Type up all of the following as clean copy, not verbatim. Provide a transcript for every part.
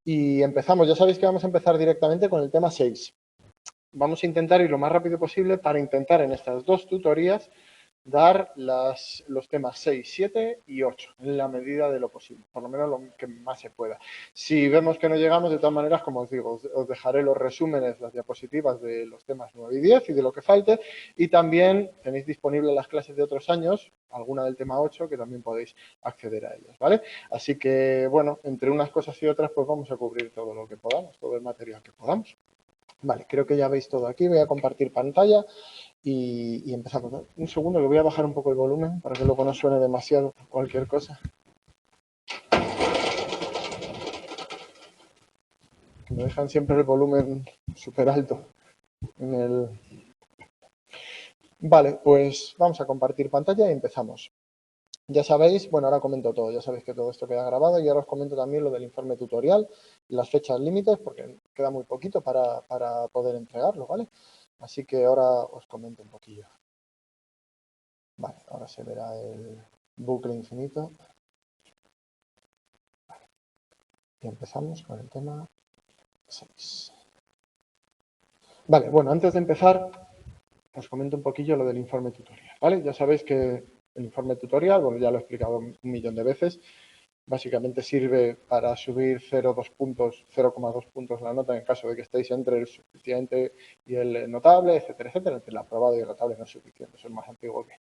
Y empezamos. Ya sabéis que vamos a empezar directamente con el tema 6. Vamos a intentar ir lo más rápido posible para intentar en estas dos tutorías dar los temas 6, 7 y 8 en la medida de lo posible, por lo menos lo que más se pueda. Si vemos que no llegamos, de todas maneras, como os digo, os dejaré los resúmenes, las diapositivas de los temas 9 y 10 y de lo que falte, y también tenéis disponibles las clases de otros años, alguna del tema 8, que también podéis acceder a ellas, ¿vale? Así que, bueno, entre unas cosas y otras, pues vamos a cubrir todo lo que podamos, todo el material que podamos. Vale, creo que ya veis todo aquí. Voy a compartir pantalla y empezamos. Un segundo, que voy a bajar un poco el volumen para que luego no suene demasiado cualquier cosa. Que me dejan siempre el volumen súper alto. Vale, pues vamos a compartir pantalla y empezamos. Ya sabéis, bueno, ahora comento todo, ya sabéis que todo esto queda grabado y ahora os comento también lo del informe tutorial, las fechas límites, porque queda muy poquito para poder entregarlo, ¿vale? Así que ahora os comento un poquillo. Vale, ahora se verá el bucle infinito. Vale. Y empezamos con el tema 6. Vale, bueno, antes de empezar, os comento un poquillo lo del informe tutorial, ¿vale? Ya sabéis que el informe tutorial, bueno, ya lo he explicado un millón de veces, básicamente sirve para subir 0,2 puntos la nota en caso de que estéis entre el suficiente y el notable, etcétera, etcétera. Entre el aprobado y el notable no es suficiente, eso es más antiguo que...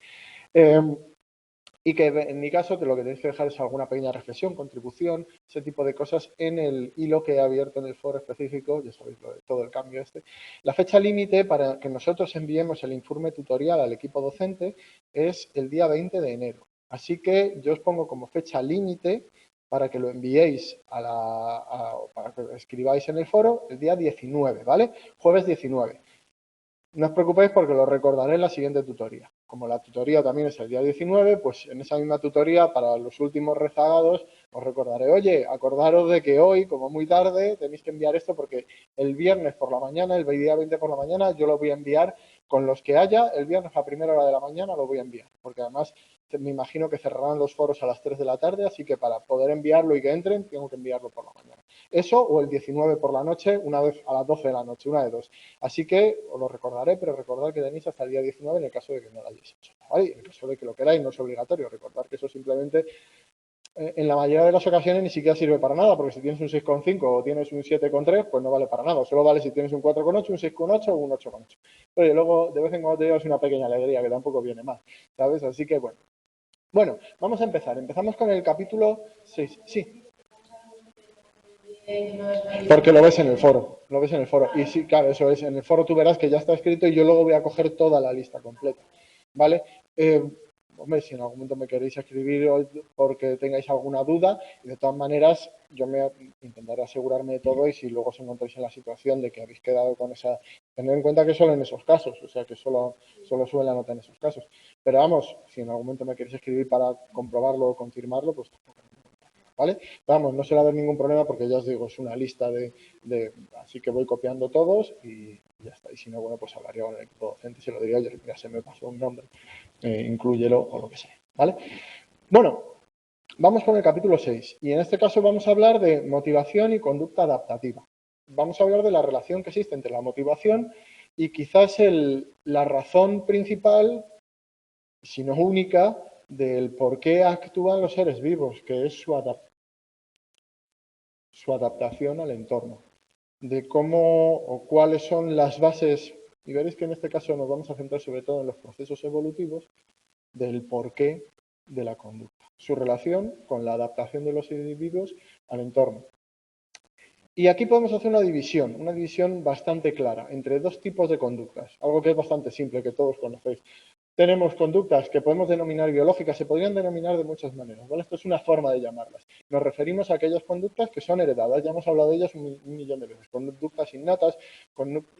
y que en mi caso lo que tenéis que dejar es alguna pequeña reflexión, contribución, ese tipo de cosas en el hilo que he abierto en el foro específico, ya sabéis lo de todo el cambio este. La fecha límite para que nosotros enviemos el informe tutorial al equipo docente es el día 20 de enero. Así que yo os pongo como fecha límite para que lo enviéis para que lo escribáis en el foro el día 19, ¿vale? Jueves 19. No os preocupéis porque lo recordaré en la siguiente tutoría. Como la tutoría también es el día 19, pues en esa misma tutoría, para los últimos rezagados, os recordaré, oye, acordaros de que hoy, como muy tarde, tenéis que enviar esto porque el viernes por la mañana, el día 20 por la mañana, yo lo voy a enviar con los que haya, el viernes a primera hora de la mañana lo voy a enviar, porque además me imagino que cerrarán los foros a las 3 de la tarde, así que para poder enviarlo y que entren, tengo que enviarlo por la mañana. Eso o el 19 por la noche, una vez a las 12 de la noche, una de dos. Así que os lo recordaré, pero recordad que tenéis hasta el día 19 en el caso de que no lo hayáis hecho, ¿vale? En el caso de que lo queráis, no es obligatorio. Recordad que eso simplemente, en la mayoría de las ocasiones, ni siquiera sirve para nada, porque si tienes un 6,5 o tienes un 7,3, pues no vale para nada. Solo vale si tienes un 4,8, un 6,8 o un 8,8. Oye, luego, de vez en cuando te llevas una pequeña alegría, que tampoco viene mal, ¿sabes? Así que, bueno. Bueno, vamos a empezar. Empezamos con el capítulo 6. Sí. Porque lo ves en el foro, lo ves en el foro. Y sí, claro, eso es, en el foro tú verás que ya está escrito y yo luego voy a coger toda la lista completa, ¿vale? Hombre, si en algún momento me queréis escribir porque tengáis alguna duda, y de todas maneras yo me intentaré asegurarme de todo y si luego os encontráis en la situación de que habéis quedado con esa... Tener en cuenta que solo en esos casos, o sea que solo sube la nota en esos casos. Pero vamos, si en algún momento me queréis escribir para comprobarlo o confirmarlo, pues tampoco. ¿Vale? Vamos, no se va a haber ningún problema porque ya os digo, es una lista así que voy copiando todos y ya está. Y si no, bueno, pues hablaría con el equipo docente y se lo diría, oye, mira, se me pasó un nombre, inclúyelo o lo que sea, ¿vale? Bueno, vamos con el capítulo 6 y en este caso vamos a hablar de motivación y conducta adaptativa. Vamos a hablar de la relación que existe entre la motivación y quizás la razón principal, si no única, del por qué actúan los seres vivos, que es su adaptación al entorno, de cómo o cuáles son las bases, y veréis que en este caso nos vamos a centrar sobre todo en los procesos evolutivos, del porqué de la conducta, su relación con la adaptación de los individuos al entorno. Y aquí podemos hacer una división bastante clara entre dos tipos de conductas, algo que es bastante simple, que todos conocéis. Tenemos conductas que podemos denominar biológicas, se podrían denominar de muchas maneras, ¿vale? Esto es una forma de llamarlas. Nos referimos a aquellas conductas que son heredadas, ya hemos hablado de ellas un millón de veces. Conductas innatas,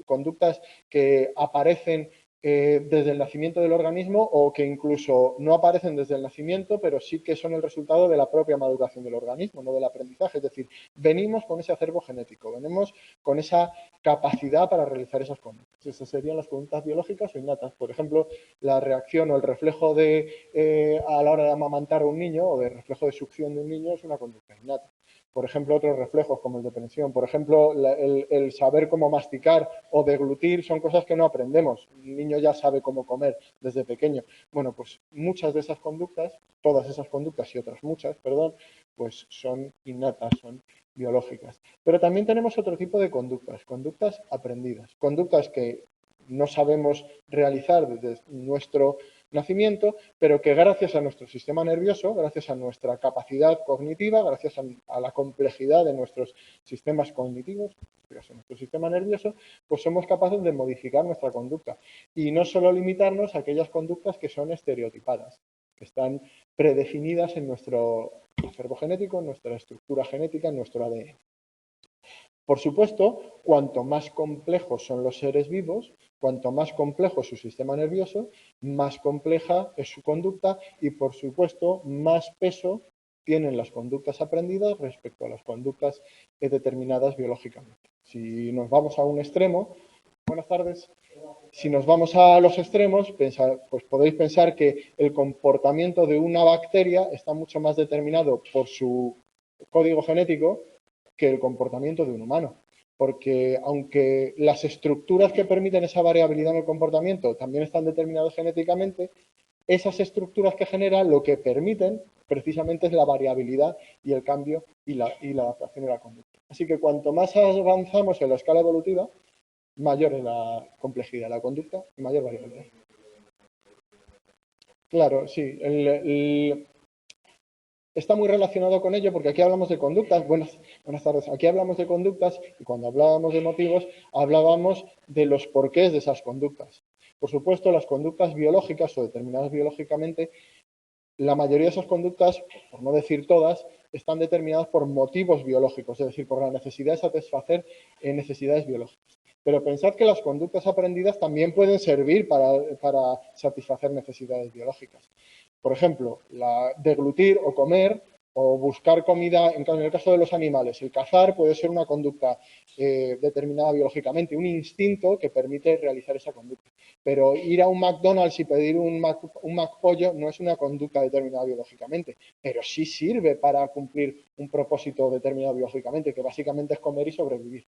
conductas que aparecen desde el nacimiento del organismo o que incluso no aparecen desde el nacimiento, pero sí que son el resultado de la propia maduración del organismo, no del aprendizaje. Es decir, venimos con ese acervo genético, venimos con esa capacidad para realizar esas conductas. Esas serían las conductas biológicas o innatas. Por ejemplo, la reacción o el reflejo a la hora de amamantar a un niño o de reflejo de succión de un niño es una conducta innata. Por ejemplo, otros reflejos como el de prensión. Por ejemplo, el saber cómo masticar o deglutir son cosas que no aprendemos. Un niño ya sabe cómo comer desde pequeño. Bueno, pues muchas de esas conductas, todas esas conductas y otras muchas, perdón, pues son innatas, son biológicas. Pero también tenemos otro tipo de conductas, conductas aprendidas, conductas que no sabemos realizar desde nuestro nacimiento, pero que gracias a nuestro sistema nervioso, gracias a nuestra capacidad cognitiva, gracias a la complejidad de nuestros sistemas cognitivos, en nuestro sistema nervioso, pues somos capaces de modificar nuestra conducta y no solo limitarnos a aquellas conductas que son estereotipadas, que están predefinidas en nuestro acervo genético, en nuestra estructura genética, en nuestro ADN. Por supuesto, cuanto más complejos son los seres vivos, cuanto más complejo es su sistema nervioso, más compleja es su conducta y, por supuesto, más peso tienen las conductas aprendidas respecto a las conductas determinadas biológicamente. Si nos vamos a un extremo, buenas tardes, si nos vamos a los extremos, pues podéis pensar que el comportamiento de una bacteria está mucho más determinado por su código genético que el comportamiento de un humano. Porque aunque las estructuras que permiten esa variabilidad en el comportamiento también están determinadas genéticamente, esas estructuras que generan lo que permiten precisamente es la variabilidad y el cambio y la adaptación de la conducta. Así que cuanto más avanzamos en la escala evolutiva, mayor es la complejidad de la conducta y mayor variabilidad. Claro, sí. Está muy relacionado con ello porque aquí hablamos de conductas. Buenas tardes. Aquí hablamos de conductas y cuando hablábamos de motivos hablábamos de los porqués de esas conductas. Por supuesto, las conductas biológicas o determinadas biológicamente, la mayoría de esas conductas, por no decir todas, están determinadas por motivos biológicos, es decir, por la necesidad de satisfacer necesidades biológicas. Pero pensad que las conductas aprendidas también pueden servir para satisfacer necesidades biológicas. Por ejemplo, deglutir o comer o buscar comida, en el caso de los animales, el cazar puede ser una conducta determinada biológicamente, un instinto que permite realizar esa conducta. Pero ir a un McDonald's y pedir un McPollo no es una conducta determinada biológicamente, pero sí sirve para cumplir un propósito determinado biológicamente, que básicamente es comer y sobrevivir.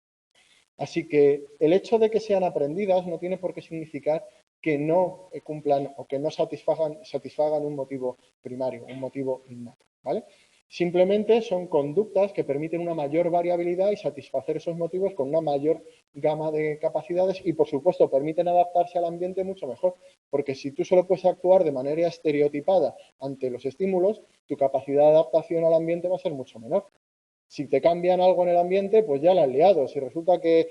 Así que el hecho de que sean aprendidas no tiene por qué significar que no cumplan o que no satisfagan un motivo primario, un motivo innato, ¿vale? Simplemente son conductas que permiten una mayor variabilidad y satisfacer esos motivos con una mayor gama de capacidades y, por supuesto, permiten adaptarse al ambiente mucho mejor, porque si tú solo puedes actuar de manera estereotipada ante los estímulos, tu capacidad de adaptación al ambiente va a ser mucho menor. Si te cambian algo en el ambiente, pues ya la has liado. Si resulta que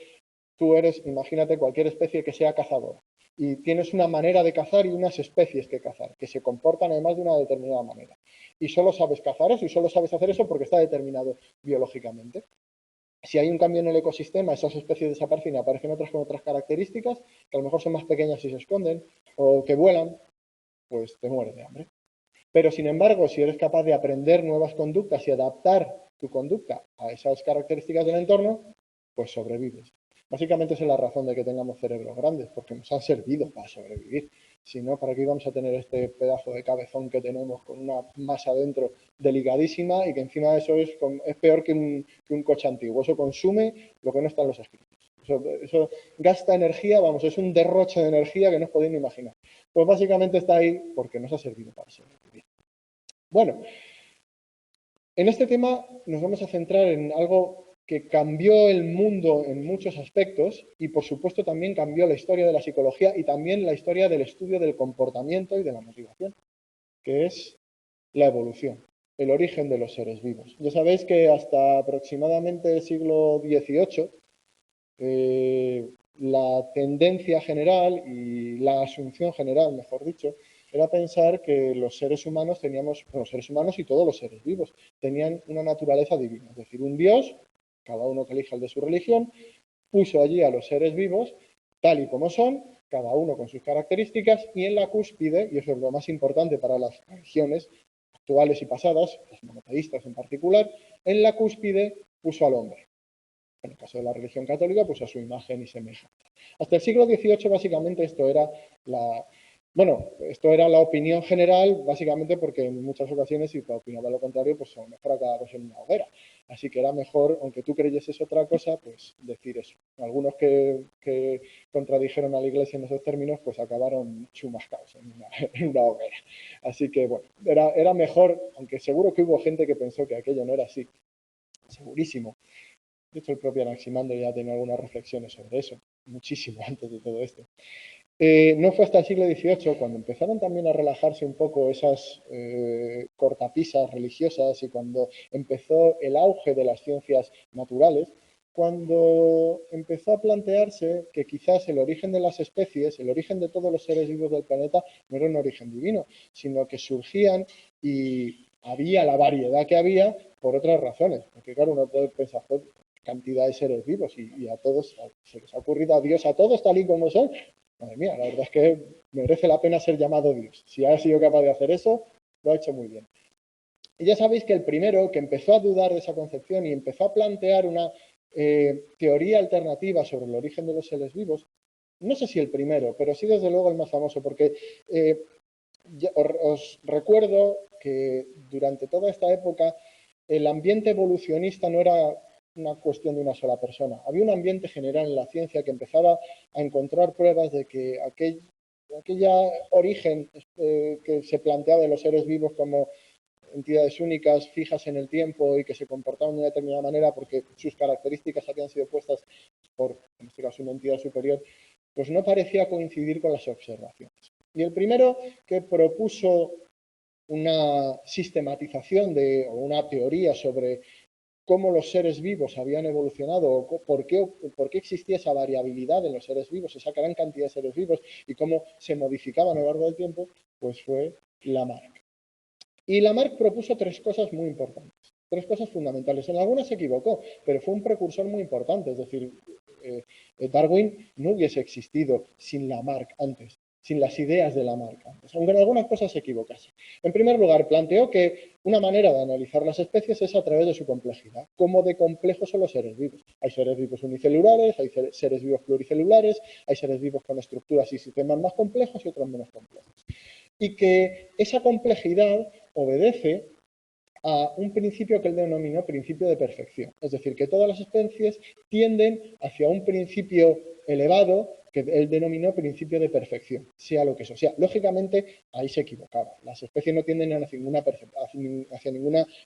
tú eres, imagínate, cualquier especie que sea cazadora y tienes una manera de cazar y unas especies que cazar, que se comportan además de una determinada manera. Y solo sabes cazar eso y solo sabes hacer eso porque está determinado biológicamente. Si hay un cambio en el ecosistema, esas especies desaparecen y aparecen otras con otras características, que a lo mejor son más pequeñas y se esconden, o que vuelan, pues te mueres de hambre. Pero, sin embargo, si eres capaz de aprender nuevas conductas y adaptar tu conducta a esas características del entorno, pues sobrevives. Básicamente esa es la razón de que tengamos cerebros grandes, porque nos han servido para sobrevivir. Si no, ¿para qué íbamos a tener este pedazo de cabezón que tenemos con una masa dentro delicadísima y que encima de eso es peor que un coche antiguo? Eso consume lo que no está en los escritos. Eso gasta energía, vamos, es un derroche de energía que no os podéis ni imaginar. Pues básicamente está ahí porque nos ha servido para sobrevivir. Bueno, en este tema nos vamos a centrar en algo que cambió el mundo en muchos aspectos y, por supuesto, también cambió la historia de la psicología y también la historia del estudio del comportamiento y de la motivación, que es la evolución, el origen de los seres vivos. Ya sabéis que hasta aproximadamente el siglo XVIII, la tendencia general y la asunción general, mejor dicho, era pensar que los seres humanos los seres humanos y todos los seres vivos, tenían una naturaleza divina, es decir, un Dios, cada uno que elija el de su religión, puso allí a los seres vivos tal y como son, cada uno con sus características, y en la cúspide, y eso es lo más importante para las religiones actuales y pasadas, los monoteístas en particular, en la cúspide puso al hombre. En el caso de la religión católica, pues a su imagen y semejanza. Hasta el siglo XVIII, básicamente, esto era Bueno, esto era la opinión general, básicamente porque en muchas ocasiones, si opinaba lo contrario, pues a lo mejor acababas en una hoguera. Así que era mejor, aunque tú creyeses otra cosa, pues decir eso. Algunos que contradijeron a la Iglesia en esos términos, pues acabaron chumascados en una hoguera. Así que, bueno, era mejor, aunque seguro que hubo gente que pensó que aquello no era así. Segurísimo. De hecho, el propio Anaximandro ya tenía algunas reflexiones sobre eso, muchísimo antes de todo esto. No fue hasta el siglo XVIII cuando empezaron también a relajarse un poco esas cortapisas religiosas y cuando empezó el auge de las ciencias naturales, cuando empezó a plantearse que quizás el origen de las especies, el origen de todos los seres vivos del planeta, no era un origen divino, sino que surgían y había la variedad que había por otras razones. Porque claro, uno puede pensar, cantidad de seres vivos y a todos se les ha ocurrido a Dios a todos tal y como son. Madre mía, la verdad es que merece la pena ser llamado Dios. Si ha sido capaz de hacer eso, lo ha hecho muy bien. Y ya sabéis que el primero que empezó a dudar de esa concepción y empezó a plantear una teoría alternativa sobre el origen de los seres vivos, no sé si el primero, pero sí desde luego el más famoso, porque os recuerdo que durante toda esta época el ambiente evolucionista no era una cuestión de una sola persona. Había un ambiente general en la ciencia que empezaba a encontrar pruebas de que aquella origen que se planteaba de los seres vivos como entidades únicas, fijas en el tiempo y que se comportaban de una determinada manera porque sus características habían sido puestas por, en este caso, una entidad superior, pues no parecía coincidir con las observaciones. Y el primero que propuso una sistematización o una teoría sobre cómo los seres vivos habían evolucionado, o por qué existía esa variabilidad en los seres vivos, esa gran cantidad de seres vivos y cómo se modificaban a lo largo del tiempo, pues fue Lamarck. Y Lamarck propuso tres cosas muy importantes, tres cosas fundamentales. En algunas se equivocó, pero fue un precursor muy importante. Es decir, Darwin no hubiese existido sin Lamarck antes, sin las ideas de Lamarck antes, aunque en algunas cosas se equivocase. En primer lugar, planteó que una manera de analizar las especies es a través de su complejidad. ¿Cómo de complejos son los seres vivos? Hay seres vivos unicelulares, hay seres vivos pluricelulares, hay seres vivos con estructuras y sistemas más complejos y otros menos complejos. Y que esa complejidad obedece a un principio que él denominó principio de perfección. Es decir, que todas las especies tienden hacia un principio elevado que él denominó principio de perfección, sea lo que eso sea. Lógicamente, ahí se equivocaba. Las especies no tienden hacia ninguna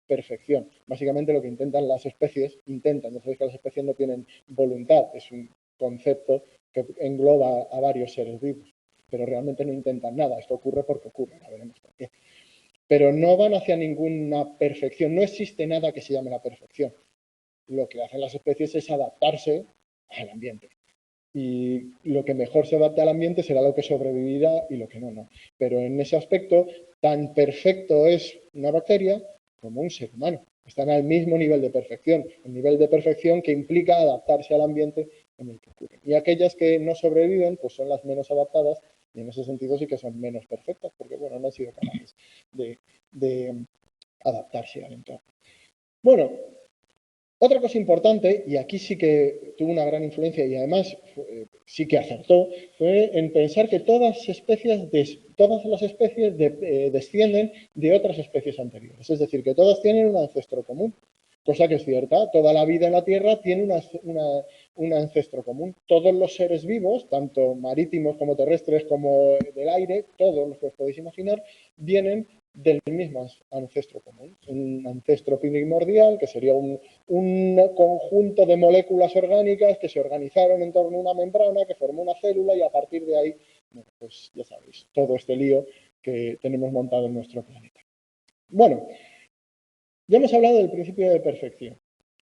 perfección. Básicamente lo que intentan las especies, ya sabéis que las especies no tienen voluntad, es un concepto que engloba a varios seres vivos, pero realmente no intentan nada. Esto ocurre porque ocurre, ya veremos por qué. Pero no van hacia ninguna perfección. No existe nada que se llame la perfección. Lo que hacen las especies es adaptarse al ambiente. Y lo que mejor se adapte al ambiente será lo que sobrevivirá y lo que no, no. Pero en ese aspecto, tan perfecto es una bacteria como un ser humano. Están al mismo nivel de perfección, el nivel de perfección que implica adaptarse al ambiente en el que ocurren. Y aquellas que no sobreviven, pues son las menos adaptadas y en ese sentido sí que son menos perfectas, porque bueno, no han sido capaces de adaptarse al entorno. Bueno, otra cosa importante, y aquí sí que tuvo una gran influencia y además sí que acertó, fue en pensar que todas las especies descienden de otras especies anteriores. Es decir, que todas tienen un ancestro común, cosa que es cierta. Toda la vida en la Tierra tiene un ancestro común. Todos los seres vivos, tanto marítimos como terrestres como del aire, todos los que os podéis imaginar, vienen del mismo ancestro común, un ancestro primordial que sería un conjunto de moléculas orgánicas que se organizaron en torno a una membrana que formó una célula y a partir de ahí, bueno, pues ya sabéis, todo este lío que tenemos montado en nuestro planeta. Bueno, ya hemos hablado del principio de perfección.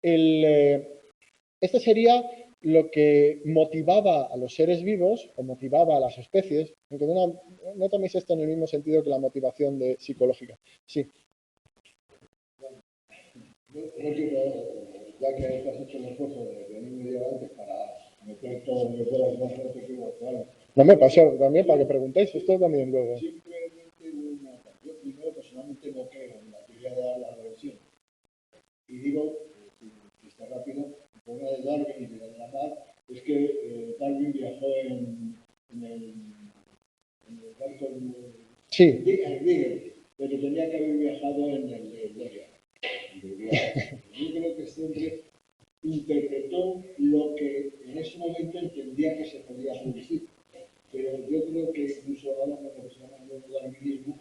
Este sería lo que motivaba a los seres vivos o motivaba a las especies, aunque no toméis esto en el mismo sentido que la motivación psicológica. Sí. Yo quiero, ya que has hecho el esfuerzo de venir media hora antes para meter todo lo que puedas, no te equivoco, ¿vale? No me pasó, también para que preguntéis, esto también luego. Simplemente yo primero personalmente no creo en la teoría de la reversión. Y digo, si está rápido, el problema de Darwin y de Lamarck es que Darwin viajó en el barco Sí. Pero tenía que haber viajado en el de Doria. Yo creo que este hombre interpretó lo que en ese momento entendía que se podía producir. Pero yo creo que incluso ahora con lo que se llama el darwinismo,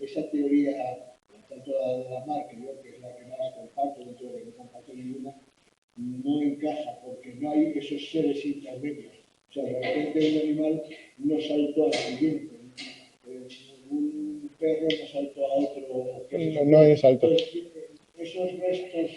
esa teoría, tanto la de Lamarck, que yo creo que es la que más comparto, dentro de que no comparto ninguna, no encaja porque no hay esos seres intermedios. O sea, de repente un animal no saltó al siguiente, un perro no saltó a otro. No hay salto. Entonces, esos restos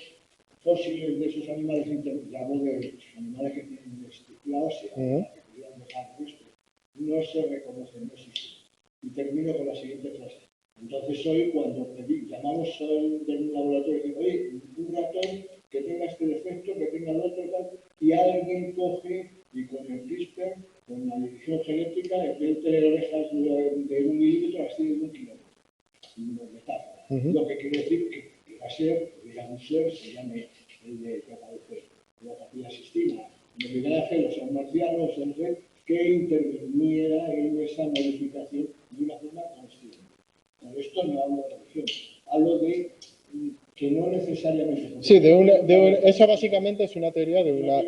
fósiles de esos animales intermedios, de animales que tienen estructura ósea, que pudieran dejar restos, no se reconocen, no existen. Y termino con la siguiente frase. Entonces hoy cuando llamamos de un laboratorio y digo, oye, un ratón que tenga este defecto, que tenga el otro, tal, y alguien coge y con el CRISPR, con la edición genética, en vez de tener orejas de 1 milímetro, las tiene de 1 kilómetro. Lo que quiere decir que va a ser, un ser, se llame el de que aparece en la Capilla Sistina, en Miguel Ángel, o sea, un marciano, o sea, un ser que interviniera en esa modificación de una forma consciente. Con esto no hablo de religión, hablo de que no necesariamente... Sí, esa básicamente es una teoría de una...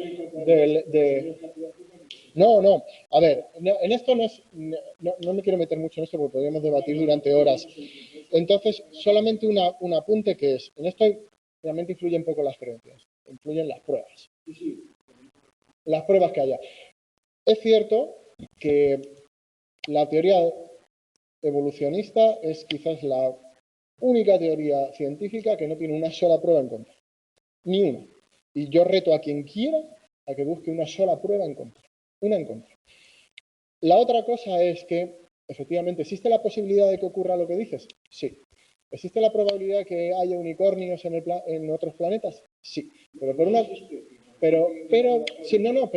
No, a ver, en esto no me quiero meter mucho en esto porque podríamos debatir durante horas. Entonces, solamente un apunte que es, en esto realmente influyen un poco las creencias, influyen las pruebas. Las pruebas que haya. Es cierto que la teoría evolucionista es quizás la única teoría científica que no tiene una sola prueba en contra. Ni una. Y yo reto a quien quiera a que busque una sola prueba en contra. Una en contra. La otra cosa es que, efectivamente, ¿existe la posibilidad de que ocurra lo que dices? Sí. ¿Existe la probabilidad de que haya unicornios en otros planetas? Sí. Pero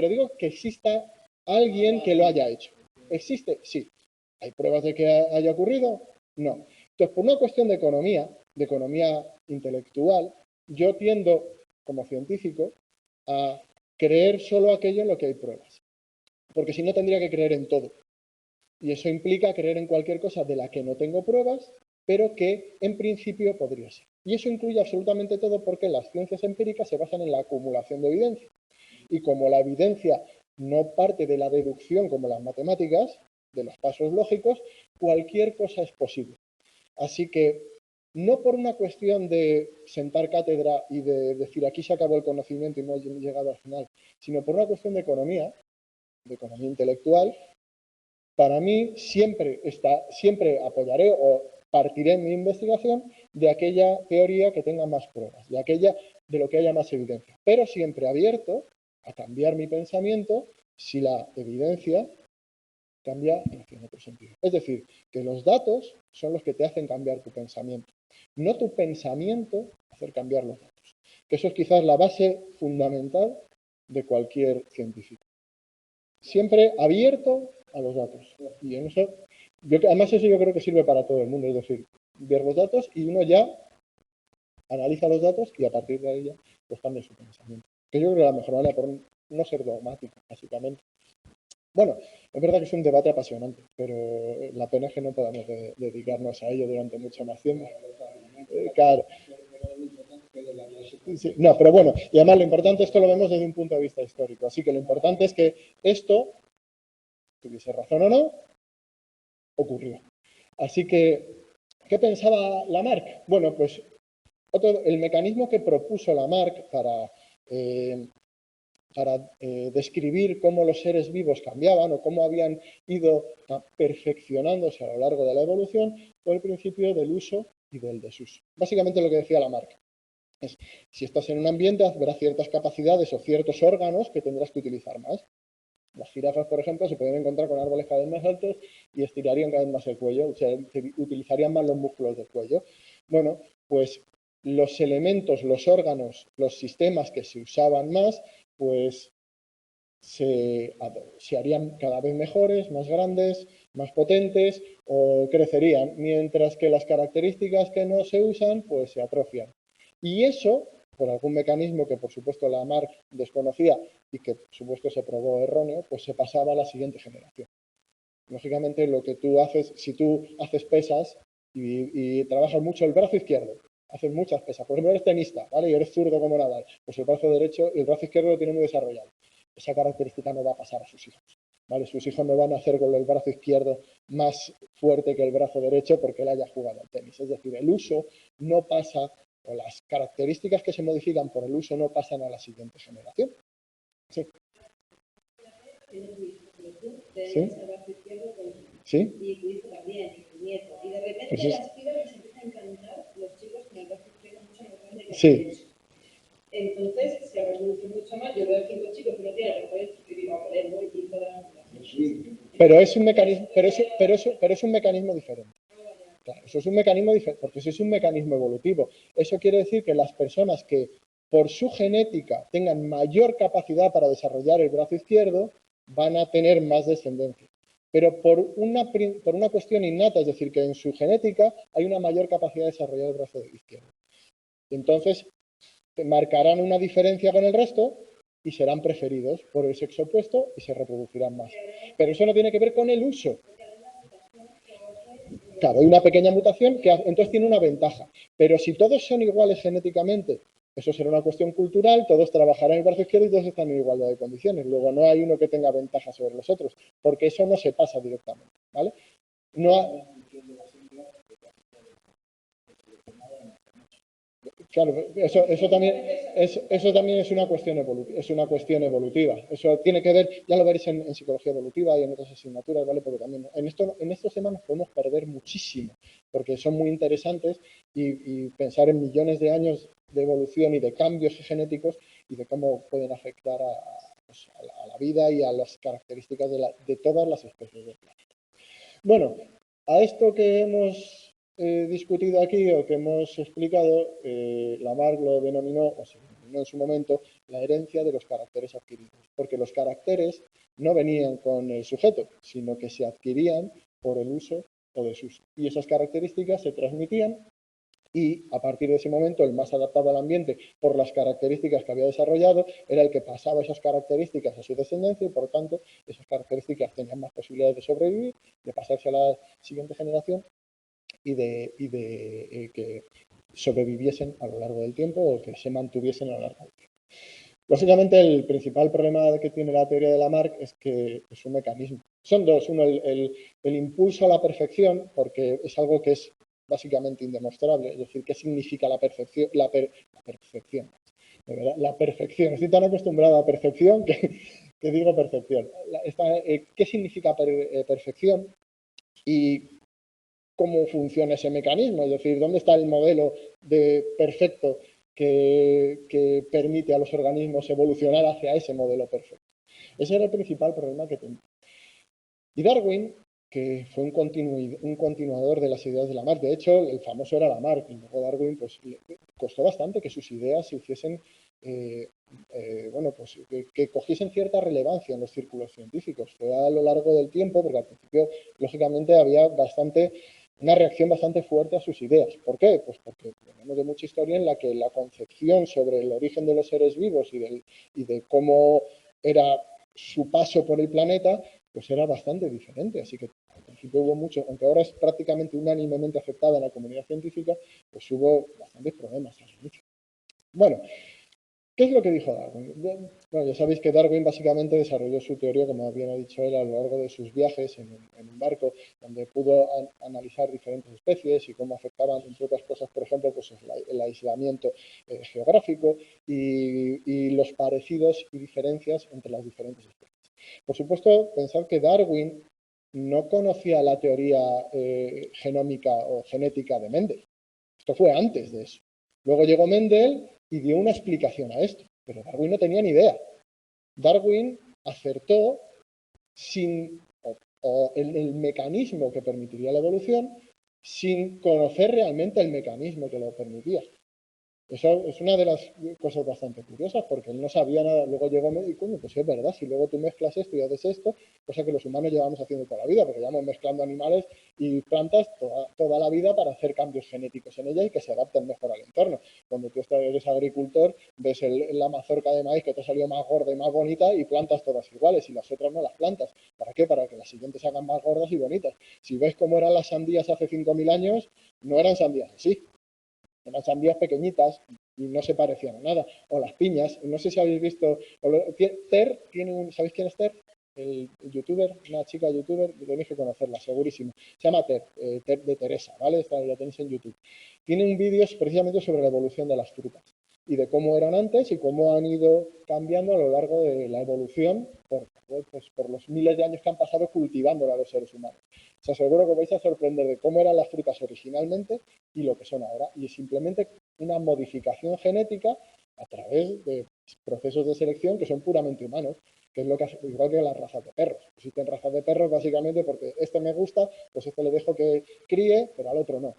digo que exista alguien que lo haya hecho. ¿Existe? Sí. ¿Hay pruebas de que haya ocurrido? No. Entonces, por una cuestión de economía intelectual, yo tiendo, como científico, a creer solo aquello en lo que hay pruebas. Porque si no, tendría que creer en todo. Y eso implica creer en cualquier cosa de la que no tengo pruebas, pero que en principio podría ser. Y eso incluye absolutamente todo porque las ciencias empíricas se basan en la acumulación de evidencia. Y como la evidencia no parte de la deducción como las matemáticas, de los pasos lógicos, cualquier cosa es posible. Así que, no por una cuestión de sentar cátedra y de decir aquí se acabó el conocimiento y no he llegado al final, sino por una cuestión de economía intelectual, para mí siempre apoyaré o partiré en mi investigación de aquella teoría que tenga más pruebas, de lo que haya más evidencia, pero siempre abierto a cambiar mi pensamiento si la evidencia cambia en otro sentido. Es decir, que los datos son los que te hacen cambiar tu pensamiento, no tu pensamiento hacer cambiar los datos. Que eso es quizás la base fundamental de cualquier científico. Siempre abierto a los datos. Y en eso, además eso yo creo que sirve para todo el mundo, es decir, ver los datos y uno ya analiza los datos y a partir de ahí ya pues cambia su pensamiento. Que yo creo que la mejor manera por no ser dogmático, básicamente. Bueno, es verdad que es un debate apasionante, pero la pena es que no podamos dedicarnos a ello durante mucho más tiempo. Claro. Sí, no, pero bueno, y además lo importante, esto lo vemos desde un punto de vista histórico, así que lo importante es que esto, tuviese razón o no, ocurrió. Así que, ¿qué pensaba Lamarck? Bueno, pues el mecanismo que propuso Lamarck para describir cómo los seres vivos cambiaban o cómo habían ido perfeccionándose a lo largo de la evolución fue el principio del uso y del desuso. Básicamente lo que decía Lamarck es, si estás en un ambiente, habrá ciertas capacidades o ciertos órganos que tendrás que utilizar más. Las jirafas, por ejemplo, se pueden encontrar con árboles cada vez más altos y estirarían cada vez más el cuello, o sea, utilizarían más los músculos del cuello. Bueno, pues los elementos, los órganos, los sistemas que se usaban más, pues se harían cada vez mejores, más grandes, más potentes o crecerían, mientras que las características que no se usan, pues se atrofian. Y eso, por algún mecanismo que por supuesto Lamarck desconocía y que por supuesto se probó erróneo, pues se pasaba a la siguiente generación. Lógicamente, lo que tú haces, si tú haces pesas y trabajas mucho el brazo izquierdo, haces muchas pesas. Por ejemplo, eres tenista, ¿vale? Y eres zurdo como Nadal, pues el brazo derecho y el brazo izquierdo lo tiene muy desarrollado. Esa característica no va a pasar a sus hijos, ¿vale? Sus hijos no van a hacer con el brazo izquierdo más fuerte que el brazo derecho porque él haya jugado al tenis. Es decir, el uso no pasa, o las características que se modifican por el uso no pasan a la siguiente generación. Sí. ¿Sí? ¿Sí? Y tu hijo también, y tu nieto. Y de repente Pues es... las pibas les empieza a encantar los chicos con el brazo izquierdo mucho más grande que el Sí. derecho. Entonces se reproduce mucho más. Yo veo 5 chicos que no tienen el brazo y digo, a ver, voy y todas. Pero es un mecanismo, pero es un mecanismo diferente. Claro, eso es un mecanismo diferente, porque eso es un mecanismo evolutivo. Eso quiere decir que las personas que por su genética tengan mayor capacidad para desarrollar el brazo izquierdo van a tener más descendencia. Pero por una cuestión innata, es decir, que en su genética hay una mayor capacidad de desarrollar el brazo izquierdo. Entonces, marcarán una diferencia con el resto y serán preferidos por el sexo opuesto y se reproducirán más. Pero eso no tiene que ver con el uso. Claro, hay una pequeña mutación que entonces tiene una ventaja. Pero si todos son iguales genéticamente, eso será una cuestión cultural, todos trabajarán el brazo izquierdo y todos están en igualdad de condiciones. Luego no hay uno que tenga ventaja sobre los otros, porque eso no se pasa directamente, ¿vale? No Claro, eso también es una cuestión evolutiva. Eso tiene que ver, ya lo veréis en psicología evolutiva y en otras asignaturas, ¿vale? Porque también en estos temas nos podemos perder muchísimo, porque son muy interesantes y pensar en millones de años de evolución y de cambios genéticos y de cómo pueden afectar a la vida y a las características de todas las especies del planeta. Bueno, a esto que hemos discutido aquí o que hemos explicado, Lamarck lo denominó, o se denominó en su momento, la herencia de los caracteres adquiridos, porque los caracteres no venían con el sujeto, sino que se adquirían por el uso o desuso. Y esas características se transmitían y a partir de ese momento el más adaptado al ambiente por las características que había desarrollado era el que pasaba esas características a su descendencia y por tanto esas características tenían más posibilidades de sobrevivir, de pasarse a la siguiente generación y de que sobreviviesen a lo largo del tiempo o que se mantuviesen a lo largo del tiempo. Lógicamente, el principal problema que tiene la teoría de Lamarck es que es un mecanismo. Son dos. Uno, el impulso a la perfección, porque es algo que es básicamente indemostrable. Es decir, ¿qué significa la perfección? La perfección. De verdad, la perfección. Estoy tan acostumbrado a perfección que digo perfección. ¿Qué significa perfección? Y cómo funciona ese mecanismo, es decir, dónde está el modelo de perfecto que permite a los organismos evolucionar hacia ese modelo perfecto. Ese era el principal problema que tenía. Y Darwin, que fue un continuador de las ideas de Lamarck, de hecho, el famoso era Lamarck, y luego Darwin, pues le costó bastante que sus ideas se hiciesen, bueno, pues que cogiesen cierta relevancia en los círculos científicos. Fue a lo largo del tiempo, porque al principio, lógicamente, había una reacción bastante fuerte a sus ideas. ¿Por qué? Pues porque tenemos de mucha historia en la que la concepción sobre el origen de los seres vivos y de cómo era su paso por el planeta, pues era bastante diferente. Así que al principio hubo mucho, aunque ahora es prácticamente unánimemente aceptada en la comunidad científica, pues hubo bastantes problemas al inicio. Bueno, ¿qué es lo que dijo Darwin? Bueno, ya sabéis que Darwin básicamente desarrolló su teoría, como bien ha dicho él, a lo largo de sus viajes en un barco, donde pudo analizar diferentes especies y cómo afectaban, entre otras cosas, por ejemplo, pues el aislamiento geográfico y los parecidos y diferencias entre las diferentes especies. Por supuesto, pensad que Darwin no conocía la teoría genómica o genética de Mendel. Esto fue antes de eso. Luego llegó Mendel y dio una explicación a esto, pero Darwin no tenía ni idea. Darwin acertó sin el mecanismo que permitiría la evolución sin conocer realmente el mecanismo que lo permitía. Eso es una de las cosas bastante curiosas, porque él no sabía nada, luego llegó y me dijo, coño, pues es verdad, si luego tú mezclas esto y haces esto, cosa que los humanos llevamos haciendo toda la vida, porque llevamos mezclando animales y plantas toda la vida para hacer cambios genéticos en ella y que se adapten mejor al entorno. Cuando tú eres agricultor, ves la mazorca de maíz que te ha salido más gorda y más bonita y plantas todas iguales y las otras no las plantas. ¿Para qué? Para que las siguientes se hagan más gordas y bonitas. Si ves cómo eran las sandías hace 5.000 años, no eran sandías así. Eran sandías pequeñitas y no se parecían a nada. O las piñas, no sé si habéis visto. Ter tiene un. ¿Sabéis quién es Ter? El youtuber, una chica youtuber, tenéis que conocerla, segurísimo. Se llama Ter, Ter de Teresa, ¿vale? La tenéis en YouTube. Tiene un vídeo precisamente sobre la evolución de las frutas y de cómo eran antes y cómo han ido cambiando a lo largo de la evolución por los miles de años que han pasado cultivándola los seres humanos. Os aseguro que vais a sorprender de cómo eran las frutas originalmente y lo que son ahora. Y es simplemente una modificación genética a través de procesos de selección que son puramente humanos, que es lo que hace, igual que las razas de perros. Existen razas de perros básicamente porque este me gusta, pues este le dejo que críe, pero al otro no.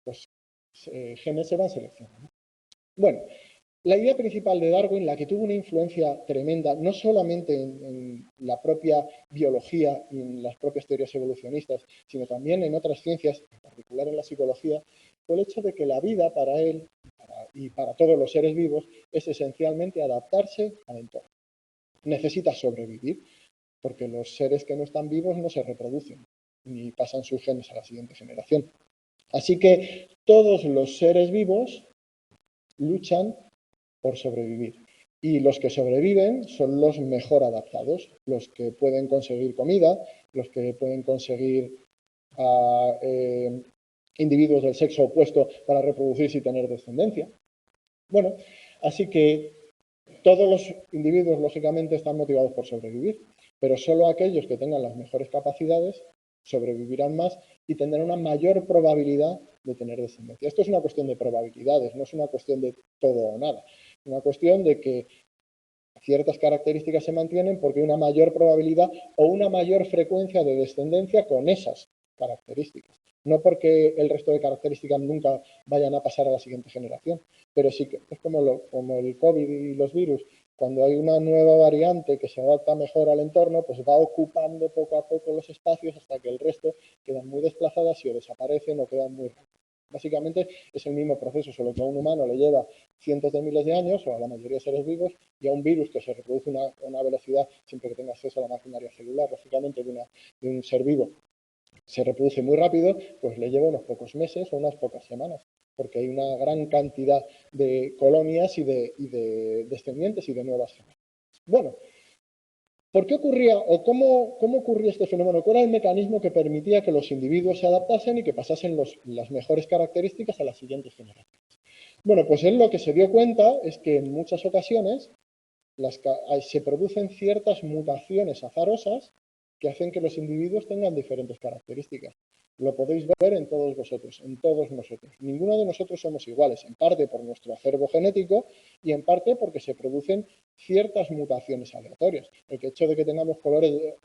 Pues genes se van seleccionando. Bueno, la idea principal de Darwin, la que tuvo una influencia tremenda, no solamente en la propia biología y en las propias teorías evolucionistas, sino también en otras ciencias, en particular en la psicología, fue el hecho de que la vida para él y para todos los seres vivos es esencialmente adaptarse al entorno. Necesita sobrevivir, porque los seres que no están vivos no se reproducen ni pasan sus genes a la siguiente generación. Así que todos los seres vivos luchan por sobrevivir. Y los que sobreviven son los mejor adaptados, los que pueden conseguir comida, los que pueden conseguir individuos del sexo opuesto para reproducirse y tener descendencia. Bueno, así que todos los individuos, lógicamente, están motivados por sobrevivir, pero solo aquellos que tengan las mejores capacidades sobrevivirán más y tendrán una mayor probabilidad de tener descendencia. Esto es una cuestión de probabilidades, no es una cuestión de todo o nada. Es una cuestión de que ciertas características se mantienen porque hay una mayor probabilidad o una mayor frecuencia de descendencia con esas características. No porque el resto de características nunca vayan a pasar a la siguiente generación, pero sí que es como el COVID y los virus. Cuando hay una nueva variante que se adapta mejor al entorno, pues va ocupando poco a poco los espacios hasta que el resto quedan muy desplazadas y o desaparecen o quedan muy rápido. Básicamente es el mismo proceso, solo que a un humano le lleva cientos de miles de años, o a la mayoría de seres vivos, y a un virus que se reproduce a una velocidad, siempre que tenga acceso a la maquinaria celular, lógicamente de un ser vivo, se reproduce muy rápido, pues le lleva unos pocos meses o unas pocas semanas, porque hay una gran cantidad de colonias y de descendientes y de nuevas generaciones. Bueno, ¿por qué ocurría o cómo ocurría este fenómeno? ¿Cuál era el mecanismo que permitía que los individuos se adaptasen y que pasasen las mejores características a las siguientes generaciones? Bueno, pues él lo que se dio cuenta es que en muchas ocasiones se producen ciertas mutaciones azarosas que hacen que los individuos tengan diferentes características. Lo podéis ver en todos vosotros, en todos nosotros. Ninguno de nosotros somos iguales, en parte por nuestro acervo genético y en parte porque se producen ciertas mutaciones aleatorias. El hecho de que tengamos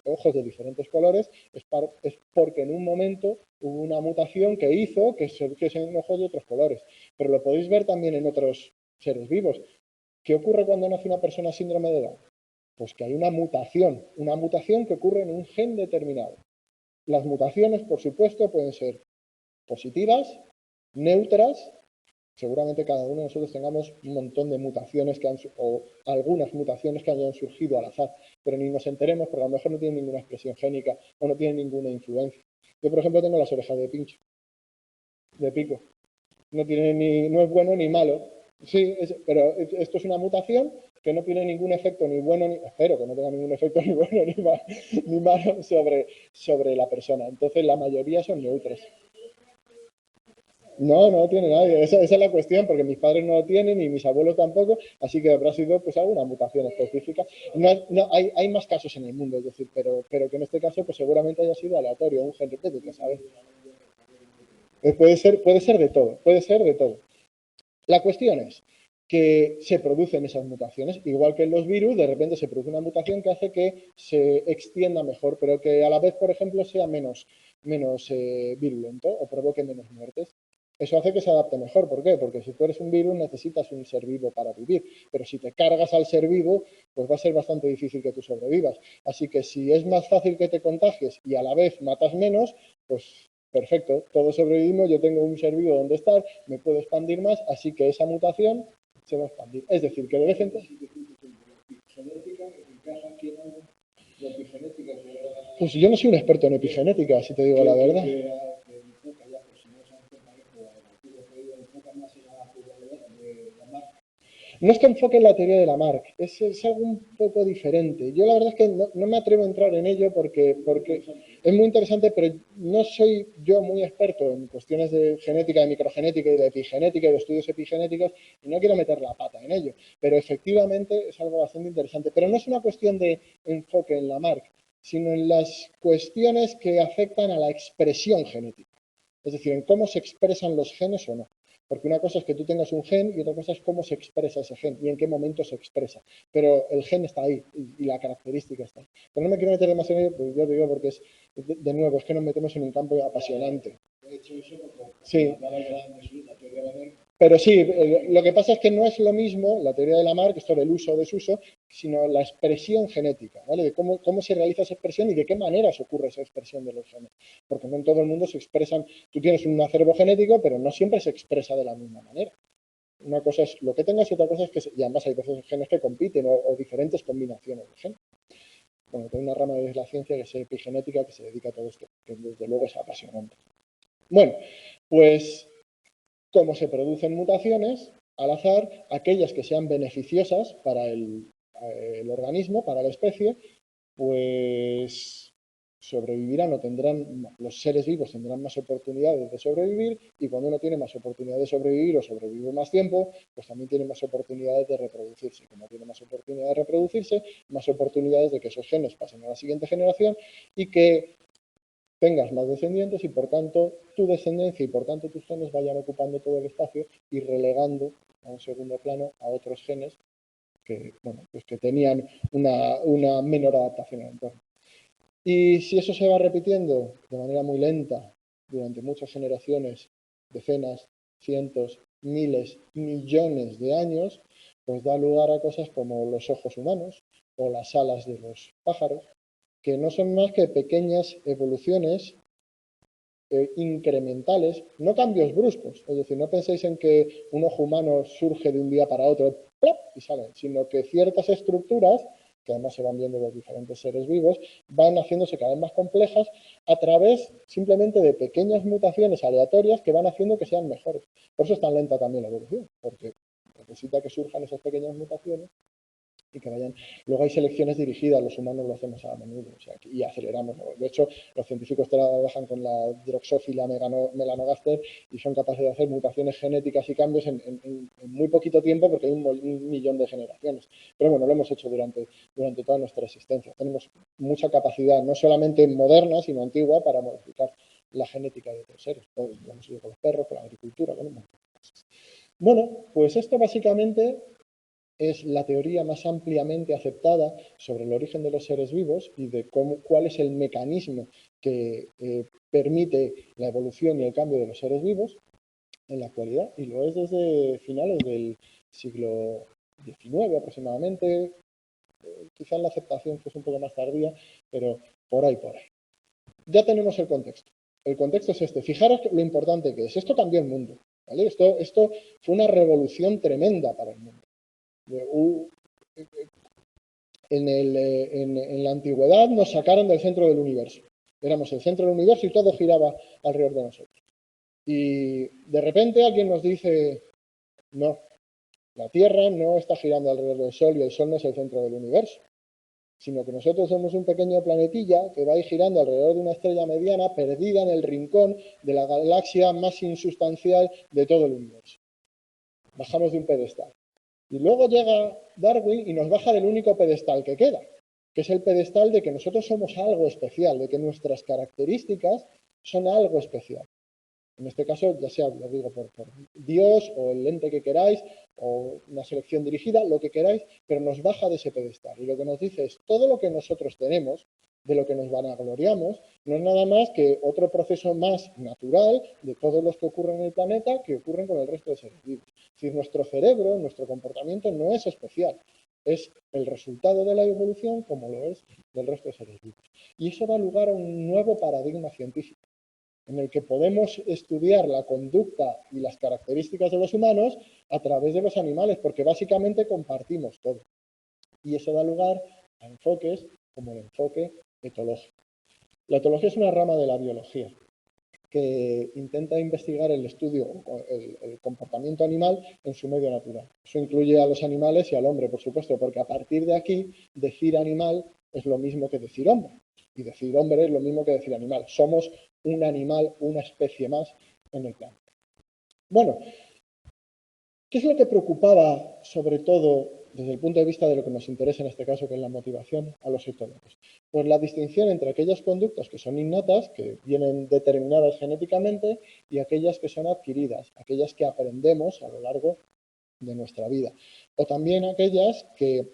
ojos de diferentes colores es porque en un momento hubo una mutación que hizo que surgiesen ojos de otros colores. Pero lo podéis ver también en otros seres vivos. ¿Qué ocurre cuando nace una persona síndrome de Down? Pues que hay una mutación que ocurre en un gen determinado. Las mutaciones, por supuesto, pueden ser positivas, neutras. Seguramente cada uno de nosotros tengamos un montón de mutaciones o algunas mutaciones que hayan surgido al azar, pero ni nos enteremos porque a lo mejor no tienen ninguna expresión génica o no tienen ninguna influencia. Yo, por ejemplo, tengo las orejas de pincho, de pico. No es bueno ni malo. Sí, pero esto es una mutación que no tiene ningún efecto ni bueno, espero que no tenga ningún efecto ni bueno ni malo sobre la persona. Entonces la mayoría son neutros. No tiene nadie. Esa es la cuestión, porque mis padres no lo tienen y mis abuelos tampoco, así que habrá sido pues alguna mutación específica. Hay más casos en el mundo, es decir, pero que en este caso pues seguramente haya sido aleatorio, un gen repetido, ¿sabes? Puede ser de todo, puede ser de todo. La cuestión es que se producen esas mutaciones, igual que en los virus, de repente se produce una mutación que hace que se extienda mejor, pero que a la vez, por ejemplo, sea menos virulento o provoque menos muertes. Eso hace que se adapte mejor. ¿Por qué? Porque si tú eres un virus necesitas un ser vivo para vivir, pero si te cargas al ser vivo, pues va a ser bastante difícil que tú sobrevivas. Así que si es más fácil que te contagies y a la vez matas menos, pues perfecto, todos sobrevivimos, yo tengo un ser vivo donde estar, me puedo expandir más, así que esa mutación se va a expandir. Es decir, que de vez en cuando... Genética, encaja aquí en algo. La epigenética, pues yo no soy un experto en epigenética, si te digo la verdad. No es que enfoque en la teoría de Lamarck, es algo un poco diferente. Yo la verdad es que no me atrevo a entrar en ello porque es muy interesante, pero no soy yo muy experto en cuestiones de genética, de microgenética y de epigenética y de estudios epigenéticos y no quiero meter la pata en ello. Pero efectivamente es algo bastante interesante. Pero no es una cuestión de enfoque en Lamarck, sino en las cuestiones que afectan a la expresión genética. Es decir, en cómo se expresan los genes o no. Porque una cosa es que tú tengas un gen y otra cosa es cómo se expresa ese gen y en qué momento se expresa. Pero el gen está ahí y la característica está ahí. Pero no me quiero meter demasiado en ello, pues yo digo porque es, de nuevo, es que nos metemos en un campo apasionante. Sí. Pero sí, lo que pasa es que no es lo mismo la teoría de Lamarck, esto del uso o desuso, sino la expresión genética, ¿vale? De cómo se realiza esa expresión y de qué maneras ocurre esa expresión de los genes. Porque no en todo el mundo se expresan, tú tienes un acervo genético, pero no siempre se expresa de la misma manera. Una cosa es lo que tengas y otra cosa es que, y además hay veces genes que compiten o diferentes combinaciones de genes. Bueno, hay una rama de la ciencia que es epigenética que se dedica a todo esto, que desde luego es apasionante. Bueno, pues cómo se producen mutaciones al azar, aquellas que sean beneficiosas para el organismo, para la especie, pues sobrevivirán o tendrán, los seres vivos tendrán más oportunidades de sobrevivir y cuando uno tiene más oportunidades de sobrevivir o sobrevive más tiempo, pues también tiene más oportunidades de reproducirse. Como tiene más oportunidades de reproducirse, más oportunidades de que esos genes pasen a la siguiente generación y que tengas más descendientes y por tanto tu descendencia y por tanto tus genes vayan ocupando todo el espacio y relegando a un segundo plano a otros genes que, bueno, pues que tenían una menor adaptación al entorno. Y si eso se va repitiendo de manera muy lenta durante muchas generaciones, decenas, cientos, miles, millones de años, pues da lugar a cosas como los ojos humanos o las alas de los pájaros, que no son más que pequeñas evoluciones incrementales, no cambios bruscos. Es decir, no penséis en que un ojo humano surge de un día para otro ¡plop! Y sale, sino que ciertas estructuras, que además se van viendo los diferentes seres vivos, van haciéndose cada vez más complejas a través simplemente de pequeñas mutaciones aleatorias que van haciendo que sean mejores. Por eso es tan lenta también la evolución, porque necesita que surjan esas pequeñas mutaciones y que vayan. Luego hay selecciones dirigidas, los humanos lo hacemos a menudo, o sea, y aceleramos. De hecho, los científicos trabajan con la Drosophila melanogaster y son capaces de hacer mutaciones genéticas y cambios en muy poquito tiempo porque hay un millón de generaciones. Pero bueno, lo hemos hecho durante toda nuestra existencia. Tenemos mucha capacidad, no solamente moderna, sino antigua, para modificar la genética de otros seres. Lo hemos hecho con los perros, con la agricultura, con un montón de cosas. Bueno, pues esto básicamente es la teoría más ampliamente aceptada sobre el origen de los seres vivos y de cuál es el mecanismo que permite la evolución y el cambio de los seres vivos en la actualidad, y lo es desde finales del siglo XIX aproximadamente, quizás la aceptación fue un poco más tardía, pero por ahí. Ya tenemos el contexto. El contexto es este. Fijaros lo importante que es. Esto cambió el mundo, ¿vale? Esto fue una revolución tremenda para el mundo. En la antigüedad nos sacaron del centro del universo. Éramos el centro del universo y todo giraba alrededor de nosotros. Y de repente alguien nos dice, no, la Tierra no está girando alrededor del Sol y el Sol no es el centro del universo, sino que nosotros somos un pequeño planetilla que va a ir girando alrededor de una estrella mediana perdida en el rincón de la galaxia más insustancial de todo el universo. Bajamos de un pedestal. Y luego llega Darwin y nos baja del único pedestal que queda, que es el pedestal de que nosotros somos algo especial, de que nuestras características son algo especial. En este caso, ya sea, lo digo, por Dios o el ente que queráis, o una selección dirigida, lo que queráis, pero nos baja de ese pedestal. Y lo que nos dice es, todo lo que nosotros tenemos, de lo que nos vanagloriamos, no es nada más que otro proceso más natural de todos los que ocurren en el planeta que ocurren con el resto de seres vivos. Es decir, nuestro cerebro, nuestro comportamiento no es especial, es el resultado de la evolución como lo es del resto de seres vivos. Y eso da lugar a un nuevo paradigma científico, en el que podemos estudiar la conducta y las características de los humanos a través de los animales, porque básicamente compartimos todo. Y eso da lugar a enfoques como el enfoque etológico. La etología es una rama de la biología que intenta investigar el estudio, el comportamiento animal en su medio natural. Eso incluye a los animales y al hombre, por supuesto, porque a partir de aquí decir animal es lo mismo que decir hombre. Y decir hombre es lo mismo que decir animal. Somos un animal, una especie más en el planeta. Bueno, ¿qué es lo que preocupaba, sobre todo, desde el punto de vista de lo que nos interesa en este caso, que es la motivación, a los etólogos? Pues la distinción entre aquellas conductas que son innatas, que vienen determinadas genéticamente, y aquellas que son adquiridas, aquellas que aprendemos a lo largo de nuestra vida. O también aquellas que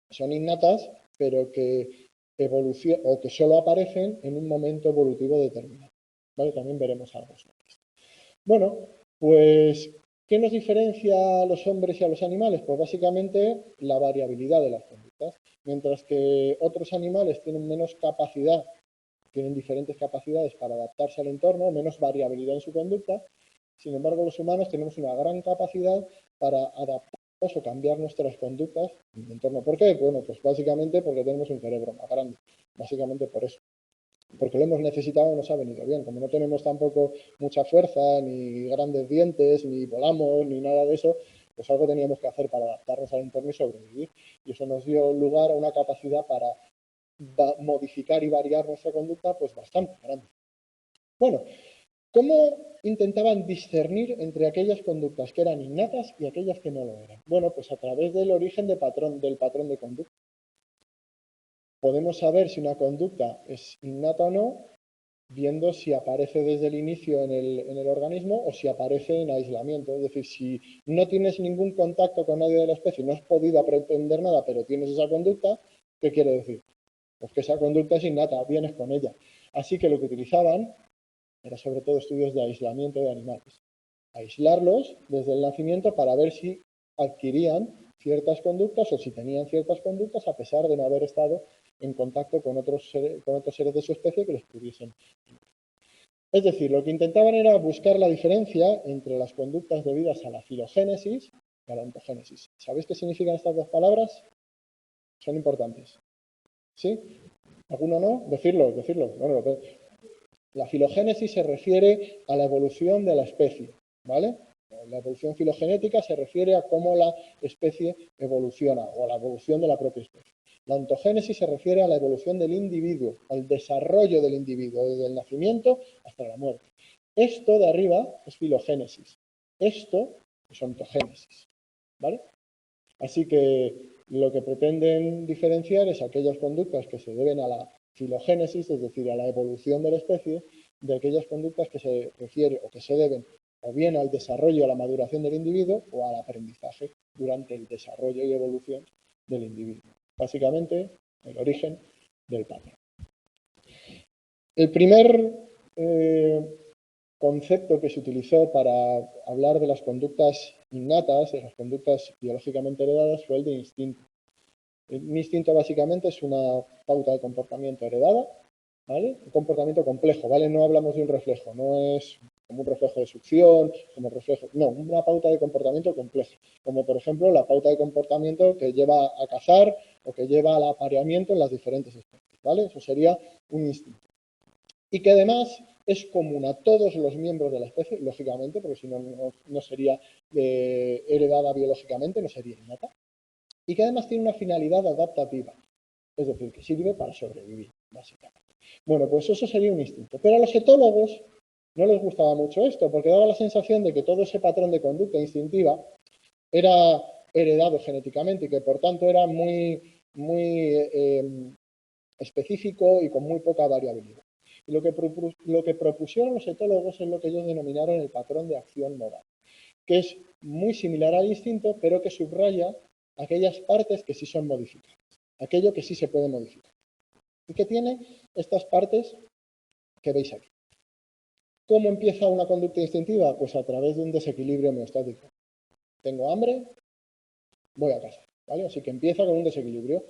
son innatas, pero que evolucionan o que solo aparecen en un momento evolutivo determinado. ¿Vale? También veremos algo sobre esto. Bueno, pues, ¿qué nos diferencia a los hombres y a los animales? Pues básicamente la variabilidad de las conductas. Mientras que otros animales tienen menos capacidad, tienen diferentes capacidades para adaptarse al entorno, menos variabilidad en su conducta, sin embargo los humanos tenemos una gran capacidad para adaptarnos o cambiar nuestras conductas en el entorno. ¿Por qué? Bueno, pues básicamente porque tenemos un cerebro más grande, básicamente por eso. Porque lo hemos necesitado, nos ha venido bien. Como no tenemos tampoco mucha fuerza, ni grandes dientes, ni volamos, ni nada de eso, pues algo teníamos que hacer para adaptarnos al entorno y sobrevivir. Y eso nos dio lugar a una capacidad para modificar y variar nuestra conducta, pues bastante grande. Bueno, ¿cómo intentaban discernir entre aquellas conductas que eran innatas y aquellas que no lo eran? Bueno, pues a través del origen del patrón de conducta. Podemos saber si una conducta es innata o no, viendo si aparece desde el inicio en el organismo o si aparece en aislamiento. Es decir, si no tienes ningún contacto con nadie de la especie, no has podido aprender nada, pero tienes esa conducta, ¿qué quiere decir? Pues que esa conducta es innata, vienes con ella. Así que lo que utilizaban era sobre todo estudios de aislamiento de animales. Aislarlos desde el nacimiento para ver si adquirían ciertas conductas o si tenían ciertas conductas a pesar de no haber estado en contacto con otros seres de su especie que les pudiesen. Es decir, lo que intentaban era buscar la diferencia entre las conductas debidas a la filogénesis y a la ontogénesis. ¿Sabéis qué significan estas dos palabras? Son importantes. ¿Sí? ¿Alguno no? Decirlo. Bueno, la filogénesis se refiere a la evolución de la especie, ¿vale? La evolución filogenética se refiere a cómo la especie evoluciona o a la evolución de la propia especie. La ontogénesis se refiere a la evolución del individuo, al desarrollo del individuo, desde el nacimiento hasta la muerte. Esto de arriba es filogénesis, esto es ontogénesis, ¿vale? Así que lo que pretenden diferenciar es aquellas conductas que se deben a la filogénesis, es decir, a la evolución de la especie, de aquellas conductas que se refieren o que se deben o bien al desarrollo, a la maduración del individuo o al aprendizaje durante el desarrollo y evolución del individuo. Básicamente, el origen del patrón. El primer concepto que se utilizó para hablar de las conductas innatas, de las conductas biológicamente heredadas, fue el de instinto. Un instinto básicamente es una pauta de comportamiento heredada, ¿vale? Un comportamiento complejo, ¿vale? No hablamos de un reflejo, no es como un reflejo de succión, como reflejo, no, una pauta de comportamiento compleja, como por ejemplo la pauta de comportamiento que lleva a cazar o que lleva al apareamiento en las diferentes especies, ¿vale? Eso sería un instinto. Y que además es común a todos los miembros de la especie, lógicamente, porque si no, no sería heredada biológicamente, no sería innata, y que además tiene una finalidad adaptativa, es decir, que sirve para sobrevivir, básicamente. Bueno, pues eso sería un instinto. Pero a los etólogos no les gustaba mucho esto, porque daba la sensación de que todo ese patrón de conducta instintiva era heredado genéticamente y que por tanto era muy específico y con muy poca variabilidad. Y lo que propusieron los etólogos es lo que ellos denominaron el patrón de acción moral, que es muy similar al instinto, pero que subraya aquellas partes que sí son modificables, aquello que sí se puede modificar. y que tiene estas partes que veis aquí. ¿Cómo empieza una conducta instintiva? Pues a través de un desequilibrio homeostático. Tengo hambre, voy a casa, ¿vale? Así que empieza con un desequilibrio.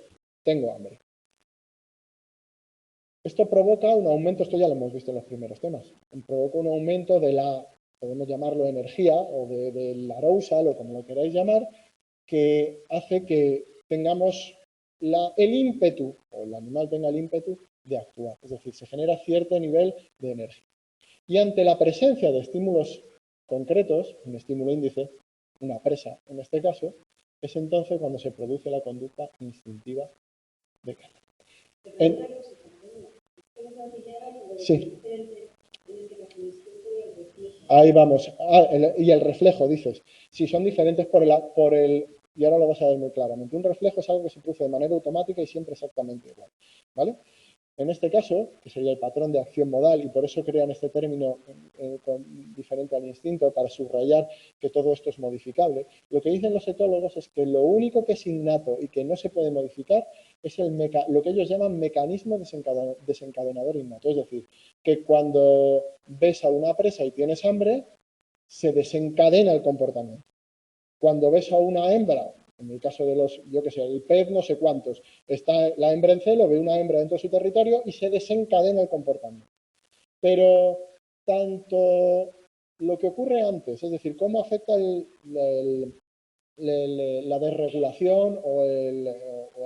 Tengo hambre. Esto provoca un aumento, esto ya lo hemos visto en los primeros temas, provoca un aumento de la, podemos llamarlo energía, o del arousal, o como lo queráis llamar, que hace que tengamos el ímpetu, o el animal tenga el ímpetu de actuar. Es decir, se genera cierto nivel de energía. Y ante la presencia de estímulos concretos, un estímulo índice, una presa en este caso, es entonces cuando se produce la conducta instintiva de caza. Sí. Ahí vamos. Y el reflejo, dices. Si son diferentes por el... Y ahora lo vas a ver muy claramente. Un reflejo es algo que se produce de manera automática y siempre exactamente igual. ¿Vale? En este caso, que sería el patrón de acción modal, y por eso crean este término diferente al instinto, para subrayar que todo esto es modificable, lo que dicen los etólogos es que lo único que es innato y que no se puede modificar es lo que ellos llaman mecanismo desencadenador innato. Es decir, que cuando ves a una presa y tienes hambre, se desencadena el comportamiento. Cuando ves a una hembra, en el caso de los, yo que sé, el pez no sé cuántos, está la hembra en celo, ve una hembra dentro de su territorio y se desencadena el comportamiento. Pero tanto lo que ocurre antes, es decir, cómo afecta la desregulación o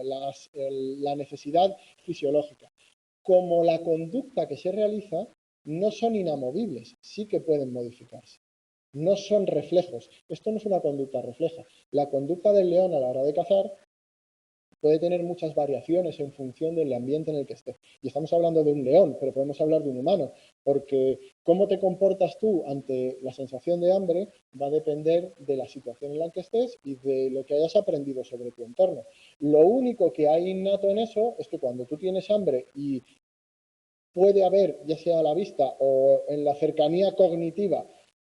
la necesidad fisiológica, como la conducta que se realiza, no son inamovibles, sí que pueden modificarse. No son reflejos. Esto no es una conducta refleja. La conducta del león a la hora de cazar puede tener muchas variaciones en función del ambiente en el que esté. Y estamos hablando de un león, pero podemos hablar de un humano, porque cómo te comportas tú ante la sensación de hambre va a depender de la situación en la que estés y de lo que hayas aprendido sobre tu entorno. Lo único que hay innato en eso es que cuando tú tienes hambre y puede haber, ya sea a la vista o en la cercanía cognitiva,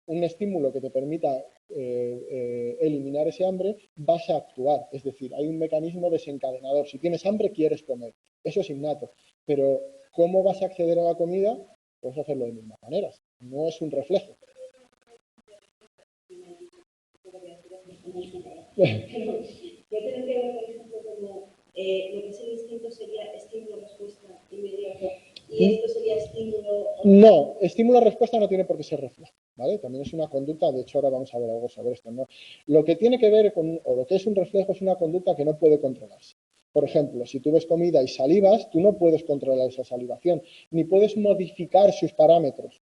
un estímulo que te permita eliminar ese hambre, vas a actuar. Es decir, hay un mecanismo desencadenador. Si tienes hambre, quieres comer. Eso es innato. Pero, ¿cómo vas a acceder a la comida? Puedes hacerlo de mismas maneras. No es un reflejo. Puede ver, por ejemplo, como lo que es el instinto sería estímulo-respuesta inmediato y esto sería estímulo... No, estímulo-respuesta no tiene por qué ser reflejo, ¿vale? También es una conducta, de hecho ahora vamos a ver algo sobre esto, ¿no? Lo que tiene que ver con, o lo que es un reflejo es una conducta que no puede controlarse. Por ejemplo, si tú ves comida y salivas, tú no puedes controlar esa salivación, ni puedes modificar sus parámetros.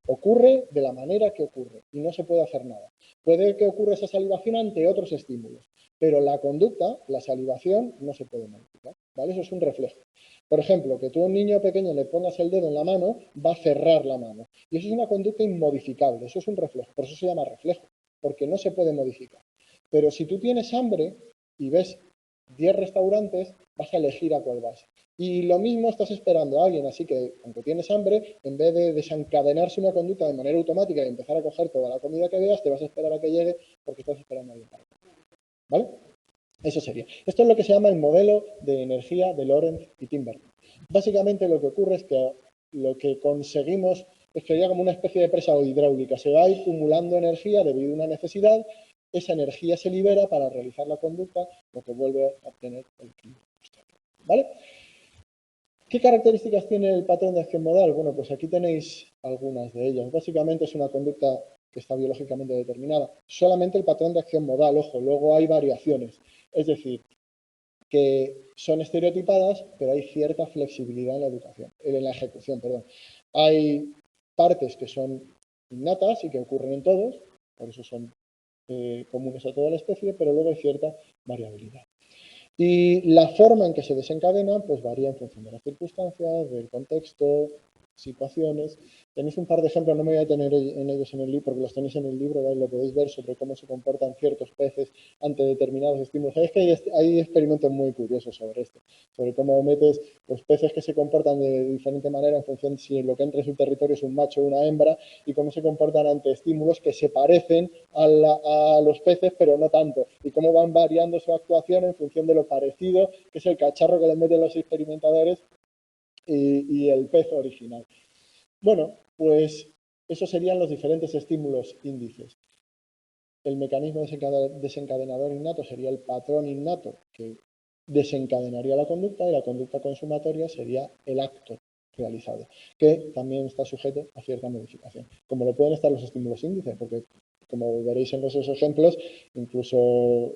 Ocurre de la manera que ocurre y no se puede hacer nada. Puede que ocurra esa salivación ante otros estímulos, pero la conducta, la salivación, no se puede modificar, ¿vale? Eso es un reflejo. Por ejemplo, que tú a un niño pequeño le pongas el dedo en la mano, va a cerrar la mano. Y eso es una conducta inmodificable, eso es un reflejo, por eso se llama reflejo, porque no se puede modificar. Pero si tú tienes hambre y ves 10 restaurantes, vas a elegir a cuál vas. Y lo mismo estás esperando a alguien, así que, aunque tienes hambre, en vez de desencadenarse una conducta de manera automática y empezar a coger toda la comida que veas, te vas a esperar a que llegue porque estás esperando a alguien para comer. ¿Vale? Eso sería. Esto es lo que se llama el modelo de energía de Lorentz y Timberlake. Básicamente lo que ocurre es que lo que conseguimos es que haya como una especie de presa hidráulica. Se va acumulando energía debido a una necesidad, esa energía se libera para realizar la conducta, lo que vuelve a obtener el equilibrio. ¿Vale? ¿Qué características tiene el patrón de acción modal? Bueno, pues aquí tenéis algunas de ellas. Básicamente es una conducta que está biológicamente determinada. Solamente el patrón de acción modal, ojo, luego hay variaciones. Es decir, que son estereotipadas, pero hay cierta flexibilidad en la educación, en la ejecución, perdón. Hay partes que son innatas y que ocurren en todos, por eso son comunes a toda la especie, pero luego hay cierta variabilidad. Y la forma en que se desencadena pues varía en función de las circunstancias, del contexto, situaciones. Tenéis un par de ejemplos, no me voy a detener en ellos en el libro, porque los tenéis en el libro, ¿vale? Lo podéis ver sobre cómo se comportan ciertos peces ante determinados estímulos. Es que hay experimentos muy curiosos sobre esto, sobre cómo metes los peces que se comportan de diferente manera en función de si lo que entra en su territorio es un macho o una hembra, y cómo se comportan ante estímulos que se parecen a los peces, pero no tanto, y cómo van variando su actuación en función de lo parecido que es el cacharro que les meten los experimentadores y el pez original. Bueno, pues esos serían los diferentes estímulos índices. El mecanismo desencadenador innato sería el patrón innato que desencadenaría la conducta, y la conducta consumatoria sería el acto realizado, que también está sujeto a cierta modificación, como lo pueden estar los estímulos índices, porque como veréis en esos ejemplos, incluso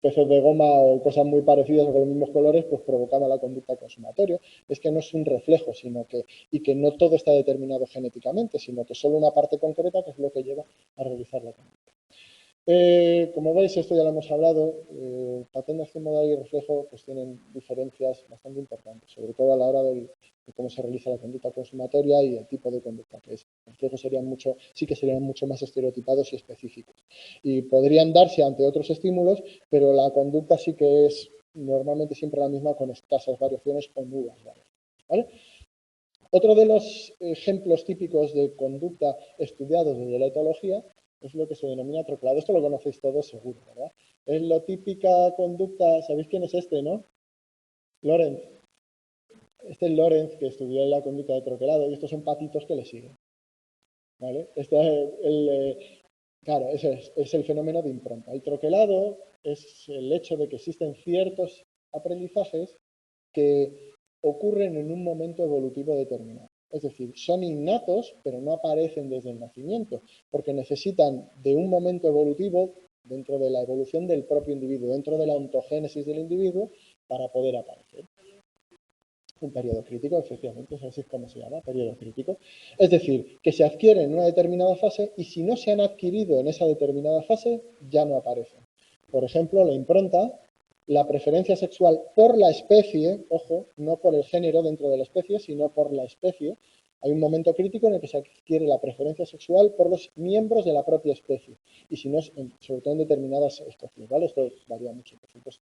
peces de goma o cosas muy parecidas o con los mismos colores, pues provocaba la conducta consumatoria. Es que no es un reflejo, y que no todo está determinado genéticamente, sino que solo una parte concreta, que es lo que lleva a realizar la conducta. Como veis, esto ya lo hemos hablado, patrón de acción modal y reflejo pues tienen diferencias bastante importantes, sobre todo a la hora de cómo se realiza la conducta consumatoria y el tipo de conducta que es. Los reflejos sí que serían mucho más estereotipados y específicos. Y podrían darse ante otros estímulos, pero la conducta sí que es normalmente siempre la misma con escasas variaciones o nulas variaciones, ¿vale? Otro de los ejemplos típicos de conducta estudiados desde la etología es lo que se denomina troquelado. Esto lo conocéis todos seguro, ¿verdad? Es la típica conducta, ¿sabéis quién es este, no? Lorenz. Este es Lorenz, que estudió la conducta de troquelado, y estos son patitos que le siguen, ¿vale? Claro, ese es el fenómeno de impronta. El troquelado es el hecho de que existen ciertos aprendizajes que ocurren en un momento evolutivo determinado. Es decir, son innatos, pero no aparecen desde el nacimiento, porque necesitan de un momento evolutivo dentro de la evolución del propio individuo, dentro de la ontogénesis del individuo, para poder aparecer. Un periodo crítico, efectivamente, así es como se llama, periodo crítico. Es decir, que se adquieren en una determinada fase y si no se han adquirido en esa determinada fase, ya no aparecen. Por ejemplo, la impronta, la preferencia sexual por la especie, ojo, no por el género dentro de la especie, sino por la especie. Hay un momento crítico en el que se adquiere la preferencia sexual por los miembros de la propia especie. Y si no, sobre todo en determinadas especies, ¿vale? Esto varía mucho, por supuesto.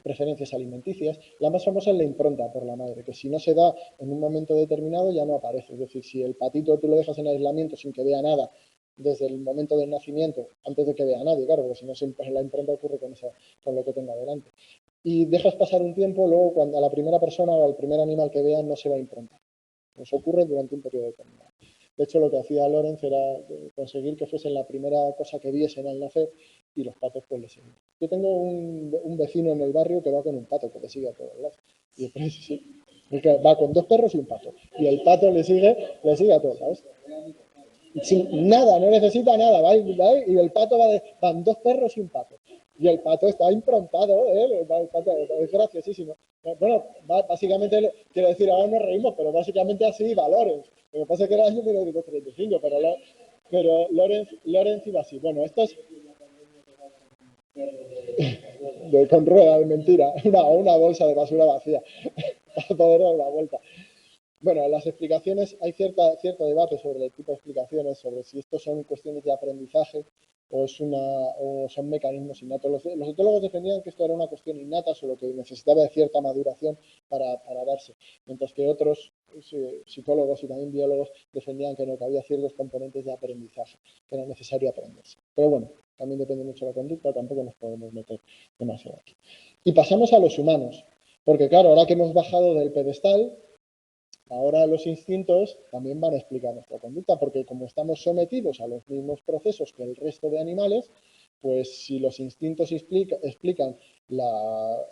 Preferencias alimenticias. La más famosa es la impronta por la madre, que si no se da en un momento determinado ya no aparece. Es decir, si el patito tú lo dejas en aislamiento sin que vea nada desde el momento del nacimiento, antes de que vea a nadie, claro, porque si no siempre la impronta ocurre con lo que tenga delante. Y dejas pasar un tiempo, luego cuando a la primera persona o al primer animal que vean no se va a improntar. Eso ocurre durante un periodo determinado. De hecho, lo que hacía Lorenz era conseguir que fuesen la primera cosa que viesen al nacer y los patos pues le seguían. Yo tengo un vecino en el barrio que va con un pato que le sigue a todos lados. Y después sí, va con 2 perros y un pato. Y el pato le sigue a todos lados. Sin nada, no necesita nada. Va y el pato van 2 perros y un pato. Y el pato está improntado, ¿eh? El pato es graciosísimo. Bueno, básicamente, quiero decir, ahora nos reímos, pero básicamente así va Lorenz. Lo que pasa es que era el año 1935, pero Lorenz iba así. Bueno, esto es con rueda, de mentira, una bolsa de basura vacía para poder dar una vuelta. Bueno, las explicaciones, hay cierto debate sobre el tipo de explicaciones, sobre si estos son cuestiones de aprendizaje o son mecanismos innatos. Los etólogos defendían que esto era una cuestión innata, solo que necesitaba de cierta maduración para darse, mientras que otros psicólogos y también biólogos defendían que no, que había ciertos componentes de aprendizaje, que era necesario aprenderse. Pero bueno, también depende mucho de la conducta, tampoco nos podemos meter demasiado aquí. Y pasamos a los humanos, porque claro, ahora que hemos bajado del pedestal, ahora los instintos también van a explicar nuestra conducta, porque como estamos sometidos a los mismos procesos que el resto de animales, pues si los instintos explican la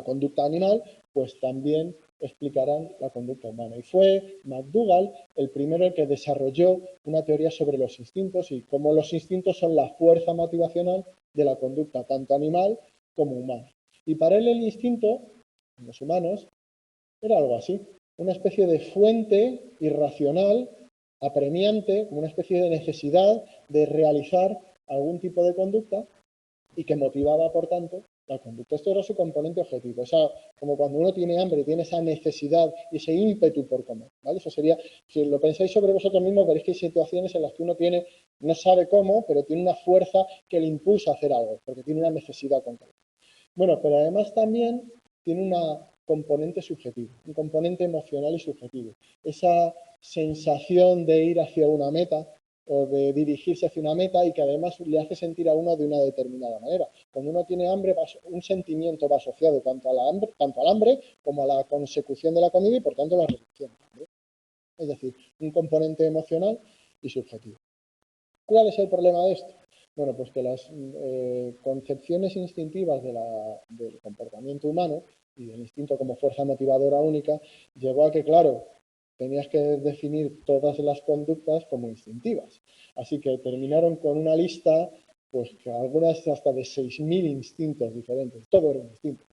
conducta animal, pues también explicarán la conducta humana. Y fue McDougall el primero el que desarrolló una teoría sobre los instintos y cómo los instintos son la fuerza motivacional de la conducta, tanto animal como humana. Y para él el instinto, en los humanos, era algo así, una especie de fuente irracional, apremiante, como una especie de necesidad de realizar algún tipo de conducta y que motivaba, por tanto, la conducta. Esto era su componente objetivo, como cuando uno tiene hambre, tiene esa necesidad y ese ímpetu por comer, ¿vale? Eso sería, si lo pensáis sobre vosotros mismos, veréis que hay situaciones en las que uno no sabe cómo, pero tiene una fuerza que le impulsa a hacer algo, porque tiene una necesidad concreta. Bueno, pero además también tiene una componente subjetivo, un componente emocional y subjetivo. Esa sensación de ir hacia una meta, o de dirigirse hacia una meta y que además le hace sentir a uno de una determinada manera. Cuando uno tiene hambre, un sentimiento va asociado tanto al hambre como a la consecución de la comida y por tanto a la reducción. Es decir, un componente emocional y subjetivo. ¿Cuál es el problema de esto? Bueno, pues que las concepciones instintivas del comportamiento humano y del instinto como fuerza motivadora única llevó a que, claro, tenías que definir todas las conductas como instintivas. Así que terminaron con una lista, pues que algunas hasta de 6.000 instintos diferentes. Todo era un instinto.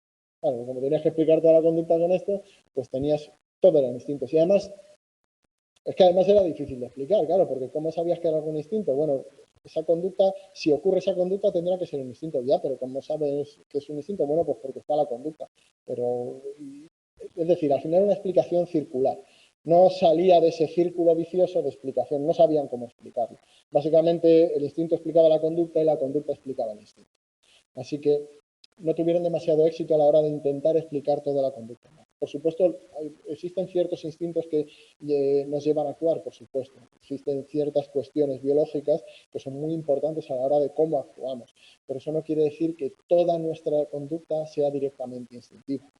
Claro, como tenías que explicar toda la conducta con esto, pues todo eran instintos. Y además, es que además era difícil de explicar, claro, porque ¿cómo sabías que era algún instinto? Bueno, esa conducta, si ocurre esa conducta, tendrá que ser un instinto ya, pero ¿cómo sabes que es un instinto? Bueno, pues porque está la conducta. Pero, es decir, al final era una explicación circular. No salía de ese círculo vicioso de explicación, no sabían cómo explicarlo. Básicamente, el instinto explicaba la conducta y la conducta explicaba el instinto. Así que no tuvieron demasiado éxito a la hora de intentar explicar toda la conducta. Por supuesto, existen ciertos instintos que nos llevan a actuar, por supuesto. Existen ciertas cuestiones biológicas que son muy importantes a la hora de cómo actuamos, pero eso no quiere decir que toda nuestra conducta sea directamente instintiva.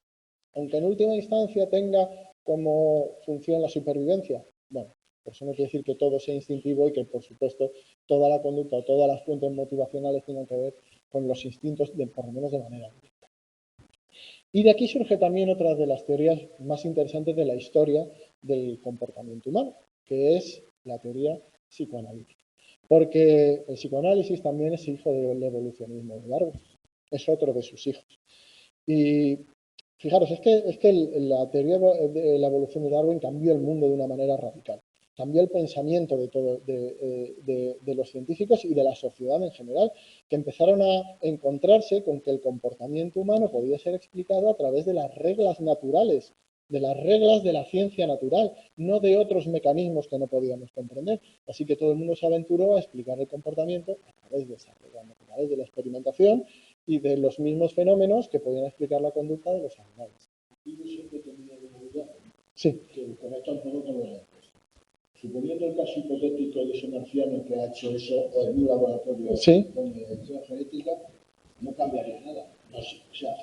Aunque en última instancia tenga como función la supervivencia, bueno, por eso no quiere decir que todo sea instintivo y que, por supuesto, toda la conducta o todas las fuentes motivacionales tengan que ver con los instintos, por lo menos de manera directa. Y de aquí surge también otra de las teorías más interesantes de la historia del comportamiento humano, que es la teoría psicoanalítica. Porque el psicoanálisis también es hijo del evolucionismo de Darwin, es otro de sus hijos. Y fijaros, es que la teoría de la evolución de Darwin cambió el mundo de una manera radical. Cambió el pensamiento de los científicos y de la sociedad en general, que empezaron a encontrarse con que el comportamiento humano podía ser explicado a través de las reglas naturales, de las reglas de la ciencia natural, no de otros mecanismos que no podíamos comprender. Así que todo el mundo se aventuró a explicar el comportamiento a través de esas reglas naturales, de la experimentación y de los mismos fenómenos que podían explicar la conducta de los animales. Y yo siempre he tenido una duda Sí. que conecta un poco con los respuestas. Suponiendo el caso hipotético de ese marciano que ha hecho eso en un laboratorio Sí. con edición genética, no cambiaría nada. No sé, o sea,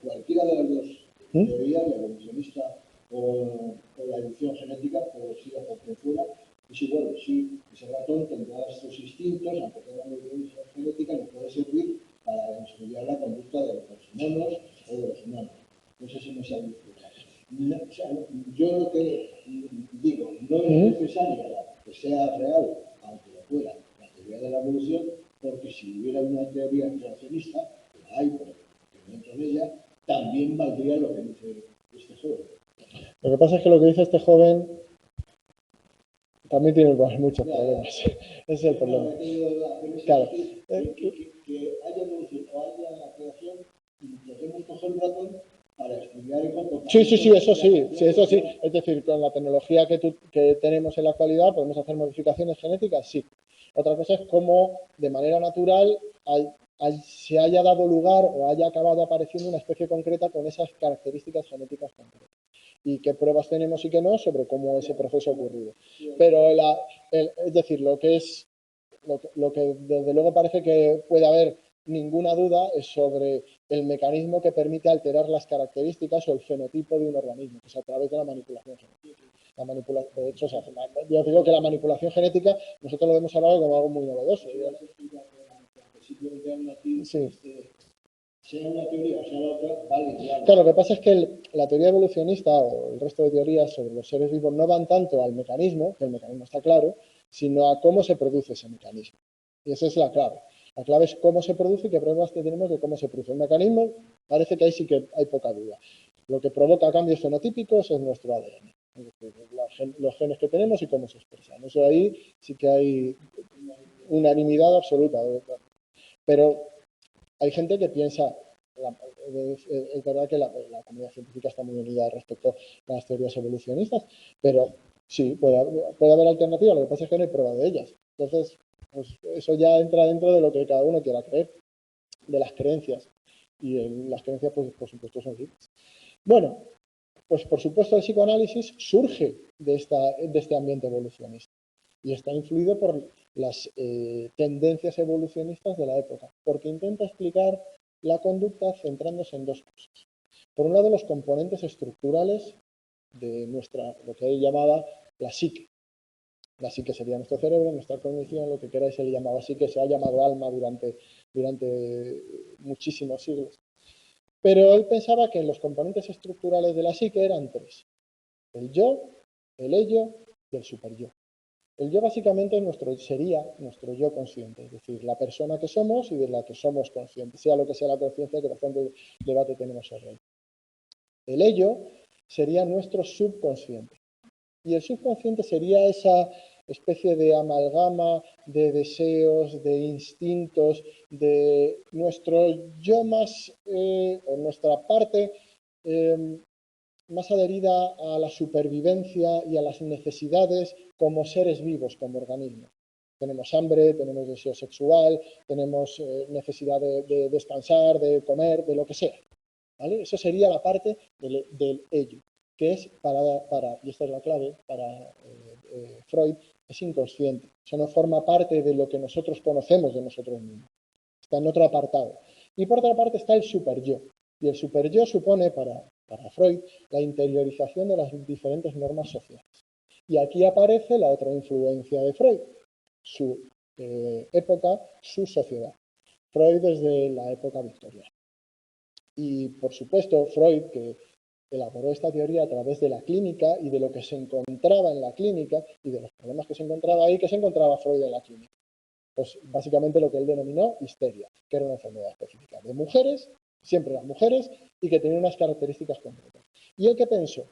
cualquiera de las dos teorías, la evolucionista o la edición genética, por decirlo por quien fuera, es igual. Sí, ese ratón tendrá estos instintos, aunque tenga una edición genética, nos puede servir para estudiar la conducta de los monos o de los humanos. No sé si me sale explicar. O sea, yo lo que digo, no es necesario que sea real, aunque lo fuera, la teoría de la evolución, porque si hubiera una teoría creacionista, que la hay, pero que dentro de ella, también valdría lo que dice este joven. Lo que pasa es que lo que dice este joven también tiene muchos problemas. Ese es el problema. Claro. Que haya evolución o haya creación, podemos coger un ratón para estudiar el comportamiento. Sí, eso sí, eso sí. Es decir, con la tecnología que tenemos en la actualidad, ¿podemos hacer modificaciones genéticas? Sí. Otra cosa es cómo, de manera natural, se haya dado lugar o haya acabado apareciendo una especie concreta con esas características genéticas concretas. Y qué pruebas tenemos y qué no sobre cómo ese proceso ha ocurrido. Pero, es decir, lo que desde luego parece que puede haber ninguna duda es sobre el mecanismo que permite alterar las características o el fenotipo de un organismo, que es a través de la manipulación genética. De hecho, yo digo que la manipulación genética nosotros lo hemos hablado como algo muy novedoso. Sí. Sea una teoría o sea la otra, vale igual. Claro, lo que pasa es que la teoría evolucionista o el resto de teorías sobre los seres vivos no van tanto al mecanismo, que el mecanismo está claro, sino a cómo se produce ese mecanismo. Y esa es la clave. La clave es cómo se produce y qué pruebas tenemos de cómo se produce. El mecanismo parece que ahí sí que hay poca duda. Lo que provoca cambios fenotípicos es nuestro ADN. Es decir, los genes que tenemos y cómo se expresan. Eso ahí sí que hay unanimidad absoluta. Pero hay gente que piensa, es verdad que la comunidad científica está muy unida respecto a las teorías evolucionistas, pero sí, puede haber alternativas, lo que pasa es que no hay prueba de ellas. Entonces, pues eso ya entra dentro de lo que cada uno quiera creer, de las creencias. Y las creencias, pues, por supuesto, son libres. Bueno, pues por supuesto el psicoanálisis surge de este ambiente evolucionista. y está influido por las tendencias evolucionistas de la época, porque intenta explicar la conducta centrándose en dos cosas. Por un lado, los componentes estructurales de lo que él llamaba la psique. La psique sería nuestro cerebro, nuestra cognición, lo que queráis, él llamaba psique, se ha llamado alma durante muchísimos siglos. Pero él pensaba que los componentes estructurales de la psique eran tres: el yo, el ello y el superyo. El yo básicamente sería nuestro yo consciente, es decir, la persona que somos y de la que somos conscientes, sea lo que sea la conciencia, que bastante debate tenemos sobre ello. El ello sería nuestro subconsciente. Y el subconsciente sería esa especie de amalgama de deseos, de instintos, de nuestro yo más, o nuestra parte más adherida a la supervivencia y a las necesidades como seres vivos, como organismos. Tenemos hambre, tenemos deseo sexual, tenemos necesidad de descansar, de comer, de lo que sea. ¿Vale? Eso sería la parte del ello, que es y esta es la clave, para Freud, es inconsciente. Eso no forma parte de lo que nosotros conocemos de nosotros mismos. Está en otro apartado. Y por otra parte está el superyo. Y el superyo supone, para Freud, la interiorización de las diferentes normas sociales. Y aquí aparece la otra influencia de Freud, su época, su sociedad. Freud desde la época victoriana. Y, por supuesto, Freud, que elaboró esta teoría a través de la clínica y de lo que se encontraba en la clínica y de los problemas que se encontraba ahí, que se encontraba Freud en la clínica. Pues básicamente lo que él denominó histeria, que era una enfermedad específica de mujeres, siempre eran mujeres, y que tenía unas características concretas. ¿Y él qué pensó?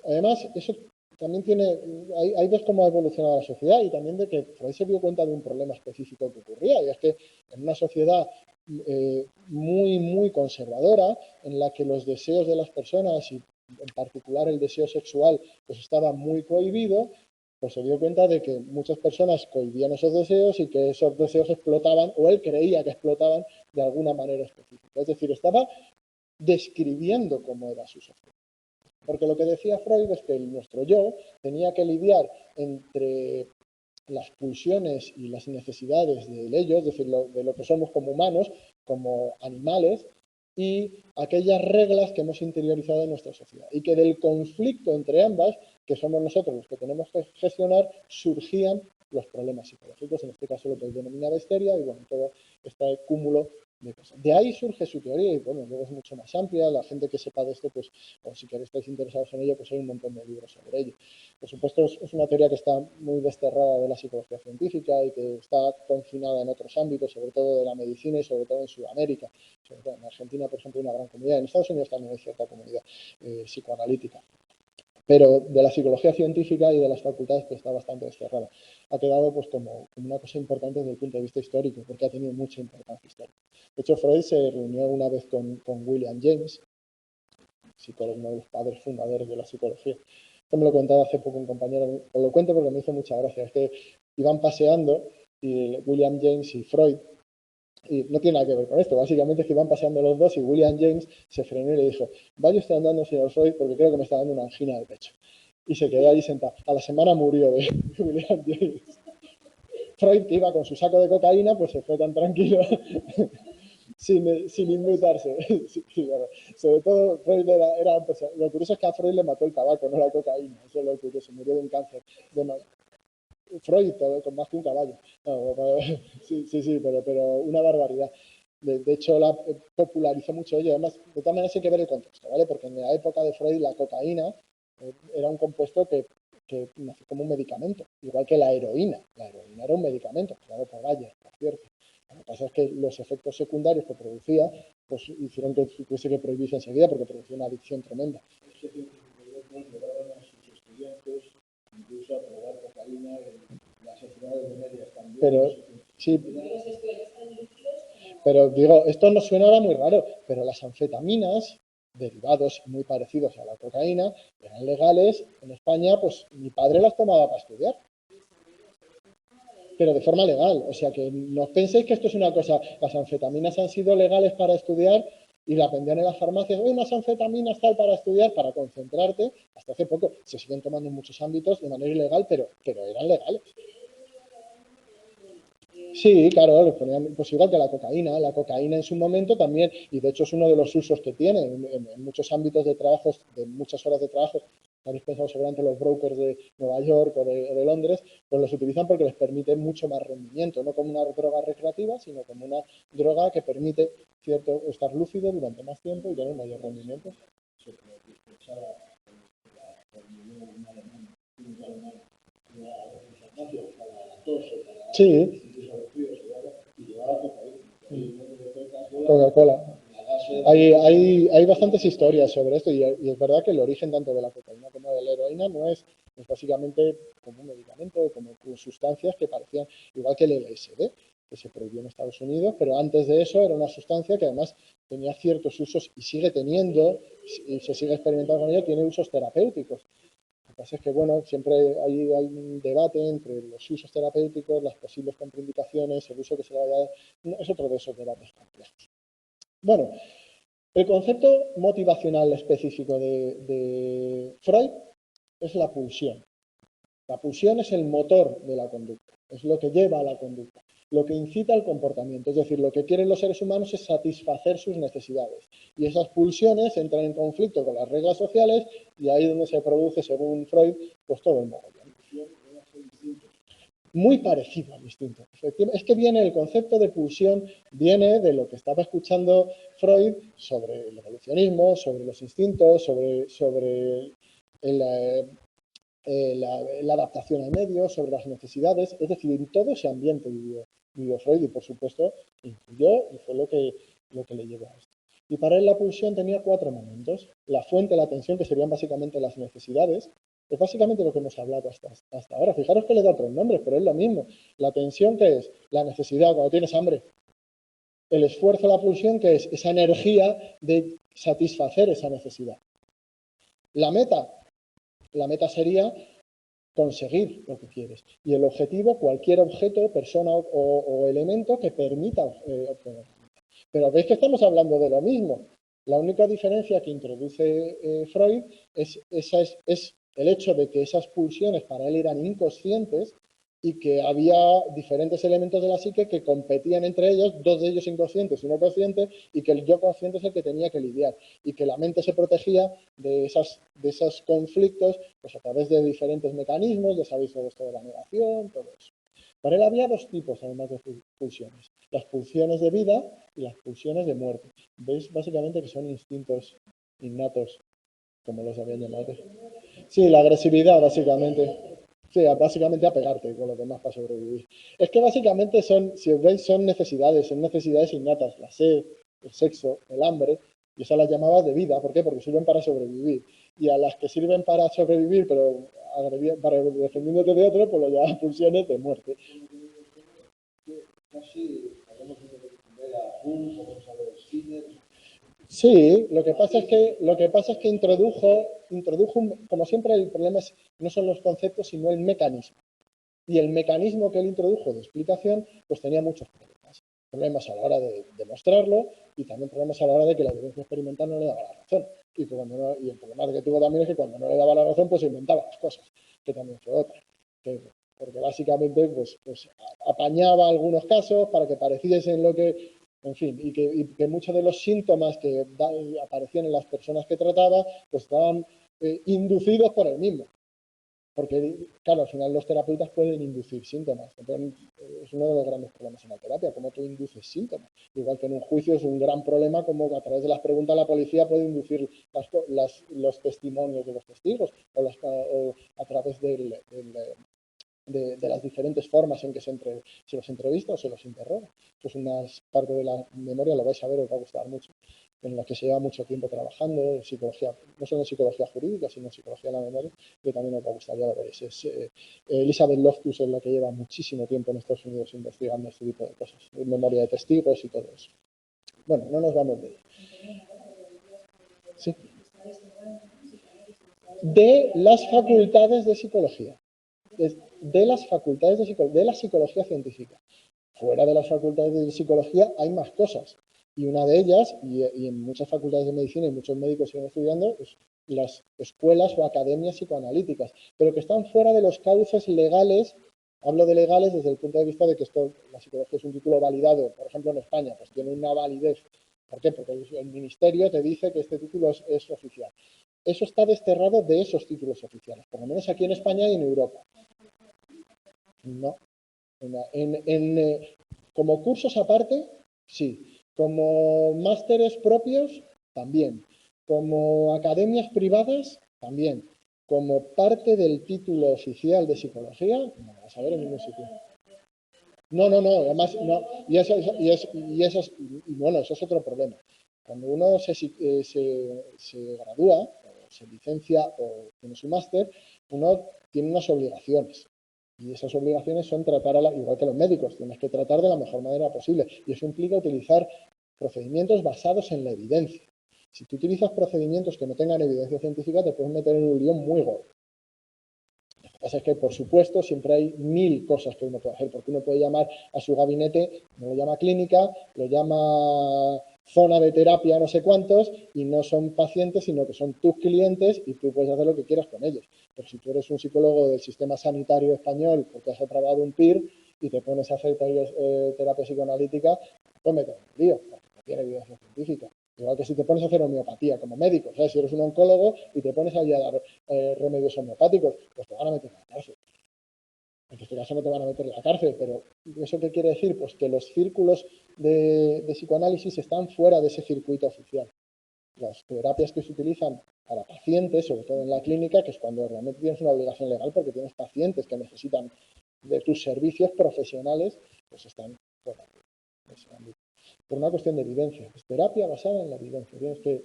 Además, eso también hay ves cómo ha evolucionado la sociedad y también de que Freud se dio cuenta de un problema específico que ocurría, y es que en una sociedad muy, muy conservadora, en la que los deseos de las personas, y en particular el deseo sexual, pues estaba muy cohibido, pues se dio cuenta de que muchas personas cohibían esos deseos y que esos deseos explotaban, o él creía que explotaban de alguna manera específica. Es decir, estaba describiendo cómo era su sociedad. Porque lo que decía Freud es que nuestro yo tenía que lidiar entre las pulsiones y las necesidades del ello, es decir, de lo que somos como humanos, como animales, y aquellas reglas que hemos interiorizado en nuestra sociedad. Y que del conflicto entre ambas, que somos nosotros los que tenemos que gestionar, surgían los problemas psicológicos, en este caso lo que él denominaba histeria, y bueno, todo este cúmulo de cosas. De ahí surge su teoría, y bueno, luego es mucho más amplia. La gente que sepa de esto, pues, o si queréis estáis interesados en ello, pues hay un montón de libros sobre ello. Por supuesto, es una teoría que está muy desterrada de la psicología científica y que está confinada en otros ámbitos, sobre todo de la medicina y sobre todo en Sudamérica. Sobre todo en Argentina, por ejemplo, hay una gran comunidad. En Estados Unidos también hay cierta comunidad psicoanalítica. Pero de la psicología científica y de las facultades, pues está bastante desterrada. Ha quedado pues como una cosa importante desde el punto de vista histórico, porque ha tenido mucha importancia histórica. De hecho, Freud se reunió una vez con William James, psicólogo, uno de los padres fundadores de la psicología. Esto me lo contaba hace poco un compañero, os lo cuento porque me hizo mucha gracia. Es que iban paseando y William James y Freud, y no tiene nada que ver con esto, básicamente es que iban paseando los dos y William James se frenó y le dijo: vaya usted andando, señor Freud, porque creo que me está dando una angina de pecho. Y se quedó allí sentado. A la semana murió de William James. Freud, que iba con su saco de cocaína, pues se fue tan tranquilo sin inmutarse. Sí, claro. Sobre todo, Freud lo curioso es que a Freud le mató el tabaco, no la cocaína. Eso es lo curioso, murió de un cáncer. Freud, todo, con más que un caballo. No, sí, pero una barbaridad. De hecho, la popularizó mucho ello. Además, de todas maneras hay que ver el contexto, ¿vale? Porque en la época de Freud la cocaína era un compuesto que nació como un medicamento, igual que la heroína. La heroína era un medicamento, creado por Bayer, por cierto. Lo que pasa es que los efectos secundarios que producía pues hicieron que tuviese que prohibirse enseguida porque producía una adicción tremenda. Este científico llevaban a sus estudiantes incluso a probar cocaína en las sociedades de medias también. Pero, sí, pero digo, esto nos suena ahora muy raro, pero las anfetaminas, derivados muy parecidos a la cocaína, eran legales en España, pues mi padre las tomaba para estudiar. Pero de forma legal, o sea que no penséis que esto es una cosa, las anfetaminas han sido legales para estudiar y la vendían en las farmacias, unas anfetaminas tal para estudiar, para concentrarte, hasta hace poco. Se siguen tomando en muchos ámbitos de manera ilegal, pero eran legales. Sí, claro, les ponían, pues igual que la cocaína en su momento también, y de hecho es uno de los usos que tiene en muchos ámbitos de trabajo, de muchas horas de trabajo. Habéis pensado seguramente los brokers de Nueva York o de Londres, pues los utilizan porque les permite mucho más rendimiento, no como una droga recreativa, sino como una droga que permite estar lúcido durante más tiempo y tener mayor rendimiento. Sí. Coca-Cola. Hay bastantes historias sobre esto y es verdad que el origen tanto de la cocaína como de la heroína no es básicamente como un medicamento, como sustancias que parecían igual que el LSD, que se prohibió en Estados Unidos, pero antes de eso era una sustancia que además tenía ciertos usos y sigue teniendo, y se sigue experimentando con ella, tiene usos terapéuticos. Lo que pasa es que, bueno, siempre hay un debate entre los usos terapéuticos, las posibles contraindicaciones, el uso que se le vaya a dar. Es otro de esos debates complejos. Bueno, el concepto motivacional específico de Freud es la pulsión. La pulsión es el motor de la conducta, es lo que lleva a la conducta, lo que incita al comportamiento, es decir, lo que quieren los seres humanos es satisfacer sus necesidades. Y esas pulsiones entran en conflicto con las reglas sociales y ahí es donde se produce, según Freud, pues todo el mogollón. Muy parecido al instinto. Es que viene el concepto de pulsión, viene de lo que estaba escuchando Freud sobre el evolucionismo, sobre los instintos, sobre la adaptación al medio, sobre las necesidades, es decir, en todo ese ambiente vivió Freud y, por supuesto, influyó y fue lo que le llevó a esto. Y para él la pulsión tenía 4 momentos. La fuente, la tensión, que serían básicamente las necesidades, es básicamente lo que hemos hablado hasta ahora. Fijaros que le da otros nombres, pero es lo mismo. La tensión, ¿qué es? La necesidad, cuando tienes hambre. El esfuerzo, la pulsión, que es esa energía de satisfacer esa necesidad. La meta sería conseguir lo que quieres. Y el objetivo, cualquier objeto, persona o elemento que permita obtener. Pero veis que estamos hablando de lo mismo. La única diferencia que introduce Freud es el hecho de que esas pulsiones para él eran inconscientes y que había diferentes elementos de la psique que competían entre ellos, 2 de ellos inconscientes y 1 consciente, y que el yo consciente es el que tenía que lidiar, y que la mente se protegía de esos conflictos pues a través de diferentes mecanismos, ya sabéis todo esto de la negación, todo eso. Para él había 2 tipos, además de pulsiones, las pulsiones de vida y las pulsiones de muerte. ¿Veis? Básicamente que son instintos innatos, como los habían llamado. Sí, la agresividad, básicamente. Sí, básicamente a pegarte con los demás para sobrevivir. Es que básicamente si os veis, son necesidades innatas, la sed, el sexo, el hambre, y esas las llamabas de vida. ¿Por qué? Porque sirven para sobrevivir. Y a las que sirven para sobrevivir, pero para defendiéndote de otro, pues lo llaman pulsiones de muerte. Sí, lo que pasa es que introdujo como siempre el problema no son los conceptos, sino el mecanismo. Y el mecanismo que él introdujo de explicación, pues tenía muchos problemas. Problemas a la hora de demostrarlo y también problemas a la hora de que la evidencia experimental no le daba la razón. Y el problema que tuvo también es que cuando no le daba la razón, pues inventaba las cosas, que también fue otra. Porque básicamente pues apañaba algunos casos para que pareciesen lo que... En fin, y que muchos de los síntomas que aparecían en las personas que trataba, pues estaban inducidos por él mismo. Porque, claro, al final los terapeutas pueden inducir síntomas. Es uno de los grandes problemas en la terapia, cómo tú induces síntomas. Igual que en un juicio es un gran problema cómo a través de las preguntas la policía puede inducir los testimonios de los testigos o a través de las diferentes formas en que se los entrevista o se los interroga. Esto es una parte de la memoria, lo vais a ver, os va a gustar mucho, en la que se lleva mucho tiempo trabajando, psicología, no solo en psicología jurídica, sino en psicología de la memoria, que también os va a gustar, ya lo veréis. Elizabeth Loftus es la que lleva muchísimo tiempo en Estados Unidos investigando este tipo de cosas, memoria de testigos y todo eso. Bueno, no nos vamos de ahí. Sí. De las facultades de psicología. De las facultades de la psicología científica. Fuera de las facultades de psicología hay más cosas. Y una de ellas, y en muchas facultades de medicina y muchos médicos siguen estudiando, es las escuelas o academias psicoanalíticas, pero que están fuera de los cauces legales. Hablo de legales desde el punto de vista de que la psicología es un título validado, por ejemplo en España, pues tiene una validez. ¿Por qué? Porque el ministerio te dice que este título es oficial. Eso está desterrado de esos títulos oficiales, por lo menos aquí en España y en Europa. No. Como cursos aparte, sí. Como másteres propios, también. Como academias privadas, también. Como parte del título oficial de psicología, no vas a ver en ningún sitio. No, además, no. Bueno, eso es otro problema. Cuando uno se gradúa, o se licencia, o tiene su máster, uno tiene unas obligaciones. Y esas obligaciones son tratar, igual que los médicos, tienes que tratar de la mejor manera posible. Y eso implica utilizar procedimientos basados en la evidencia. Si tú utilizas procedimientos que no tengan evidencia científica, te puedes meter en un lío muy gordo. Lo que pasa es que, por supuesto, siempre hay 1000 cosas que uno puede hacer, porque uno puede llamar a su gabinete, no lo llama clínica, lo llama zona de terapia no sé cuántos, y no son pacientes, sino que son tus clientes y tú puedes hacer lo que quieras con ellos. Pero si tú eres un psicólogo del sistema sanitario español porque has aprobado un PIR y te pones a hacer terapia psicoanalítica, pues meter en un lío, porque no tiene evidencia científica. Igual que si te pones a hacer homeopatía como médico, ¿sabes? Si eres un oncólogo y te pones allí a dar remedios homeopáticos, pues te van a meter en la cárcel. En este caso no te van a meter en la cárcel, pero ¿eso qué quiere decir? Pues que los círculos de psicoanálisis están fuera de ese circuito oficial. Las terapias que se utilizan para pacientes, sobre todo en la clínica, que es cuando realmente tienes una obligación legal porque tienes pacientes que necesitan de tus servicios profesionales, pues están fuera de ese ámbito. Por una cuestión de evidencia. Es terapia basada en la evidencia.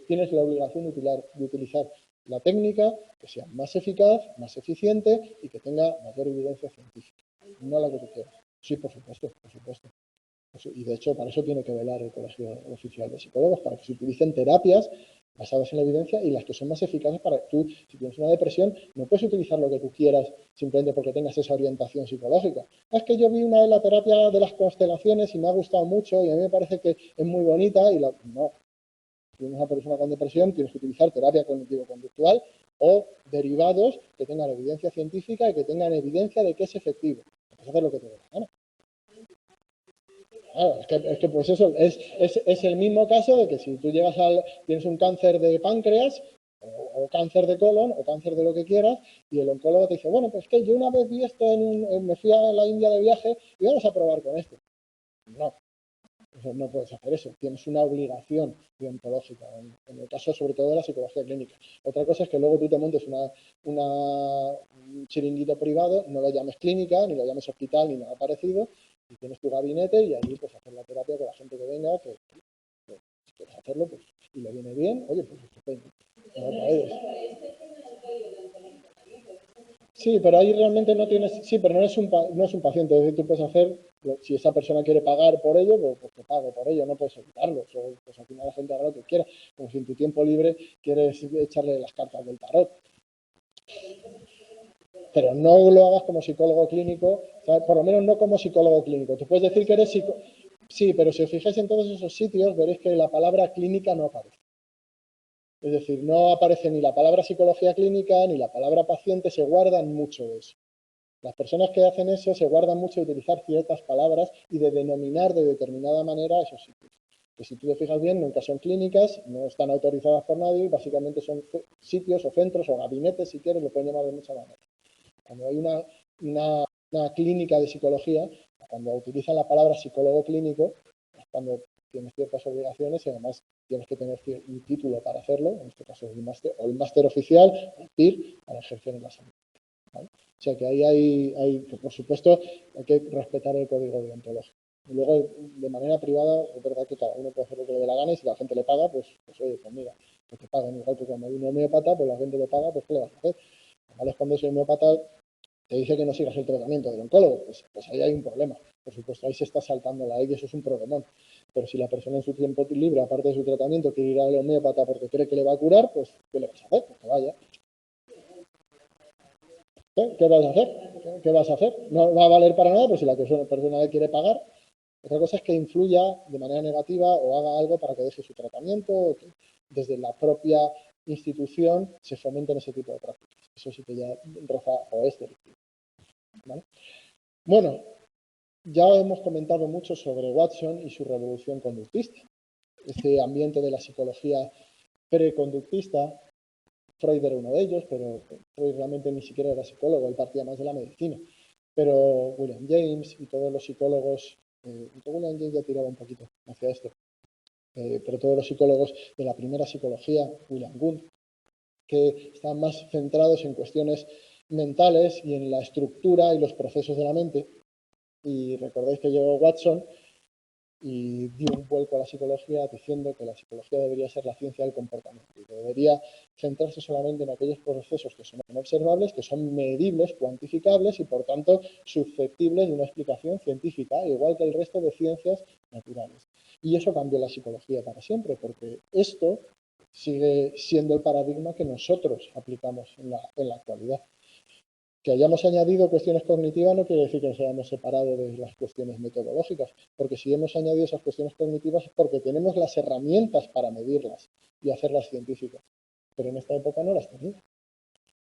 Tienes la obligación de utilizar la técnica que sea más eficaz, más eficiente y que tenga mayor evidencia científica. No la que tú quieras. Sí, por supuesto, por supuesto. Y de hecho, para eso tiene que velar el Colegio Oficial de Psicólogos, para que se utilicen terapias basadas en la evidencia y las que son más eficaces para tú, si tienes una depresión, no puedes utilizar lo que tú quieras simplemente porque tengas esa orientación psicológica. Es que yo vi una vez la terapia de las constelaciones y me ha gustado mucho y a mí me parece que es muy bonita y no. Si tienes una persona con depresión, tienes que utilizar terapia cognitivo-conductual o derivados que tengan evidencia científica y que tengan evidencia de que es efectivo. Puedes hacer lo que te dé la gana. Claro, es que pues eso, es el mismo caso de que si tú tienes un cáncer de páncreas, o cáncer de colon, o cáncer de lo que quieras, y el oncólogo te dice, bueno, pues que yo una vez vi esto me fui a la India de viaje y vamos a probar con esto. No puedes hacer eso, tienes una obligación deontológica, en el caso sobre todo de la psicología clínica. Otra cosa es que luego tú te montes un chiringuito privado, no lo llames clínica, ni lo llames hospital, ni nada parecido, y tienes tu gabinete y allí pues hacer la terapia con la gente que venga, que si quieres hacerlo, pues, y le viene bien, oye, pues estupendo. Sí, pero ahí realmente no tienes, sí, pero no es un paciente, es decir, tú puedes hacer, si esa persona quiere pagar por ello, pues que pague por ello, no puedes evitarlo, pues al final la gente haga lo que quiera, como si en tu tiempo libre quieres echarle las cartas del tarot. Pero no lo hagas como psicólogo clínico, ¿sabes? Por lo menos no como psicólogo clínico. Tú puedes decir que eres psicólogo, sí, pero si os fijáis en todos esos sitios, veréis que la palabra clínica no aparece. Es decir, no aparece ni la palabra psicología clínica ni la palabra paciente, se guardan mucho de eso. Las personas que hacen eso se guardan mucho de utilizar ciertas palabras y de denominar de determinada manera esos sitios. Que si tú te fijas bien, nunca son clínicas, no están autorizadas por nadie, básicamente son sitios o centros o gabinetes, si quieres, lo pueden llamar de muchas maneras. Cuando hay una clínica de psicología, cuando utilizan la palabra psicólogo clínico, es cuando tienes ciertas obligaciones y además tienes que tener un título para hacerlo, en este caso el máster oficial, el PIR, para ejercer en la salud. ¿Vale? O sea que ahí que por supuesto, hay que respetar el código deontológico. Y luego, de manera privada, es verdad que cada uno puede hacer lo que le dé la gana y si la gente le paga, pues oye, pues mira, que te paguen. Igual que cuando hay un homeópata, pues la gente le paga, pues ¿qué le vas a hacer? Además, cuando ese homeópata te dice que no sigas el tratamiento del oncólogo, pues ahí hay un problema. Por supuesto, ahí se está saltando la ley y eso es un problemón. Pero si la persona en su tiempo libre, aparte de su tratamiento, quiere ir al homeópata porque cree que le va a curar, pues ¿qué le vas a hacer? Pues que vaya. ¿Qué vas a hacer? ¿Qué vas a hacer? No va a valer para nada, pero si la persona le quiere pagar, Otra cosa es que influya de manera negativa o haga algo para que deje su tratamiento o que desde la propia institución se fomenten ese tipo de prácticas. Eso sí que ya roza o es delictivo, ¿vale? Bueno, ya hemos comentado mucho sobre Watson y su revolución conductista. Este ambiente de la psicología preconductista, Freud era uno de ellos, pero Freud realmente ni siquiera era psicólogo, él partía más de la medicina. Pero William James y todos los psicólogos, William James ya tiraba un poquito hacia esto, pero todos los psicólogos de la primera psicología, William Wundt, que estaban más centrados en cuestiones mentales y en la estructura y los procesos de la mente. Y recordáis que llegó Watson y dio un vuelco a la psicología diciendo que la psicología debería ser la ciencia del comportamiento y que debería centrarse solamente en aquellos procesos que son observables, que son medibles, cuantificables y por tanto susceptibles de una explicación científica, igual que el resto de ciencias naturales. Y eso cambió la psicología para siempre, porque esto sigue siendo el paradigma que nosotros aplicamos en la actualidad. Que hayamos añadido cuestiones cognitivas no quiere decir que nos hayamos separado de las cuestiones metodológicas, porque si hemos añadido esas cuestiones cognitivas es porque tenemos las herramientas para medirlas y hacerlas científicas, pero en esta época no las teníamos.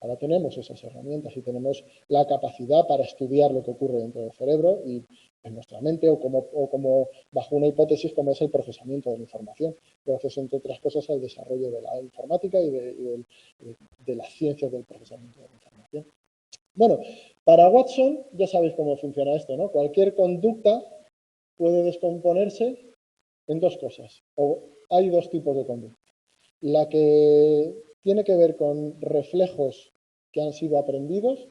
Ahora tenemos esas herramientas y tenemos la capacidad para estudiar lo que ocurre dentro del cerebro y en nuestra mente o como bajo una hipótesis como es el procesamiento de la información, gracias entre otras cosas al desarrollo de la informática y de las ciencias del procesamiento de la información. Bueno, para Watson ya sabéis cómo funciona esto, ¿no? Cualquier conducta puede descomponerse en dos cosas, o hay dos tipos de conducta. La que tiene que ver con reflejos que han sido aprendidos,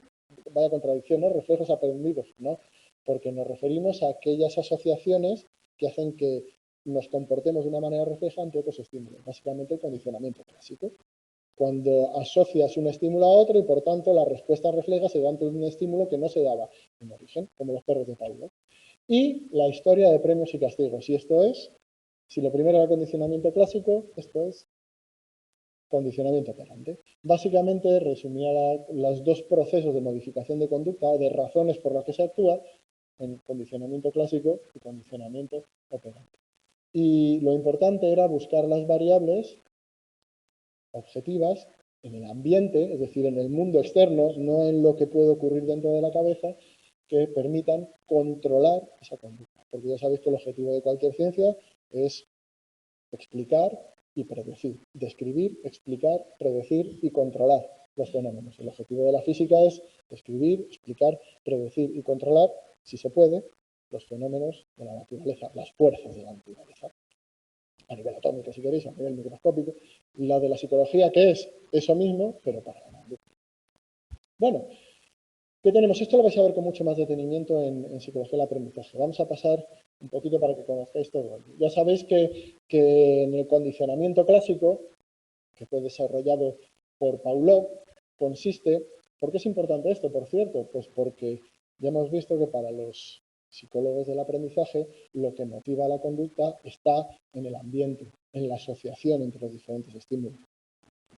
vaya contradicción, ¿no? Reflejos aprendidos, ¿no? Porque nos referimos a aquellas asociaciones que hacen que nos comportemos de una manera refleja ante otros estímulos, básicamente el condicionamiento clásico. Cuando asocias un estímulo a otro y por tanto la respuesta refleja se da ante un estímulo que no se daba en origen, como los perros de Pavlov. Y la historia de premios y castigos. Y esto es, si lo primero era condicionamiento clásico, esto es condicionamiento operante. Básicamente resumía los dos procesos de modificación de conducta o de razones por las que se actúa en condicionamiento clásico y condicionamiento operante. Y lo importante era buscar las variables objetivas en el ambiente, es decir, en el mundo externo, no en lo que puede ocurrir dentro de la cabeza, que permitan controlar esa conducta. Porque ya sabéis que el objetivo de cualquier ciencia es explicar y predecir, describir, explicar, predecir y controlar los fenómenos. El objetivo de la física es describir, explicar, predecir y controlar, si se puede, los fenómenos de la naturaleza, las fuerzas de la naturaleza. A nivel atómico, si queréis, a nivel microscópico. La de la psicología, que es eso mismo, pero para la conducta. Bueno, ¿qué tenemos? Esto lo vais a ver con mucho más detenimiento en psicología del aprendizaje. Vamos a pasar un poquito para que conozcáis todo. Ya sabéis que en el condicionamiento clásico, que fue desarrollado por Pavlov, consiste... ¿Por qué es importante esto, por cierto? Pues porque ya hemos visto que para los psicólogos del aprendizaje lo que motiva la conducta está en el ambiente, en la asociación entre los diferentes estímulos.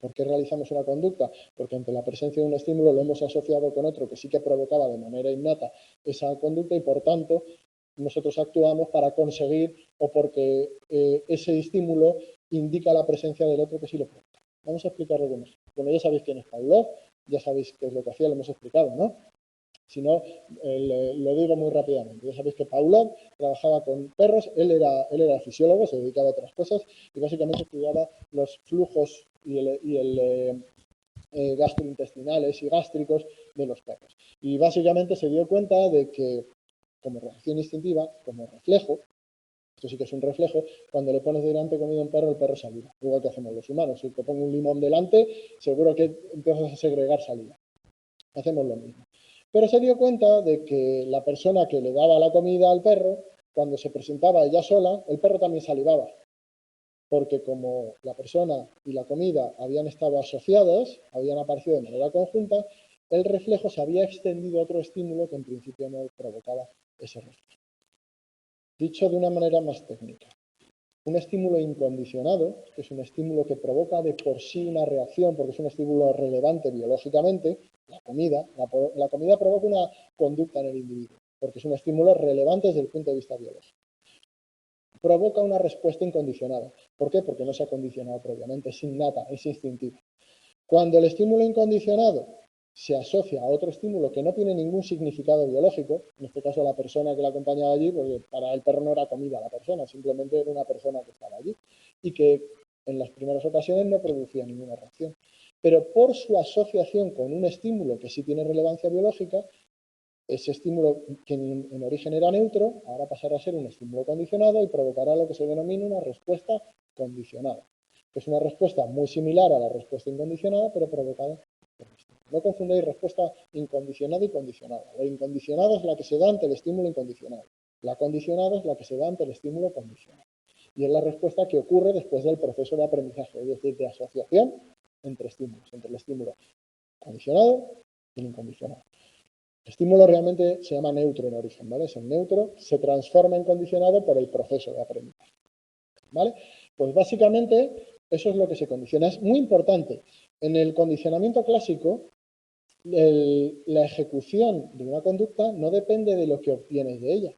¿Por qué realizamos una conducta? Porque ante la presencia de un estímulo lo hemos asociado con otro que sí que provocaba de manera innata esa conducta y por tanto nosotros actuamos para conseguir o porque ese estímulo indica la presencia del otro que sí lo provoca. Vamos a explicarlo con eso. Bueno, ya sabéis quién es Pavlov, ya sabéis qué es lo que hacía, lo hemos explicado, ¿no? Si no, lo digo muy rápidamente. Ya sabéis que Pavlov trabajaba con perros, él era fisiólogo, se dedicaba a otras cosas y básicamente estudiaba los flujos gastrointestinales y gástricos de los perros. Y básicamente se dio cuenta de que como reacción instintiva, como reflejo, esto sí que es un reflejo, cuando le pones delante comida a un perro, el perro saliva, igual que hacemos los humanos. Si te pongo un limón delante, seguro que empiezas a segregar saliva. Hacemos lo mismo. Pero se dio cuenta de que la persona que le daba la comida al perro, cuando se presentaba ella sola, el perro también salivaba. Porque como la persona y la comida habían estado asociados, habían aparecido de manera conjunta, el reflejo se había extendido a otro estímulo que en principio no provocaba ese reflejo. Dicho de una manera más técnica, un estímulo incondicionado, que es un estímulo que provoca de por sí una reacción, porque es un estímulo relevante biológicamente, la comida provoca una conducta en el individuo, porque es un estímulo relevante desde el punto de vista biológico. provoca una respuesta incondicionada. ¿Por qué? Porque no se ha condicionado previamente, es innata, es instintiva. Cuando el estímulo incondicionado se asocia a otro estímulo que no tiene ningún significado biológico, en este caso la persona que la acompañaba allí, porque para el perro no era comida la persona, simplemente era una persona que estaba allí y que en las primeras ocasiones no producía ninguna reacción. Pero por su asociación con un estímulo que sí tiene relevancia biológica, ese estímulo que en origen era neutro, ahora pasará a ser un estímulo condicionado y provocará lo que se denomina una respuesta condicionada, que es una respuesta muy similar a la respuesta incondicionada, pero provocada por el estímulo. No confundáis respuesta incondicionada y condicionada. La incondicionada es la que se da ante el estímulo incondicionado. La condicionada es la que se da ante el estímulo condicionado. Y es la respuesta que ocurre después del proceso de aprendizaje, es decir, de asociación entre estímulos, entre el estímulo condicionado y el incondicionado. El estímulo realmente se llama neutro en origen, ¿vale? Es el neutro, se transforma en condicionado por el proceso de aprendizaje, ¿vale? Pues básicamente eso es lo que se condiciona. Es muy importante. En el condicionamiento clásico, la ejecución de una conducta no depende de lo que obtienes de ella.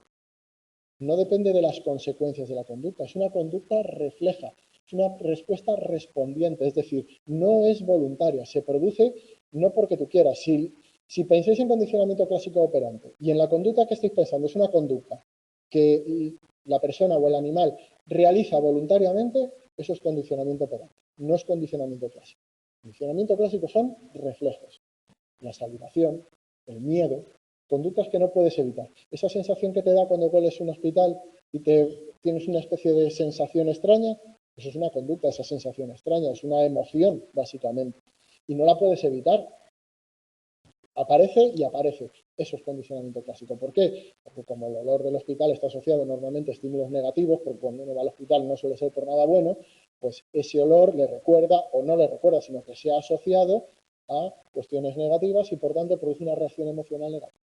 No depende de las consecuencias de la conducta. Es una conducta refleja, es una respuesta respondiente, es decir, no es voluntaria, se produce no porque tú quieras. Si pensáis en condicionamiento clásico operante y en la conducta que estáis pensando es una conducta que la persona o el animal realiza voluntariamente, eso es condicionamiento operante, no es condicionamiento clásico. Condicionamiento clásico son reflejos, la salivación, el miedo, conductas que no puedes evitar. Esa sensación que te da cuando hueles un hospital y tienes una especie de sensación extraña, eso es una conducta, esa sensación extraña, es una emoción, básicamente. Y no la puedes evitar. Aparece y aparece. Eso es condicionamiento clásico. ¿Por qué? Porque como el olor del hospital está asociado normalmente a estímulos negativos, porque cuando uno va al hospital no suele ser por nada bueno, pues ese olor le recuerda, o no le recuerda, sino que se ha asociado a cuestiones negativas y por tanto produce una reacción emocional negativa.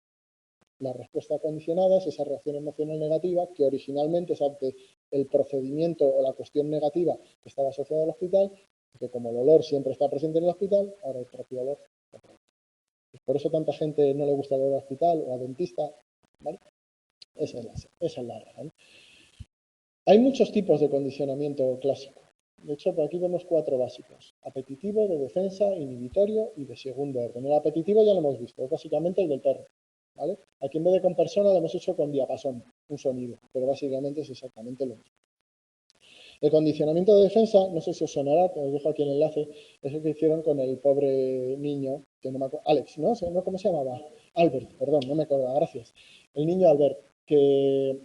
La respuesta condicionada es esa reacción emocional negativa que originalmente es ante el procedimiento o la cuestión negativa que estaba asociada al hospital, que como el olor siempre está presente en el hospital, ahora el propio olor. Por eso tanta gente no le gusta el olor al hospital o al dentista, ¿vale? Esa es la razón. Hay muchos tipos de condicionamiento clásico. De hecho, por aquí vemos 4 básicos. Apetitivo, de defensa, inhibitorio y de segundo orden. El apetitivo ya lo hemos visto, es básicamente el del perro, ¿vale? Aquí en vez de con persona lo hemos hecho con diapasón, un sonido, pero básicamente es exactamente lo mismo. El condicionamiento de defensa, no sé si os sonará, os dejo aquí el enlace, es el que hicieron con el pobre niño, que no me acuerdo, Alex, ¿no? ¿Cómo se llamaba? Albert, perdón, no me acuerdo, gracias. El niño Albert, que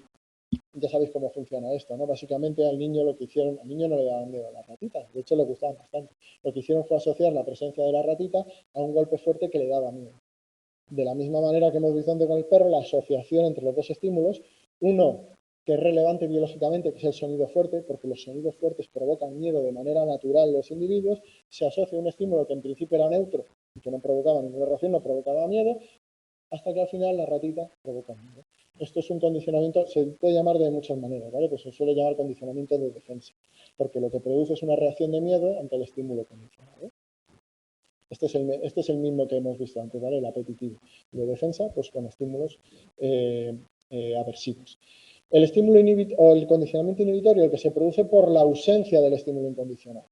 ya sabéis cómo funciona esto, ¿no? Básicamente al niño lo que hicieron, al niño no le daban miedo a las ratitas, de hecho le gustaban bastante. Lo que hicieron fue asociar la presencia de la ratita a un golpe fuerte que le daba miedo. De la misma manera que hemos visto antes con el perro, la asociación entre los dos estímulos, uno que es relevante biológicamente, que es el sonido fuerte, porque los sonidos fuertes provocan miedo de manera natural en los individuos, se asocia a un estímulo que en principio era neutro y que no provocaba ninguna reacción, no provocaba miedo, hasta que al final la ratita provoca miedo. Esto es un condicionamiento, se puede llamar de muchas maneras, ¿vale? Pues se suele llamar condicionamiento de defensa, porque lo que produce es una reacción de miedo ante el estímulo condicionado. Este es el mismo que hemos visto antes, ¿vale? El apetitivo. De defensa, pues con estímulos aversivos. El estímulo o el condicionamiento inhibitorio, el que se produce por la ausencia del estímulo incondicional.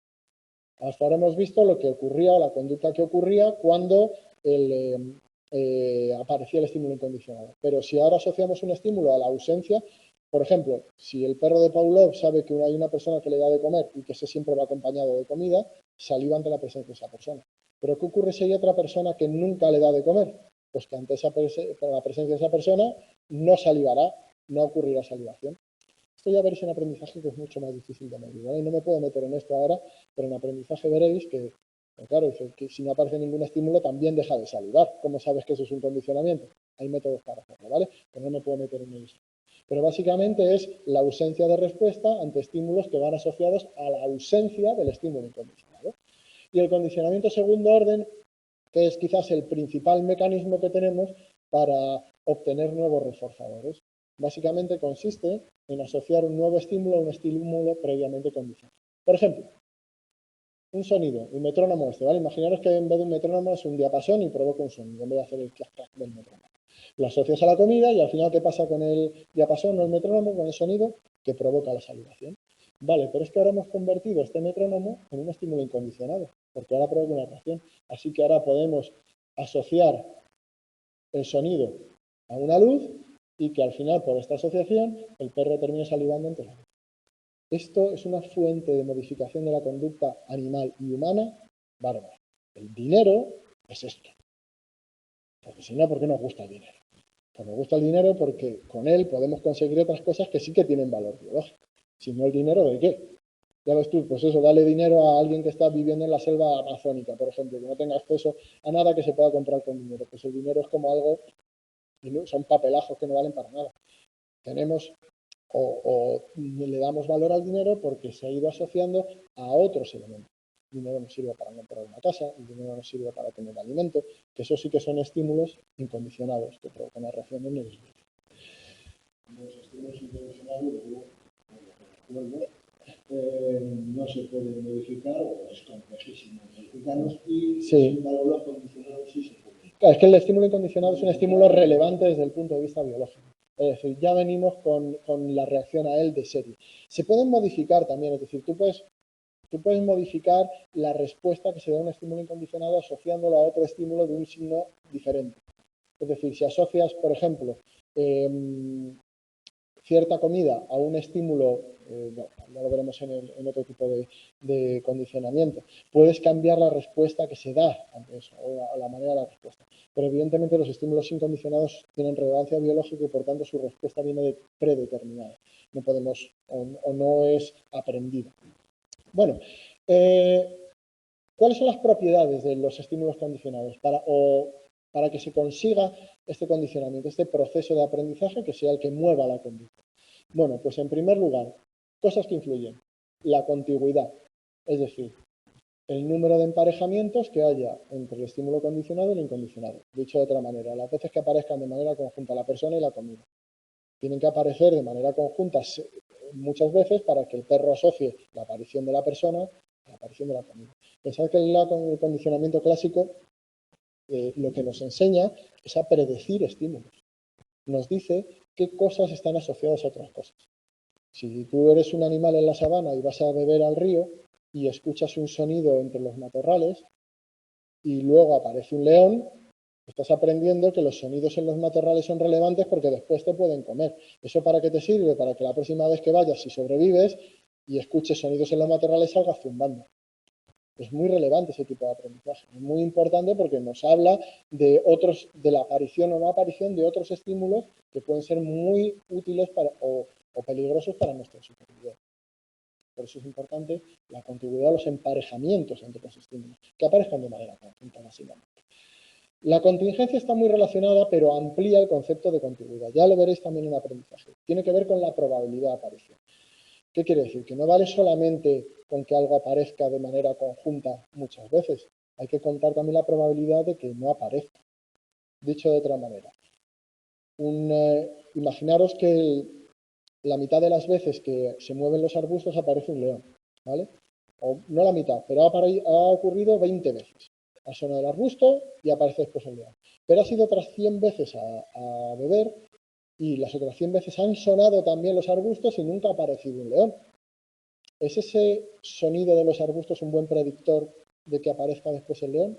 Hasta ahora hemos visto lo que ocurría o la conducta que ocurría cuando aparecía el estímulo incondicional. Pero si ahora asociamos un estímulo a la ausencia, por ejemplo, si el perro de Pavlov sabe que hay una persona que le da de comer y que ese siempre va acompañado de comida, saliva ante la presencia de esa persona. Pero ¿qué ocurre si hay otra persona que nunca le da de comer? Pues que ante la presencia de esa persona no salivará, no ocurrirá salivación. Esto ya veréis en aprendizaje que es mucho más difícil de medir, ¿vale? No me puedo meter en esto ahora, pero en aprendizaje veréis que, claro, que si no aparece ningún estímulo también deja de salivar. ¿Cómo sabes que eso es un condicionamiento? Hay métodos para hacerlo, ¿vale? Pero no me puedo meter en eso. Pero básicamente es la ausencia de respuesta ante estímulos que van asociados a la ausencia del estímulo incondicionado. Y el condicionamiento segundo orden, que es quizás el principal mecanismo que tenemos para obtener nuevos reforzadores. Básicamente consiste en asociar un nuevo estímulo a un estímulo previamente condicionado. Por ejemplo, un sonido, un metrónomo ¿vale? Imaginaros que en vez de un metrónomo es un diapasón y provoca un sonido, en vez de hacer el clac-clac del metrónomo. Lo asocias a la comida y al final, ¿qué pasa con el diapasón o el metrónomo, con el sonido? Que provoca la salivación. Vale, pero es que ahora hemos convertido este metrónomo en un estímulo incondicionado, porque ahora provoca una reacción. Así que ahora podemos asociar el sonido a una luz y que al final, por esta asociación, el perro termine salivando ante la luz. Esto es una fuente de modificación de la conducta animal y humana bárbara. El dinero es esto. Porque si no, ¿por qué nos gusta el dinero? Pues nos gusta el dinero porque con él podemos conseguir otras cosas que sí que tienen valor biológico. Si no, el dinero, ¿de qué? Ya ves tú, pues eso, dale dinero a alguien que está viviendo en la selva amazónica, por ejemplo, que no tenga acceso a nada que se pueda comprar con dinero. Pues el dinero es como algo, son papelajos que no valen para nada. Tenemos o le damos valor al dinero porque se ha ido asociando a otros elementos. El dinero nos sirve para comprar una casa, el dinero nos sirve para tener alimento, que eso sí que son estímulos incondicionados que provocan una reacción en el individuo. Los estímulos incondicionados, no se pueden modificar o es complejísimo modificarlos y sin embargo los condicionados sí se pueden. Claro, es que el estímulo incondicionado es un estímulo relevante desde el punto de vista biológico. Es decir, ya venimos con la reacción a él de serie. Se pueden modificar también, es decir, tú puedes modificar la respuesta que se da a un estímulo incondicionado asociándolo a otro estímulo de un signo diferente. Es decir, si asocias, por ejemplo, cierta comida a un estímulo, ya lo veremos en otro tipo de condicionamiento, puedes cambiar la respuesta que se da ante eso, o la manera de la respuesta. Pero evidentemente los estímulos incondicionados tienen relevancia biológica y por tanto su respuesta viene predeterminada. No podemos, o no es aprendida. Bueno, ¿cuáles son las propiedades de los estímulos condicionados? Para que se consiga este condicionamiento, este proceso de aprendizaje que sea el que mueva la conducta. Bueno, pues en primer lugar, cosas que influyen. La contigüidad, es decir, el número de emparejamientos que haya entre el estímulo condicionado y el incondicionado. Dicho de otra manera, las veces que aparezcan de manera conjunta la persona y la comida. Tienen que aparecer de manera conjunta muchas veces para que el perro asocie la aparición de la persona a la aparición de la comida. Pensad que el condicionamiento clásico lo que nos enseña es a predecir estímulos. Nos dice qué cosas están asociadas a otras cosas. Si tú eres un animal en la sabana y vas a beber al río y escuchas un sonido entre los matorrales y luego aparece un león, estás aprendiendo que los sonidos en los matorrales son relevantes porque después te pueden comer. ¿Eso para qué te sirve? Para que la próxima vez que vayas, si sobrevives y escuches sonidos en los matorrales, salgas zumbando. Es muy relevante ese tipo de aprendizaje. Es muy importante porque nos habla de la aparición o no aparición de otros estímulos que pueden ser muy útiles o peligrosos para nuestra supervivencia. Por eso es importante la contigüidad, los emparejamientos entre los estímulos, que aparezcan de manera conjunta, básicamente. La contingencia está muy relacionada, pero amplía el concepto de contigüidad. Ya lo veréis también en aprendizaje. Tiene que ver con la probabilidad de aparición. ¿Qué quiere decir? Que no vale solamente con que algo aparezca de manera conjunta muchas veces. Hay que contar también la probabilidad de que no aparezca. Dicho de otra manera, imaginaros que la mitad de las veces que se mueven los arbustos aparece un león, ¿vale? O no la mitad, pero ha ocurrido 20 veces. Ha sonado el arbusto y aparece después el león. Pero ha sido otras 100 veces a beber y las otras 100 veces han sonado también los arbustos y nunca ha aparecido un león. ¿Es ese sonido de los arbustos un buen predictor de que aparezca después el león?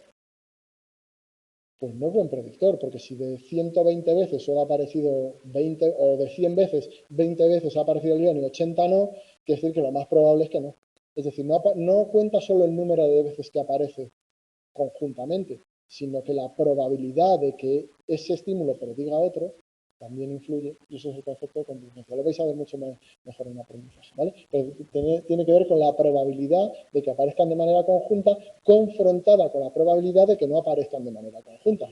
Pues no es buen predictor, porque si de 120 veces solo ha aparecido 20, o de 100 veces, 20 veces ha aparecido el león y 80 no, quiere decir que lo más probable es que no. Es decir, no cuenta solo el número de veces que aparece conjuntamente, sino que la probabilidad de que ese estímulo prediga a otro también influye, y eso es el concepto de contingencia. Lo vais a ver mucho mejor en aprendizaje, ¿vale? Pero tiene que ver con la probabilidad de que aparezcan de manera conjunta confrontada con la probabilidad de que no aparezcan de manera conjunta.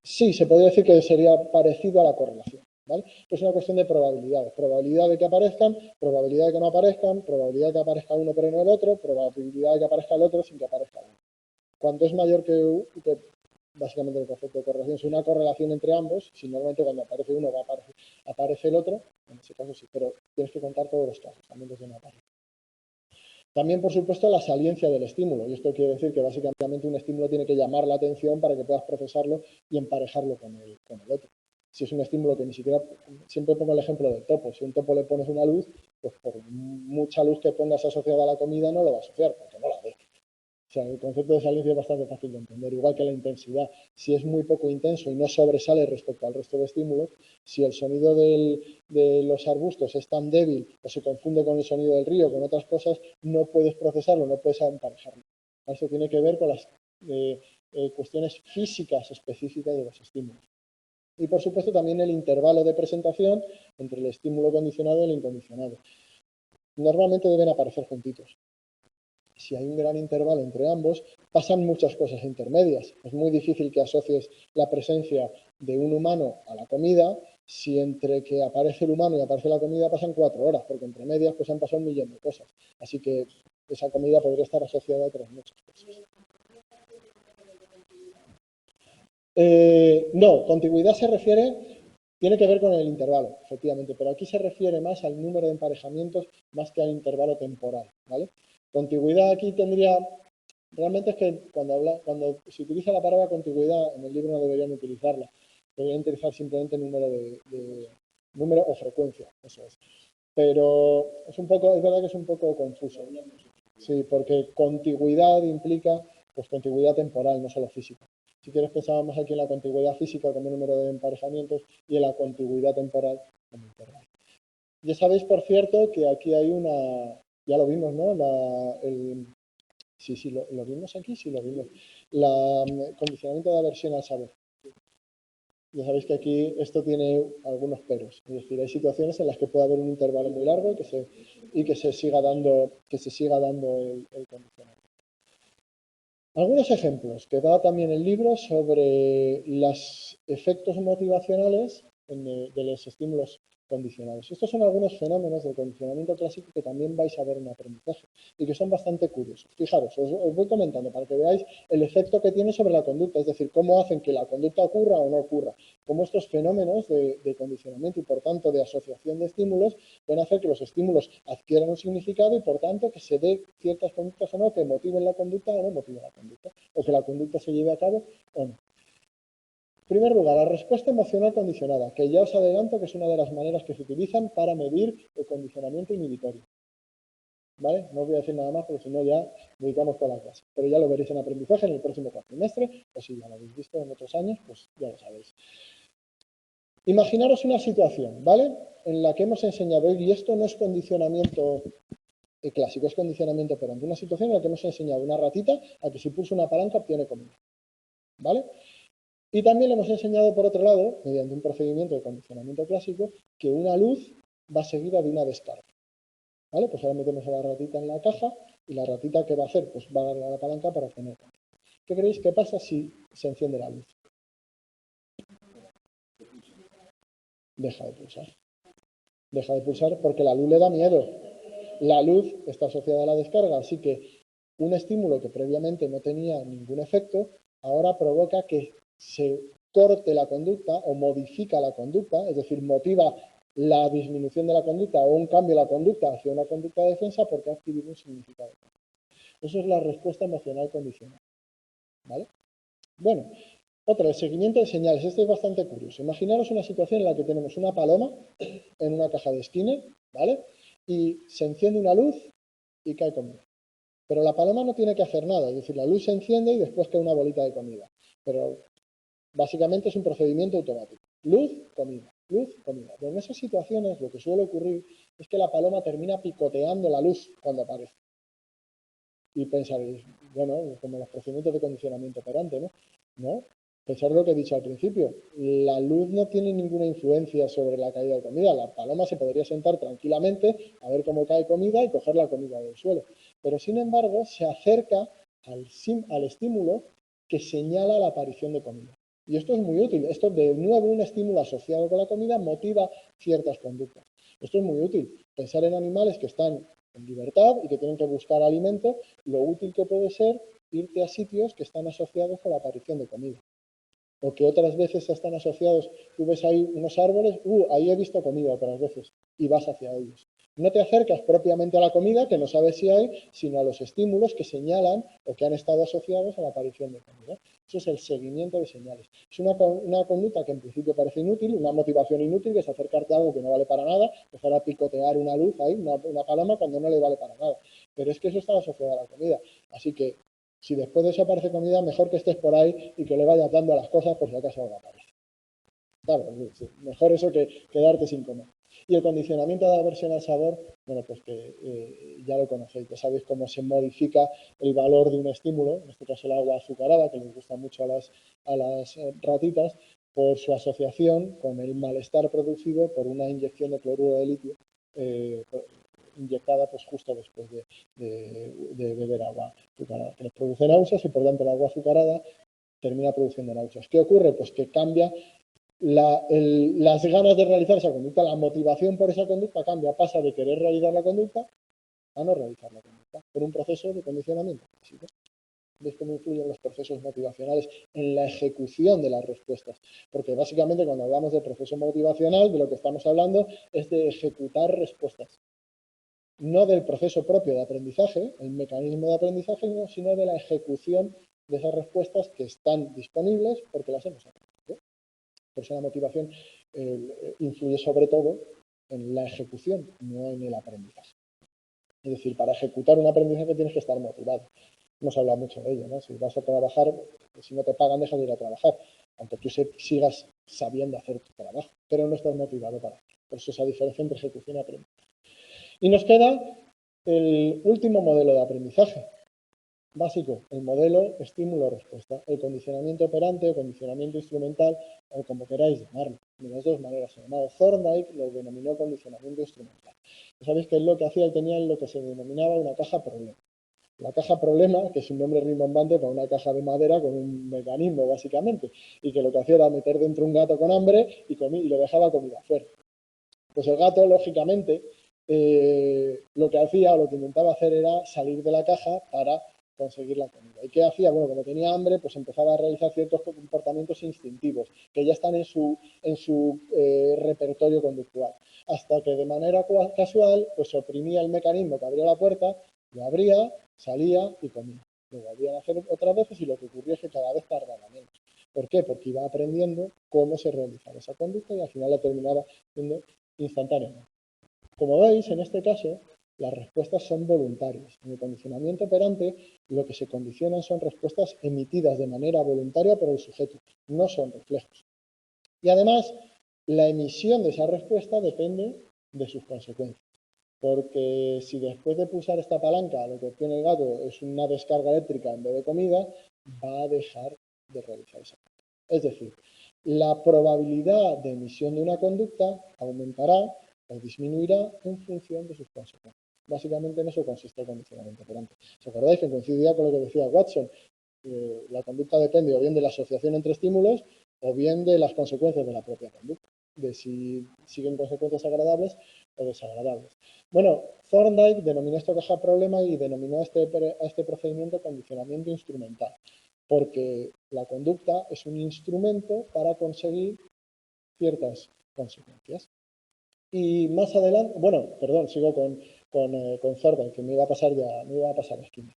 Sí, se podría decir que sería parecido a la correlación, ¿vale? Es una cuestión de probabilidades. Probabilidad de que aparezcan, probabilidad de que no aparezcan, probabilidad de que aparezca uno pero no el otro, probabilidad de que aparezca el otro sin que aparezca uno. Cuanto es mayor que básicamente el concepto de correlación es una correlación entre ambos, si normalmente cuando aparece uno aparece el otro, en ese caso sí, pero tienes que contar todos los casos, también desde una parte. También, por supuesto, la saliencia del estímulo. Y esto quiere decir que básicamente un estímulo tiene que llamar la atención para que puedas procesarlo y emparejarlo con el otro. Si es un estímulo que ni siquiera, siempre pongo el ejemplo del topo. Si a un topo le pones una luz, pues por mucha luz que pongas asociada a la comida no lo va a asociar, porque no la ve. O sea, el concepto de saliencia es bastante fácil de entender, igual que la intensidad. Si es muy poco intenso y no sobresale respecto al resto de estímulos, si el sonido de los arbustos es tan débil o se confunde con el sonido del río, con otras cosas, no puedes procesarlo, no puedes emparejarlo. Eso tiene que ver con las cuestiones físicas específicas de los estímulos. Y, por supuesto, también el intervalo de presentación entre el estímulo condicionado y el incondicionado. Normalmente deben aparecer juntitos. Si hay un gran intervalo entre ambos, pasan muchas cosas intermedias. Es muy difícil que asocies la presencia de un humano a la comida si entre que aparece el humano y aparece la comida pasan 4 horas, porque entre medias pues han pasado un millón de cosas. Así que esa comida podría estar asociada a otras muchas cosas. No, contigüidad se refiere, tiene que ver con el intervalo, efectivamente, pero aquí se refiere más al número de emparejamientos más que al intervalo temporal, ¿vale? Contigüidad aquí tendría, realmente es que cuando se utiliza la palabra contigüidad, en el libro no deberían utilizarla, deberían utilizar simplemente número o frecuencia, eso es. Pero es verdad que es un poco confuso. Sí, porque contigüidad implica pues contigüidad temporal, no solo física. Si quieres pensábamos aquí en la contigüidad física como número de emparejamientos y en la contigüidad temporal como intervalo. Ya sabéis, por cierto, que aquí hay ya lo vimos, ¿no? Sí, lo vimos aquí, sí lo vimos. El condicionamiento de aversión al saber. Ya sabéis que aquí esto tiene algunos peros. Es decir, hay situaciones en las que puede haber un intervalo muy largo y que se siga dando el condicionamiento. Algunos ejemplos que da también el libro sobre los efectos motivacionales de los estímulos condicionados. Estos son algunos fenómenos del condicionamiento clásico que también vais a ver en aprendizaje y que son bastante curiosos. Fijaros, os voy comentando para que veáis el efecto que tiene sobre la conducta, es decir, cómo hacen que la conducta ocurra o no ocurra, cómo estos fenómenos de condicionamiento y, por tanto, de asociación de estímulos pueden hacer que los estímulos adquieran un significado y, por tanto, que se dé ciertas conductas o no, que motiven la conducta o no motiven la conducta, o que la conducta se lleve a cabo o no. En primer lugar, la respuesta emocional condicionada, que ya os adelanto que es una de las maneras que se utilizan para medir el condicionamiento inhibitorio. ¿Vale? No os voy a decir nada más porque si no ya dedicamos toda la clase. Pero ya lo veréis en aprendizaje en el próximo cuatrimestre, o si ya lo habéis visto en otros años, pues ya lo sabéis. Imaginaros una situación, ¿vale? En la que hemos enseñado, y esto no es condicionamiento clásico, es condicionamiento operante. Una situación en la que hemos enseñado a una ratita a que si pulsa una palanca obtiene comida. ¿Vale? Y también le hemos enseñado, por otro lado, mediante un procedimiento de condicionamiento clásico, que una luz va seguida de una descarga. ¿Vale? Pues ahora metemos a la ratita en la caja y la ratita, ¿qué va a hacer? Pues va a darle a la palanca para obtener comida. ¿Qué creéis que pasa si se enciende la luz? Deja de pulsar. Deja de pulsar porque la luz le da miedo. La luz está asociada a la descarga, así que un estímulo que previamente no tenía ningún efecto, ahora provoca que se corte la conducta o modifica la conducta, es decir, motiva la disminución de la conducta o un cambio de la conducta hacia una conducta de defensa porque ha adquirido un significado. Eso es la respuesta emocional condicional. ¿Vale? Bueno, otra, el seguimiento de señales. Este es bastante curioso. Imaginaros una situación en la que tenemos una paloma en una caja de Skinner, ¿vale? Y se enciende una luz y cae comida. Pero la paloma no tiene que hacer nada, es decir, la luz se enciende y después cae una bolita de comida. Pero básicamente es un procedimiento automático. Luz, comida, luz, comida. Pero en esas situaciones lo que suele ocurrir es que la paloma termina picoteando la luz cuando aparece. Y pensaréis, bueno, como los procedimientos de condicionamiento operante, ¿no? No, pensad lo que he dicho al principio. La luz no tiene ninguna influencia sobre la caída de comida. La paloma se podría sentar tranquilamente a ver cómo cae comida y coger la comida del suelo. Pero, sin embargo, se acerca al estímulo que señala la aparición de comida. Y esto es muy útil. Esto, de nuevo, un estímulo asociado con la comida motiva ciertas conductas. Esto es muy útil. Pensar en animales que están en libertad y que tienen que buscar alimento, lo útil que puede ser irte a sitios que están asociados con la aparición de comida. O que otras veces están asociados, tú ves ahí unos árboles, ahí he visto comida otras veces, y vas hacia ellos. No te acercas propiamente a la comida, que no sabes si hay, sino a los estímulos que señalan o que han estado asociados a la aparición de comida. Eso es el seguimiento de señales. Es una conducta que en principio parece inútil, una motivación inútil, que es acercarte a algo que no vale para nada, empezar a picotear una luz ahí, una paloma, cuando no le vale para nada. Pero es que eso está asociado a la comida. Así que, si después de eso aparece comida, mejor que estés por ahí y que le vayas dando a las cosas por si acaso algo aparece. Claro, mejor eso que quedarte sin comer. Y el condicionamiento de aversión al sabor, bueno, pues que ya lo conocéis, ya sabéis cómo se modifica el valor de un estímulo, en este caso el agua azucarada, que les gusta mucho a las ratitas, por su asociación con el malestar producido por una inyección de cloruro de litio inyectada pues justo después de beber agua azucarada, que les produce náuseas y por tanto el agua azucarada termina produciendo náuseas. ¿Qué ocurre? Pues que cambia las ganas de realizar esa conducta, la motivación por esa conducta cambia, pasa de querer realizar la conducta a no realizar la conducta, por un proceso de condicionamiento. ¿Veis cómo influyen los procesos motivacionales en la ejecución de las respuestas? Porque básicamente cuando hablamos de proceso motivacional, de lo que estamos hablando es de ejecutar respuestas. No del proceso propio de aprendizaje, el mecanismo de aprendizaje, sino de la ejecución de esas respuestas que están disponibles porque las hemos aprendido. Por eso la motivación influye sobre todo en la ejecución, no en el aprendizaje. Es decir, para ejecutar un aprendizaje tienes que estar motivado. Hemos hablado mucho de ello, ¿no? Si vas a trabajar, si no te pagan, dejas de ir a trabajar, aunque tú sigas sabiendo hacer tu trabajo, pero no estás motivado para ello. Por eso esa diferencia entre ejecución y aprendizaje. Y nos queda el último modelo de aprendizaje básico, el modelo estímulo-respuesta, el condicionamiento operante o condicionamiento instrumental, o como queráis llamarlo. De las dos maneras se llamaba. Thorndike lo denominó condicionamiento instrumental. Sabéis que él lo que hacía, él tenía lo que se denominaba una caja problema. La caja problema, que es un nombre rimbombante para una caja de madera con un mecanismo básicamente, y que lo que hacía era meter dentro un gato con hambre y lo dejaba comida afuera. Pues el gato, lógicamente, lo que hacía o lo que intentaba hacer era salir de la caja para conseguir la comida. ¿Y qué hacía? Bueno, como tenía hambre, pues empezaba a realizar ciertos comportamientos instintivos que ya están en su repertorio conductual, hasta que de manera casual pues oprimía el mecanismo que abría la puerta, lo abría, salía y comía. Lo volvían a hacer otras veces y lo que ocurría es que cada vez tardaba menos. ¿Por qué? Porque iba aprendiendo cómo se realizaba esa conducta y al final la terminaba haciendo instantáneamente. Como veis, en este caso, las respuestas son voluntarias. En el condicionamiento operante, lo que se condicionan son respuestas emitidas de manera voluntaria por el sujeto, no son reflejos. Y además, la emisión de esa respuesta depende de sus consecuencias. Porque si después de pulsar esta palanca lo que obtiene el gato es una descarga eléctrica en vez de comida, va a dejar de realizar esa conducta. Es decir, la probabilidad de emisión de una conducta aumentará o disminuirá en función de sus consecuencias. Básicamente en eso consiste el condicionamiento operante. ¿Os acordáis que coincidía con lo que decía Watson? La conducta depende o bien de la asociación entre estímulos o bien de las consecuencias de la propia conducta, de si siguen consecuencias agradables o desagradables. Bueno, Thorndike denominó esto caja problema y denominó a este procedimiento condicionamiento instrumental, porque la conducta es un instrumento para conseguir ciertas consecuencias. Y más adelante, bueno, perdón, sigo con Thorndike, que me iba a pasar la esquina.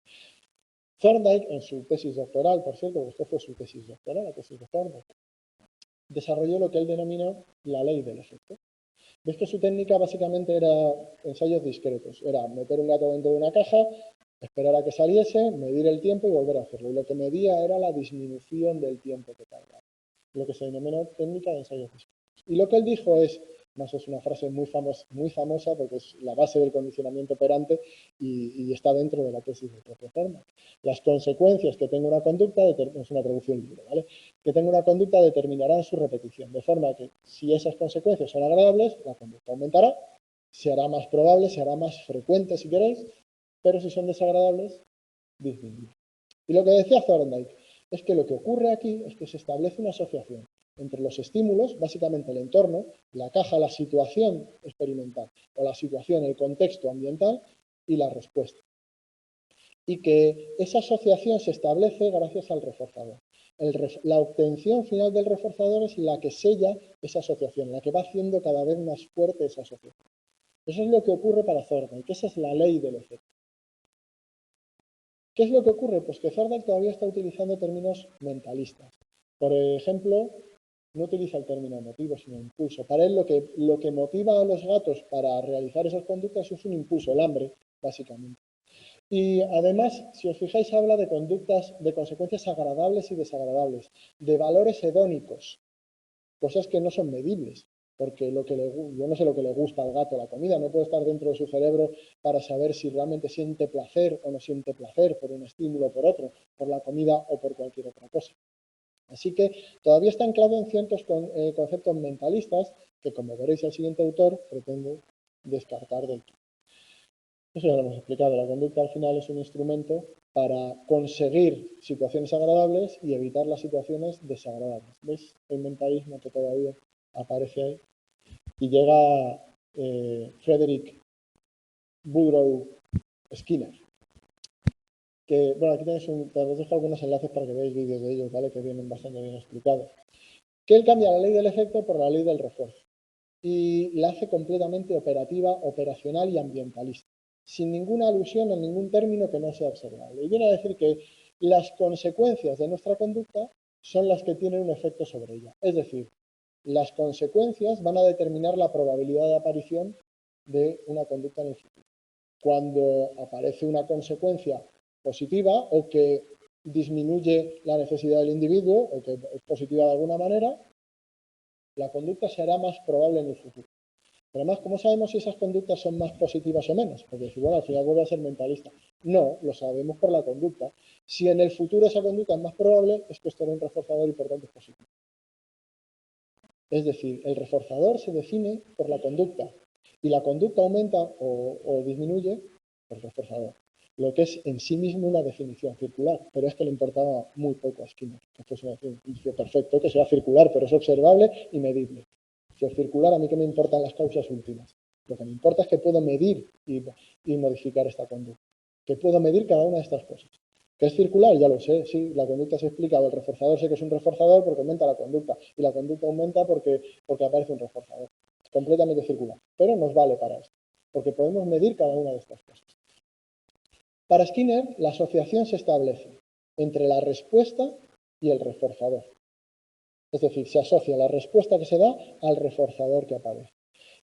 Thorndike, en su tesis doctoral, por cierto, esto fue su tesis doctoral, la tesis de Thorndike, desarrolló lo que él denominó la ley del efecto. Ves que su técnica básicamente era ensayos discretos, era meter un gato dentro de una caja, esperar a que saliese, medir el tiempo y volver a hacerlo. Y lo que medía era la disminución del tiempo que tardaba, lo que se denominó técnica de ensayos discretos. Y lo que él dijo es, más es una frase muy famosa porque es la base del condicionamiento operante y está dentro de la tesis del propio Thorndike. Las consecuencias que tenga una conducta, es una traducción libre, ¿vale? Que tenga una conducta determinarán su repetición, de forma que si esas consecuencias son agradables, la conducta aumentará, se hará más probable, se hará más frecuente si queréis, pero si son desagradables, disminuirá. Y lo que decía Thorndike es que lo que ocurre aquí es que se establece una asociación entre los estímulos, básicamente el entorno, la caja, la situación experimental, o la situación, el contexto ambiental, y la respuesta. Y que esa asociación se establece gracias al reforzador. La obtención final del reforzador es la que sella esa asociación, la que va haciendo cada vez más fuerte esa asociación. Eso es lo que ocurre para Thorndike, que esa es la ley del efecto. ¿Qué es lo que ocurre? Pues que Thorndike todavía está utilizando términos mentalistas. Por ejemplo, no utiliza el término emotivo, sino impulso. Para él lo que motiva a los gatos para realizar esas conductas es un impulso, el hambre, básicamente. Y además, si os fijáis, habla de conductas, de consecuencias agradables y desagradables, de valores hedónicos, cosas que no son medibles, porque yo no sé lo que le gusta al gato la comida, no puede estar dentro de su cerebro para saber si realmente siente placer o no siente placer por un estímulo o por otro, por la comida o por cualquier otra cosa. Así que todavía está anclado en ciertos conceptos mentalistas que, como veréis el siguiente autor, pretende descartar del todo. Eso ya lo hemos explicado, la conducta al final es un instrumento para conseguir situaciones agradables y evitar las situaciones desagradables. ¿Veis el mentalismo que todavía aparece ahí? Y llega Frederick Woodrow Skinner, que, bueno, aquí tenéis os dejo algunos enlaces para que veáis vídeos de ellos, ¿vale? Que vienen bastante bien explicados. Que él cambia la ley del efecto por la ley del refuerzo y la hace completamente operativa, operacional y ambientalista, sin ninguna alusión a ningún término que no sea observable. Y viene a decir que las consecuencias de nuestra conducta son las que tienen un efecto sobre ella. Es decir, las consecuencias van a determinar la probabilidad de aparición de una conducta en el futuro. Cuando aparece una consecuencia positiva o que disminuye la necesidad del individuo o que es positiva de alguna manera, la conducta será más probable en el futuro. Pero además, ¿cómo sabemos si esas conductas son más positivas o menos? Porque decir, bueno, al final vuelve a ser mentalista. No, lo sabemos por la conducta. Si en el futuro esa conducta es más probable, es que esto era un reforzador y por tanto es positivo. Es decir, el reforzador se define por la conducta y la conducta aumenta o disminuye por el reforzador. Lo que es en sí mismo una definición circular, pero es que le importaba muy poco a Skinner, que fuese una definición perfecto, que sea circular, pero es observable y medible. Si es circular, a mí que me importan las causas últimas. Lo que me importa es que puedo medir y modificar esta conducta, que puedo medir cada una de estas cosas. ¿Que es circular? Ya lo sé, sí, la conducta se explica, el reforzador sé que es un reforzador porque aumenta la conducta, y la conducta aumenta porque aparece un reforzador. Es completamente circular, pero nos vale para esto, porque podemos medir cada una de estas cosas. Para Skinner, la asociación se establece entre la respuesta y el reforzador. Es decir, se asocia la respuesta que se da al reforzador que aparece.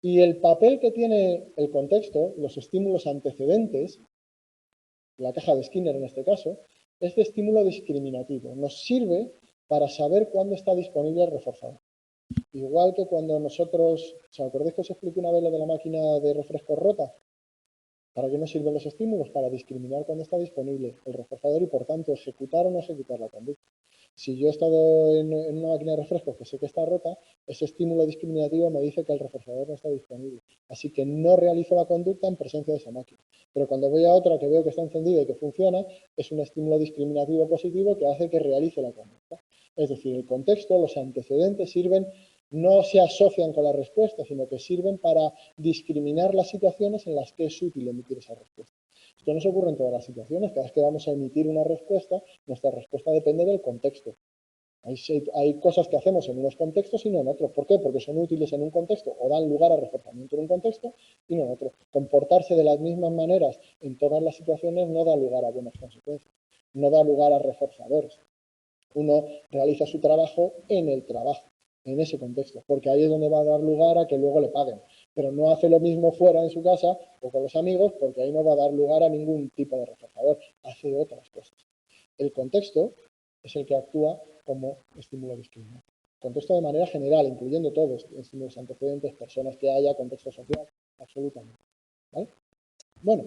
Y el papel que tiene el contexto, los estímulos antecedentes, la caja de Skinner en este caso, es de estímulo discriminativo. Nos sirve para saber cuándo está disponible el reforzador. Igual que cuando nosotros, ¿os acordáis que os expliqué una vez lo de la máquina de refrescos rota? ¿Para qué nos sirven los estímulos? Para discriminar cuándo está disponible el reforzador y, por tanto, ejecutar o no ejecutar la conducta. Si yo he estado en una máquina de refrescos que sé que está rota, ese estímulo discriminativo me dice que el reforzador no está disponible. Así que no realizo la conducta en presencia de esa máquina. Pero cuando voy a otra que veo que está encendida y que funciona, es un estímulo discriminativo positivo que hace que realice la conducta. Es decir, el contexto, los antecedentes sirven, no se asocian con la respuesta, sino que sirven para discriminar las situaciones en las que es útil emitir esa respuesta. Esto no se ocurre en todas las situaciones. Cada vez que vamos a emitir una respuesta, nuestra respuesta depende del contexto. Hay cosas que hacemos en unos contextos y no en otros. ¿Por qué? Porque son útiles en un contexto o dan lugar a reforzamiento en un contexto y no en otro. Comportarse de las mismas maneras en todas las situaciones no da lugar a buenas consecuencias, no da lugar a reforzadores. Uno realiza su trabajo en el trabajo, en ese contexto, porque ahí es donde va a dar lugar a que luego le paguen. Pero no hace lo mismo fuera en su casa o con los amigos, porque ahí no va a dar lugar a ningún tipo de reforzador. Hace otras cosas. El contexto es el que actúa como estímulo discriminante. Contexto de manera general, incluyendo todos, estímulos antecedentes, personas que haya, contexto social, absolutamente. ¿Vale? Bueno,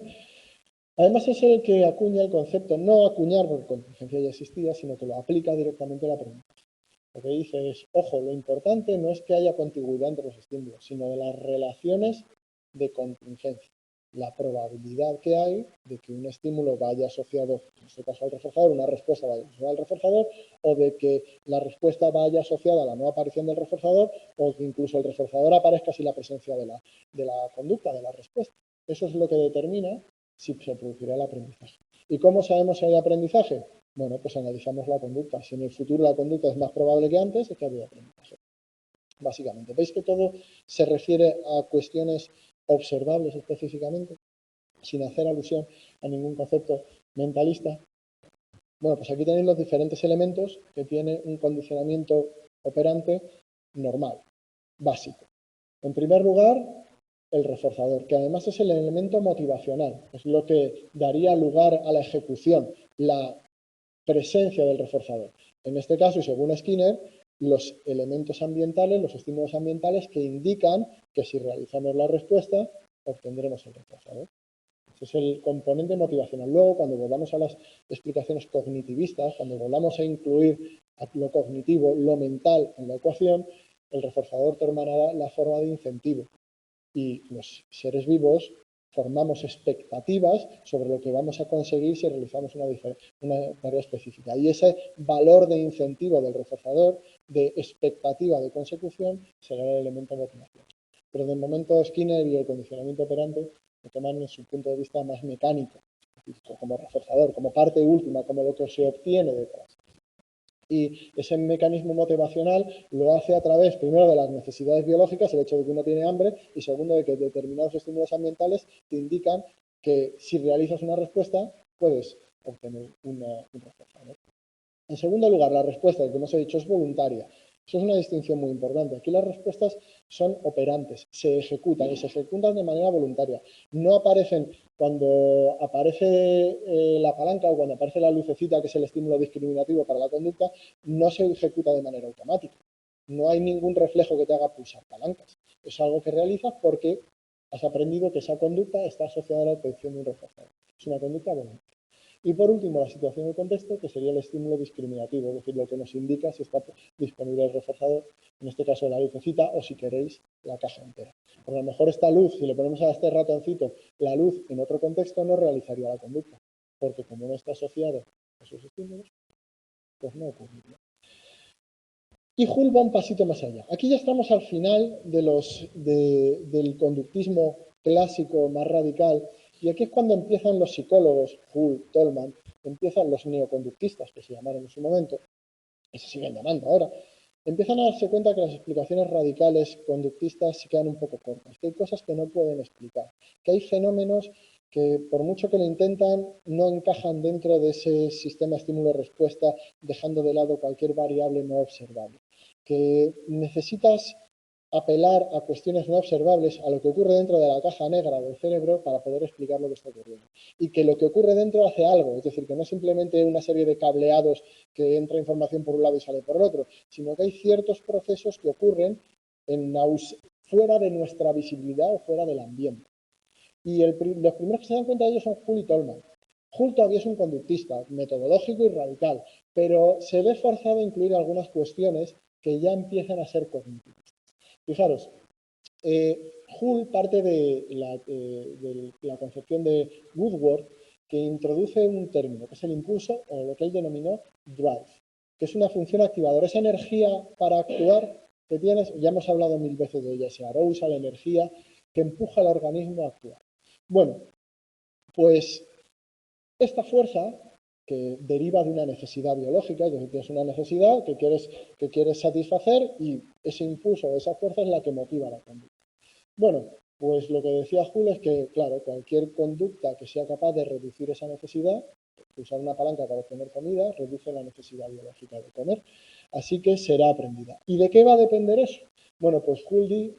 además es el que acuña el concepto, no acuñar porque contingencia ya existía, sino que lo aplica directamente a la pregunta. Lo que dice es, ojo, lo importante no es que haya contigüidad entre los estímulos, sino de las relaciones de contingencia. La probabilidad que hay de que un estímulo vaya asociado, en este caso al reforzador, una respuesta vaya asociada al reforzador, o de que la respuesta vaya asociada a la no aparición del reforzador, o que incluso el reforzador aparezca sin la presencia de la conducta, de la respuesta. Eso es lo que determina si se producirá el aprendizaje. ¿Y cómo sabemos si hay aprendizaje? Bueno, pues analizamos la conducta. Si en el futuro la conducta es más probable que antes, es que había aprendizaje. Básicamente, veis que todo se refiere a cuestiones observables específicamente, sin hacer alusión a ningún concepto mentalista. Bueno, pues aquí tenéis los diferentes elementos que tiene un condicionamiento operante normal, básico. En primer lugar, el reforzador, que además es el elemento motivacional, es lo que daría lugar a la ejecución, la presencia del reforzador. En este caso, y según Skinner, los elementos ambientales, los estímulos ambientales que indican que si realizamos la respuesta, obtendremos el reforzador. Ese es el componente motivacional. Luego, cuando volvamos a las explicaciones cognitivistas, cuando volvamos a incluir lo cognitivo, lo mental en la ecuación, el reforzador tomará la forma de incentivo. Y los seres vivos formamos expectativas sobre lo que vamos a conseguir si realizamos una tarea específica. Y ese valor de incentivo del reforzador, de expectativa de consecución, será el elemento motivación. Pero de momento Skinner y el condicionamiento operante lo toman en su punto de vista más mecánico, como reforzador, como parte última, como lo que se obtiene detrás. Y ese mecanismo motivacional lo hace a través, primero, de las necesidades biológicas, el hecho de que uno tiene hambre, y segundo, de que determinados estímulos ambientales te indican que si realizas una respuesta, puedes obtener un reforzador. En segundo lugar, la respuesta, como os he dicho, es voluntaria. Eso es una distinción muy importante. Aquí las respuestas son operantes, se ejecutan y se ejecutan de manera voluntaria. No aparecen cuando aparece la palanca o cuando aparece la lucecita, que es el estímulo discriminativo para la conducta, no se ejecuta de manera automática. No hay ningún reflejo que te haga pulsar palancas. Es algo que realizas porque has aprendido que esa conducta está asociada a la obtención de un reforzador. Es una conducta voluntaria. Y por último, la situación de contexto, que sería el estímulo discriminativo, es decir, lo que nos indica si está disponible el reforzador, en este caso la lucecita, o si queréis, la caja entera. Porque a lo mejor esta luz, si le ponemos a este ratoncito la luz en otro contexto, no realizaría la conducta, porque como no está asociado a esos estímulos, pues no ocurriría. Y Hull va un pasito más allá. Aquí ya estamos al final del conductismo clásico más radical, y aquí es cuando empiezan los psicólogos, Hull, Tolman, empiezan los neoconductistas, que se llamaron en su momento, y se siguen llamando ahora, empiezan a darse cuenta que las explicaciones radicales conductistas se quedan un poco cortas, que hay cosas que no pueden explicar, que hay fenómenos que por mucho que lo intentan, no encajan dentro de ese sistema estímulo-respuesta, dejando de lado cualquier variable no observable, que necesitas apelar a cuestiones no observables, a lo que ocurre dentro de la caja negra del cerebro para poder explicar lo que está ocurriendo. Y que lo que ocurre dentro hace algo, es decir, que no es simplemente una serie de cableados que entra información por un lado y sale por el otro, sino que hay ciertos procesos que ocurren fuera de nuestra visibilidad o fuera del ambiente. Y los primeros que se dan cuenta de ello son Hull y Tolman. Hull todavía es un conductista metodológico y radical, pero se ve forzado a incluir algunas cuestiones que ya empiezan a ser cognitivas. Fijaros, Hull parte de la concepción de Woodward, que introduce un término, que es el impulso, o lo que él denominó drive, que es una función activadora. Esa energía para actuar que tienes, ya hemos hablado 1000 veces de ella, ese arousal, la energía que empuja al organismo a actuar. Bueno, pues esta fuerza que deriva de una necesidad biológica, es decir, tienes una necesidad que quieres satisfacer y ese impulso, esa fuerza es la que motiva la conducta. Bueno, pues lo que decía Hull es que, claro, cualquier conducta que sea capaz de reducir esa necesidad, usar una palanca para obtener comida, reduce la necesidad biológica de comer, así que será aprendida. ¿Y de qué va a depender eso? Bueno, pues Hull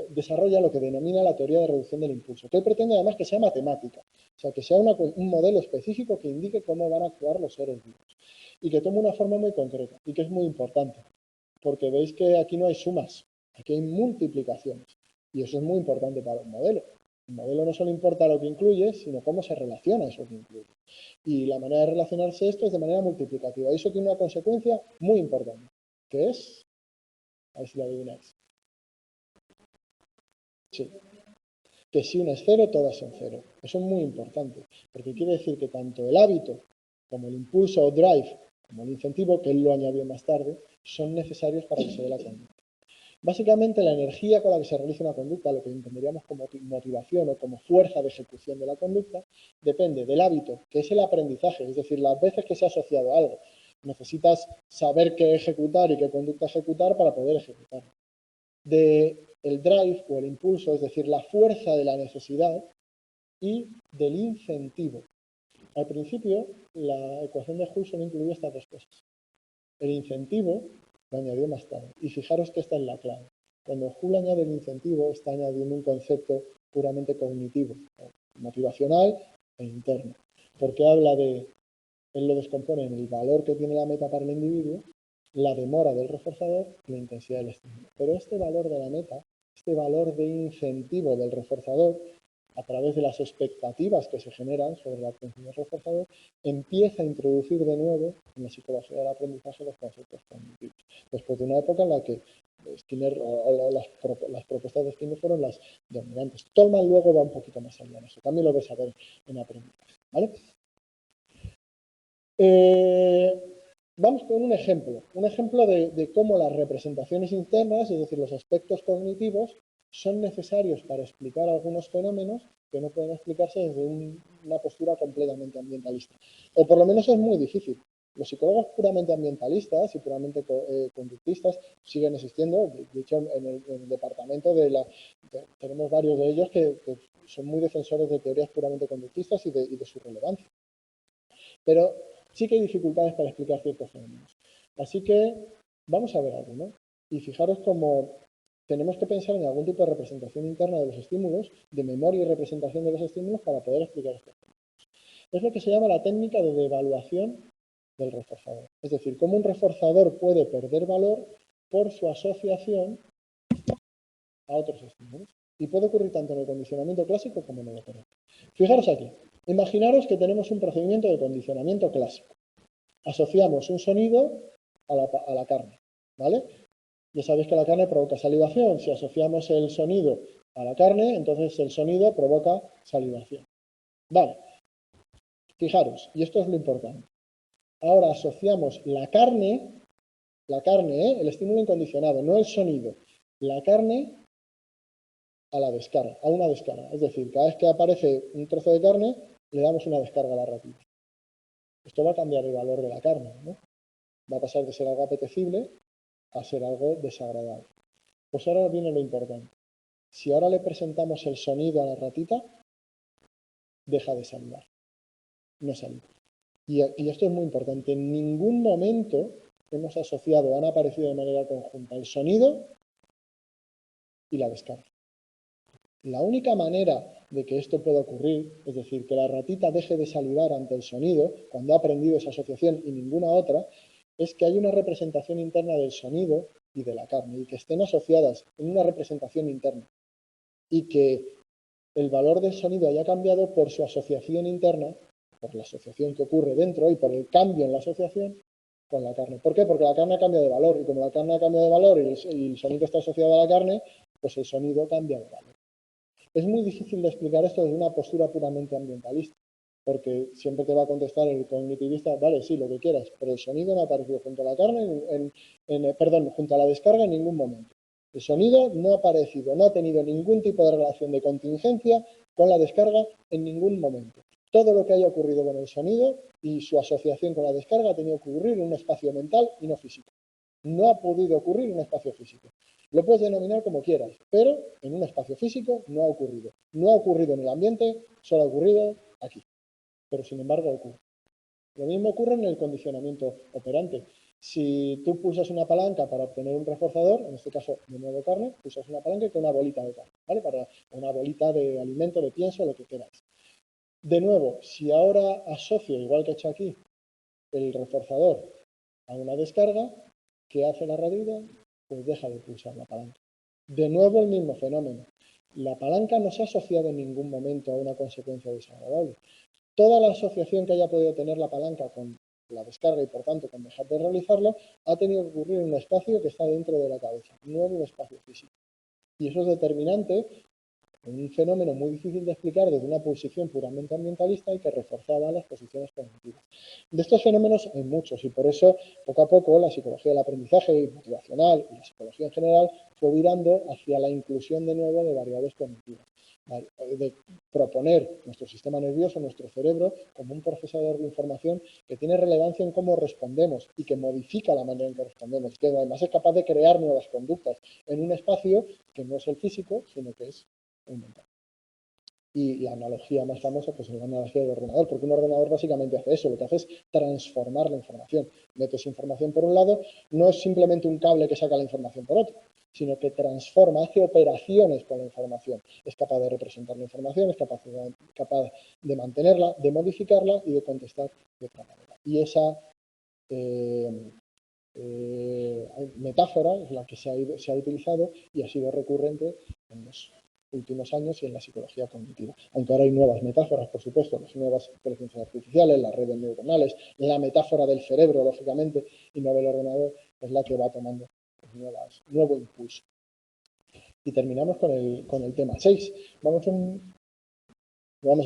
desarrolla lo que denomina la teoría de reducción del impulso, que él pretende además que sea matemática, o sea, que sea un modelo específico que indique cómo van a actuar los seres vivos y que tome una forma muy concreta y que es muy importante, porque veis que aquí no hay sumas, aquí hay multiplicaciones y eso es muy importante para un modelo. El modelo no solo importa lo que incluye, sino cómo se relaciona eso que incluye. Y la manera de relacionarse esto es de manera multiplicativa. Y eso tiene una consecuencia muy importante, que es, a ver si lo adivináis. Sí. Que si uno es cero, todas son cero. Eso es muy importante, porque quiere decir que tanto el hábito como el impulso o drive, como el incentivo, que él lo añadió más tarde, son necesarios para que se dé la conducta. Básicamente, la energía con la que se realiza una conducta, lo que entenderíamos como motivación o como fuerza de ejecución de la conducta, depende del hábito, que es el aprendizaje, es decir, las veces que se ha asociado a algo. Necesitas saber qué ejecutar y qué conducta ejecutar para poder ejecutarlo. De el drive o el impulso, es decir, la fuerza de la necesidad, y del incentivo. Al principio, la ecuación de Joule solo incluía estas dos cosas. El incentivo lo añadió más tarde. Y fijaros que esta es la clave. Cuando Joule añade el incentivo, está añadiendo un concepto puramente cognitivo, motivacional e interno. Porque habla de, él lo descompone en el valor que tiene la meta para el individuo, la demora del reforzador y la intensidad del estímulo. Pero este valor de la meta, este valor de incentivo del reforzador, a través de las expectativas que se generan sobre la atención del reforzador, empieza a introducir de nuevo en la psicología del aprendizaje los conceptos cognitivos. Después de una época en la que Skinner, las propuestas de Skinner fueron las dominantes. Tolman luego va un poquito más allá en eso. También lo vais a ver en aprendizaje. ¿Vale? Vamos con un ejemplo de cómo las representaciones internas, es decir, los aspectos cognitivos, son necesarios para explicar algunos fenómenos que no pueden explicarse desde una postura completamente ambientalista. O por lo menos es muy difícil. Los psicólogos puramente ambientalistas y puramente conductistas siguen existiendo. De hecho, en el departamento tenemos varios de ellos que son muy defensores de teorías puramente conductistas y de su relevancia. Pero sí que hay dificultades para explicar ciertos fenómenos. Así que vamos a ver algo, ¿no? Y fijaros cómo tenemos que pensar en algún tipo de representación interna de los estímulos, de memoria y representación de los estímulos para poder explicar estos fenómenos. Es lo que se llama la técnica de devaluación del reforzador. Es decir, cómo un reforzador puede perder valor por su asociación a otros estímulos. Y puede ocurrir tanto en el condicionamiento clásico como en el operante. Fijaros aquí. Imaginaros que tenemos un procedimiento de condicionamiento clásico. Asociamos un sonido a la carne, ¿vale? Ya sabéis que la carne provoca salivación. Si asociamos el sonido a la carne, entonces el sonido provoca salivación. Vale. Fijaros, y esto es lo importante. Ahora asociamos la carne, el estímulo incondicionado, no el sonido, la carne a la descarga, a una descarga. Es decir, cada vez que aparece un trozo de carne, le damos una descarga a la ratita. Esto va a cambiar el valor de la carne, ¿no? Va a pasar de ser algo apetecible a ser algo desagradable. Pues ahora viene lo importante. Si ahora le presentamos el sonido a la ratita, deja de salivar. No saliva. Y esto es muy importante. En ningún momento hemos asociado, han aparecido de manera conjunta el sonido y la descarga. La única manera de que esto pueda ocurrir, es decir, que la ratita deje de salivar ante el sonido, cuando ha aprendido esa asociación y ninguna otra, es que hay una representación interna del sonido y de la carne, y que estén asociadas en una representación interna, y que el valor del sonido haya cambiado por su asociación interna, por la asociación que ocurre dentro y por el cambio en la asociación con la carne. ¿Por qué? Porque la carne cambia de valor, y como la carne cambia de valor y el sonido está asociado a la carne, pues el sonido cambia de valor. Es muy difícil de explicar esto desde una postura puramente ambientalista, porque siempre te va a contestar el cognitivista, vale, sí, lo que quieras, pero el sonido no ha aparecido junto a la carne, junto a la descarga en ningún momento. El sonido no ha aparecido, no ha tenido ningún tipo de relación de contingencia con la descarga en ningún momento. Todo lo que haya ocurrido con el sonido y su asociación con la descarga ha tenido que ocurrir en un espacio mental y no físico. No ha podido ocurrir en un espacio físico. Lo puedes denominar como quieras, pero en un espacio físico no ha ocurrido. No ha ocurrido en el ambiente, solo ha ocurrido aquí. Pero sin embargo ocurre. Lo mismo ocurre en el condicionamiento operante. Si tú pulsas una palanca para obtener un reforzador, en este caso de nuevo carne, pulsas una palanca con una bolita de carne, ¿vale? Para una bolita de alimento, de pienso, lo que queráis. De nuevo, si ahora asocio, igual que he hecho aquí, el reforzador a una descarga, ¿qué hace la ratita? Pues deja de pulsar la palanca. De nuevo el mismo fenómeno. La palanca no se ha asociado en ningún momento a una consecuencia desagradable. Toda la asociación que haya podido tener la palanca con la descarga y por tanto con dejar de realizarlo, ha tenido que ocurrir en un espacio que está dentro de la cabeza, no en un espacio físico. Y eso es determinante, un fenómeno muy difícil de explicar desde una posición puramente ambientalista y que reforzaba las posiciones cognitivas. De estos fenómenos hay muchos y por eso poco a poco la psicología del aprendizaje motivacional y la psicología en general fue virando hacia la inclusión de nuevo de variables cognitivas. de proponer nuestro sistema nervioso, nuestro cerebro, como un procesador de información que tiene relevancia en cómo respondemos y que modifica la manera en que respondemos, que además es capaz de crear nuevas conductas en un espacio que no es el físico, sino que es el mental. Y la analogía más famosa pues es la analogía del ordenador, porque un ordenador básicamente hace eso, lo que hace es transformar la información. Metes información por un lado, no es simplemente un cable que saca la información por otro, sino que transforma, hace operaciones con la información. Es capaz de representar la información, es capaz de mantenerla, de modificarla y de contestar de otra manera. Y esa metáfora es la que se ha utilizado y ha sido recurrente en los últimos años y en la psicología cognitiva. Aunque ahora hay nuevas metáforas, por supuesto, las nuevas inteligencias artificiales, las redes neuronales, la metáfora del cerebro, lógicamente, y no del ordenador, es la que va tomando nuevo impulso. Y terminamos con el tema 6. Lo vamos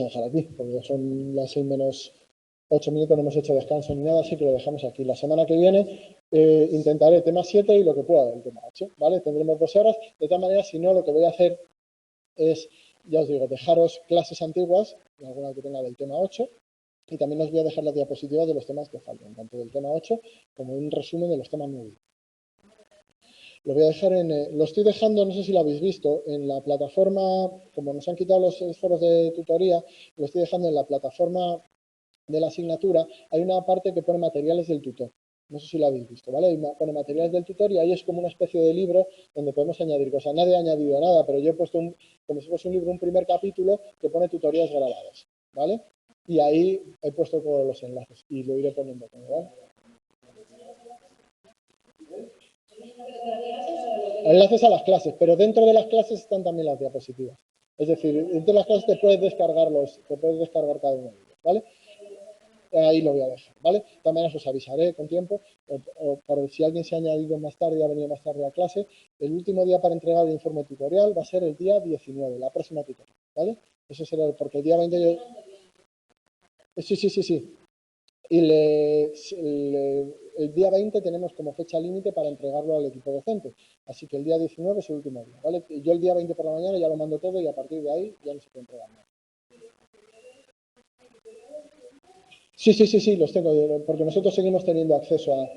a dejar aquí, porque son las 6 menos 8 minutos, no hemos hecho descanso ni nada, así que lo dejamos aquí. La semana que viene intentaré tema 7 y lo que pueda del tema 8, ¿vale? Tendremos 2 horas. De todas maneras, si no, lo que voy a hacer es, ya os digo, dejaros clases antiguas, alguna que tenga del tema 8, y también os voy a dejar las diapositivas de los temas que faltan, tanto del tema 8 como un resumen de los temas 9. Lo voy a dejar lo estoy dejando, no sé si lo habéis visto, en la plataforma, como nos han quitado los foros de tutoría, lo estoy dejando en la plataforma de la asignatura. Hay una parte que pone materiales del tutor. No sé si lo habéis visto, ¿vale? Pone materiales del tutor y ahí es como una especie de libro donde podemos añadir cosas. Nadie ha añadido nada, pero yo he puesto, como si fuese un libro, un primer capítulo que pone tutorías grabadas, ¿vale? Y ahí he puesto todos los enlaces y lo iré poniendo, ¿vale? Enlaces a las clases, pero dentro de las clases están también las diapositivas. Es decir, dentro de las clases te puedes descargar cada uno de ellos, ¿vale? Ahí lo voy a dejar, ¿vale? De todas maneras os avisaré con tiempo, o por si alguien se ha añadido más tarde y ha venido más tarde a clase, el último día para entregar el informe tutorial va a ser el día 19, la próxima tutorial, ¿vale? Eso será porque el día 20 yo... Sí. Y el día 20 tenemos como fecha límite para entregarlo al equipo docente. Así que el día 19 es el último día, ¿vale? Yo el día 20 por la mañana ya lo mando todo y a partir de ahí ya no se puede entregar nada. Sí, los tengo, porque nosotros seguimos teniendo acceso a...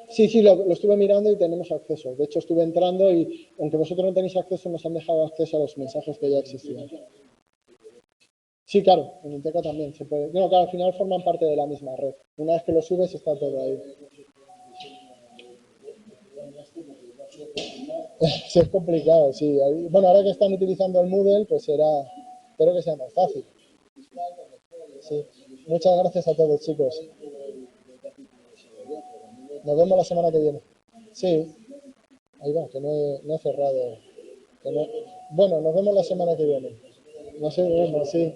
Sí, lo estuve mirando y tenemos acceso. De hecho, estuve entrando y, aunque vosotros no tenéis acceso, nos han dejado acceso a los mensajes que ya existían. Sí, claro, en Inteca también se puede. No, claro, al final forman parte de la misma red. Una vez que lo subes, está todo ahí. Sí, es complicado, sí. Bueno, ahora que están utilizando el Moodle, pues espero que sea más fácil. Sí. Muchas gracias a todos, chicos. Nos vemos la semana que viene. Sí. Ahí va, que no he cerrado. Bueno, nos vemos la semana que viene. Nos vemos, sí.